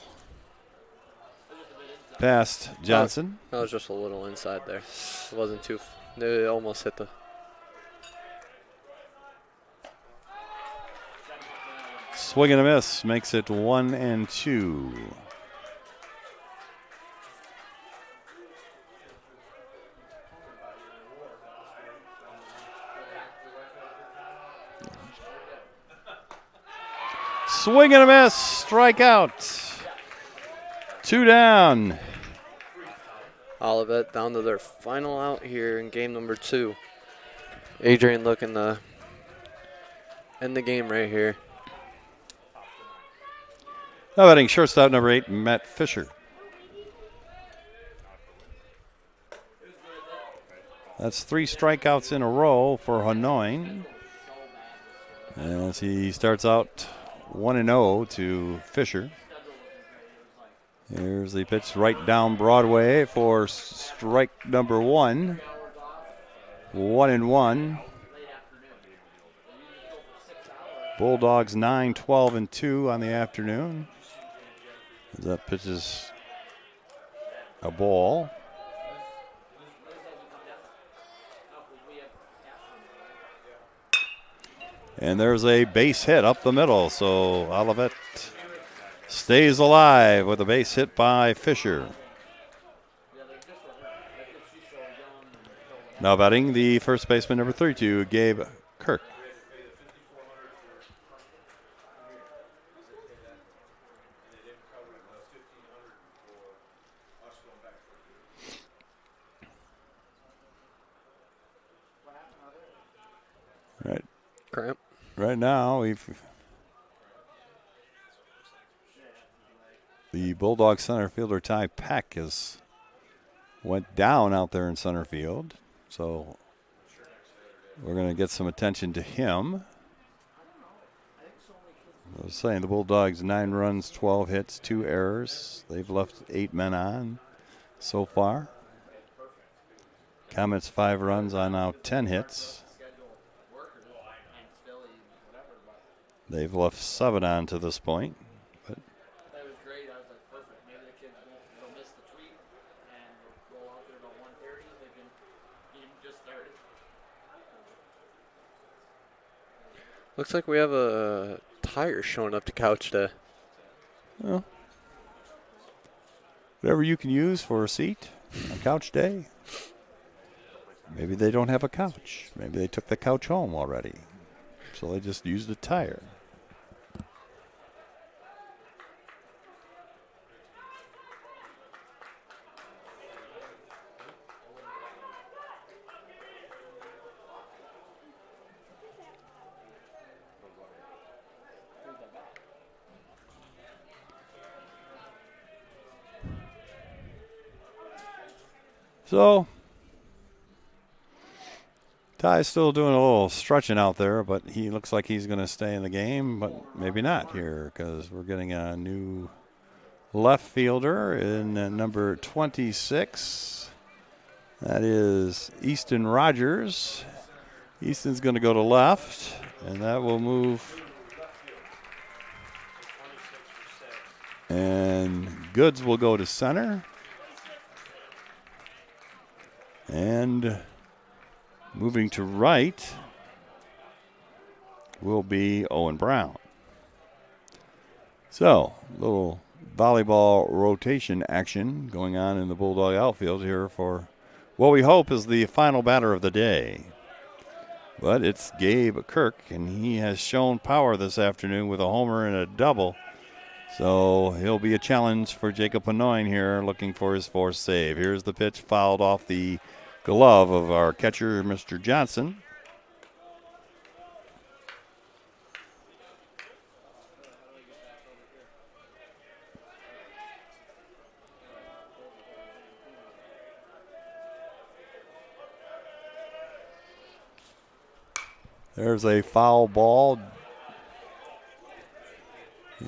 past Johnson. That was just a little inside there. It wasn't too. It almost hit the. Swing and a miss makes it 1-2. Swing and a miss, strikeout. 2 down. Olivet down to their final out here in game number 2. Adrian looking to end the game right here. Now batting shortstop number 8, Matt Fisher. That's 3 strikeouts in a row for Hanoin. As he starts out 1-0 to Fisher. Here's the pitch right down Broadway for strike number 1. 1-1. Bulldogs 9, 12, and 2 on the afternoon. That pitches a ball. And there's a base hit up the middle, so Olivet stays alive with a base hit by Fisher. Now batting the first baseman, number 32, Gabe Kirk. Right. Cramp. Right now, the Bulldog center fielder Ty Peck went down out there in center field, so we're going to get some attention to him. I was saying the Bulldogs 9 runs, 12 hits, 2 errors. They've left 8 men on so far. Comets 5 runs on now 10 hits. They've left 7 on to this point. But that was great. I was like, perfect. Maybe the kids will miss the tweet and roll out there about 1:30. They can just started. Looks like we have a tire showing up to couch day. Well, whatever you can use for a seat on couch day. Maybe they don't have a couch. Maybe they took the couch home already. So they just used a tire. So Ty's still doing a little stretching out there, but he looks like he's going to stay in the game, but maybe not here because we're getting a new left fielder in number 26. That is Easton Rogers. Easton's going to go to left, and that will move. And Goods will go to center. And moving to right will be Owen Brown. So, little volleyball rotation action going on in the Bulldog outfield here for what we hope is the final batter of the day. But it's Gabe Kirk, and he has shown power this afternoon with a homer and a double. So he'll be a challenge for Jacob Panoin here, looking for his 4th save. Here's the pitch fouled off the glove of our catcher, Mr. Johnson. There's a foul ball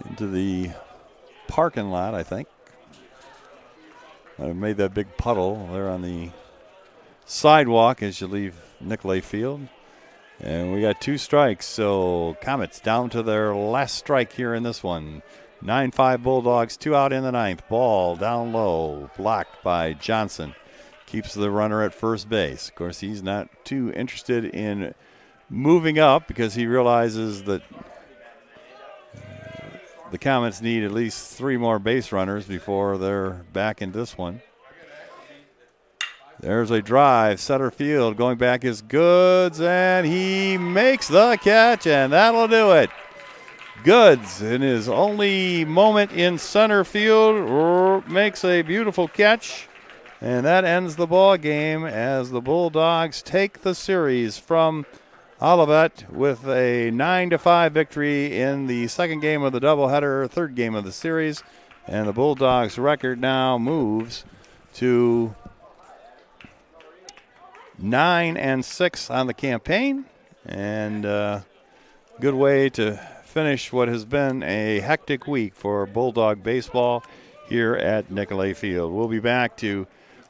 into the parking lot, I think. I've made that big puddle there on the sidewalk as you leave Nicolay Field. And we got 2 strikes, so Comets down to their last strike here in this one. 9-5 Bulldogs, 2 out in the 9th. Ball down low, blocked by Johnson. Keeps the runner at first base. Of course, he's not too interested in moving up because he realizes that the Comets need at least 3 more base runners before they're back in this one. There's a drive, center field, going back is Goods, and he makes the catch, and that'll do it. Goods, in his only moment in center field, makes a beautiful catch, and that ends the ball game as the Bulldogs take the series from Olivet with a 9-5 victory in the second game of the doubleheader, 3rd game of the series, and the Bulldogs' record now moves to 9-6 on the campaign, and good way to finish what has been a hectic week for Bulldog baseball here at Nicolay Field. We'll be back to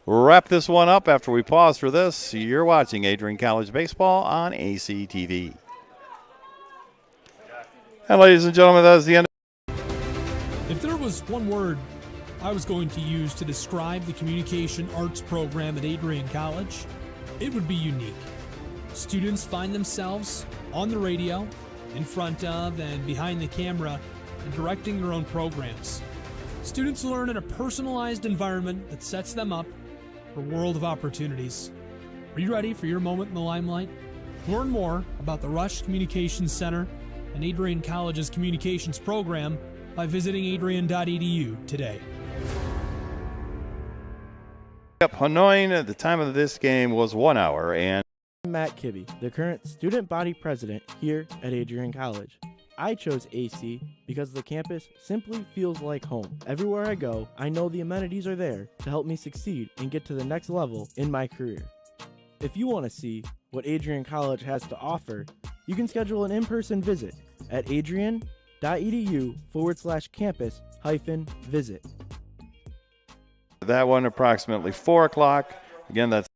wrap this one up after we pause for this. You're watching Adrian College Baseball on ACTV. And ladies and gentlemen, that is the end. If there was one word I was going to use to describe the communication arts program at Adrian College, it would be unique. Students find themselves on the radio, in front of and behind the camera, and directing their own programs. Students learn in a personalized environment that sets them up for a world of opportunities. Are you ready for your moment in the limelight? Learn more about the Rush Communications Center and Adrian College's communications program by visiting adrian.edu today. Yep, Hanoi, the time of this game was 1 hour, and Matt Kibbe, the current student body president here at Adrian College. I chose AC because the campus simply feels like home. Everywhere I go, I know the amenities are there to help me succeed and get to the next level in my career. If you want to see what Adrian College has to offer, you can schedule an in-person visit at adrian.edu/campus-visit. that one approximately 4 o'clock. Again, that's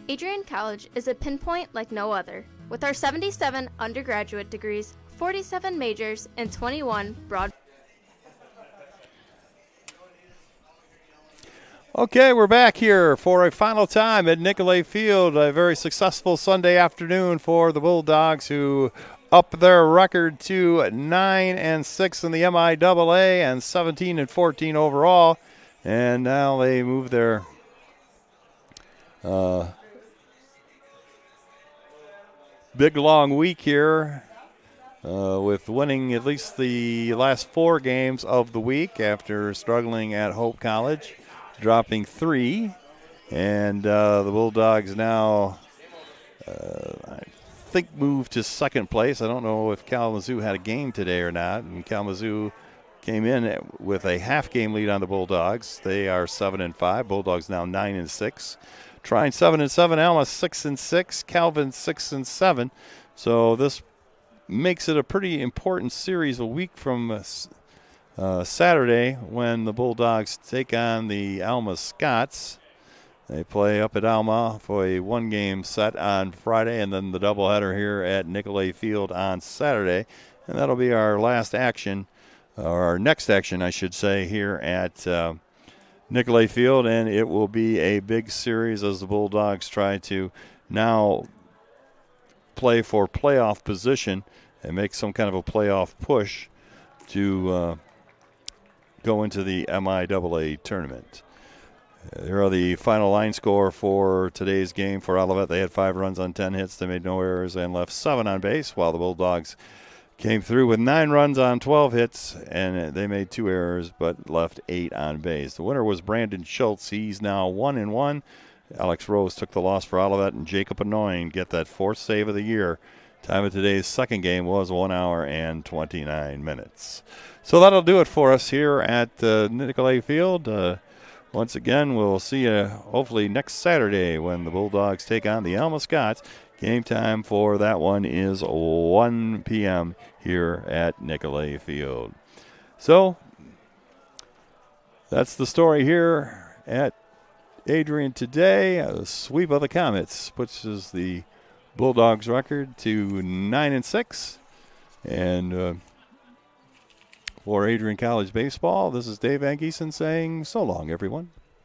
Adrian College is a pinpoint like no other. With our 77 undergraduate degrees, 47 majors, and 21 broad. Okay, we're back here for a final time at Nicolay Field. A very successful Sunday afternoon for the Bulldogs, who up their record to 9-6 in the MIAA and 17-14 overall. And now they move their big long week here with winning at least the last 4 games of the week after struggling at Hope College, dropping 3. And the Bulldogs now, I think, moved to second place. I don't know if Kalamazoo had a game today or not. And Kalamazoo came in with a half-game lead on the Bulldogs. They are 7-5. Bulldogs now 9-6. Trine 7-7. Alma 6-6. Calvin 6-7. So this makes it a pretty important series a week from Saturday when the Bulldogs take on the Alma Scots. They play up at Alma for a 1-game set on Friday, and then the doubleheader here at Nicolay Field on Saturday. And that'll be our last action, or our next action, I should say, here at Nicolay Field. And it will be a big series as the Bulldogs try to now play for playoff position and make some kind of a playoff push to go into the MIAA tournament. Here are the final line score for today's game for Olivet. They had 5 runs on 10 hits. They made no errors and left 7 on base, while the Bulldogs came through with 9 runs on 12 hits, and they made 2 errors but left 8 on base. The winner was Brandon Schultz. He's now 1-1. Alex Rose took the loss for Olivet, and Jacob Anoying get that 4th save of the year. Time of today's second game was 1 hour and 29 minutes. So that'll do it for us here at Nicolay Field. Once again, we'll see you hopefully next Saturday when the Bulldogs take on the Alma Scots. Game time for that one is 1 p.m. here at Nicolay Field. So that's the story here at Adrian today. A sweep of the Comets pushes the Bulldogs record to 9-6. And for Adrian College Baseball, this is Dave Van Giesen saying so long, everyone.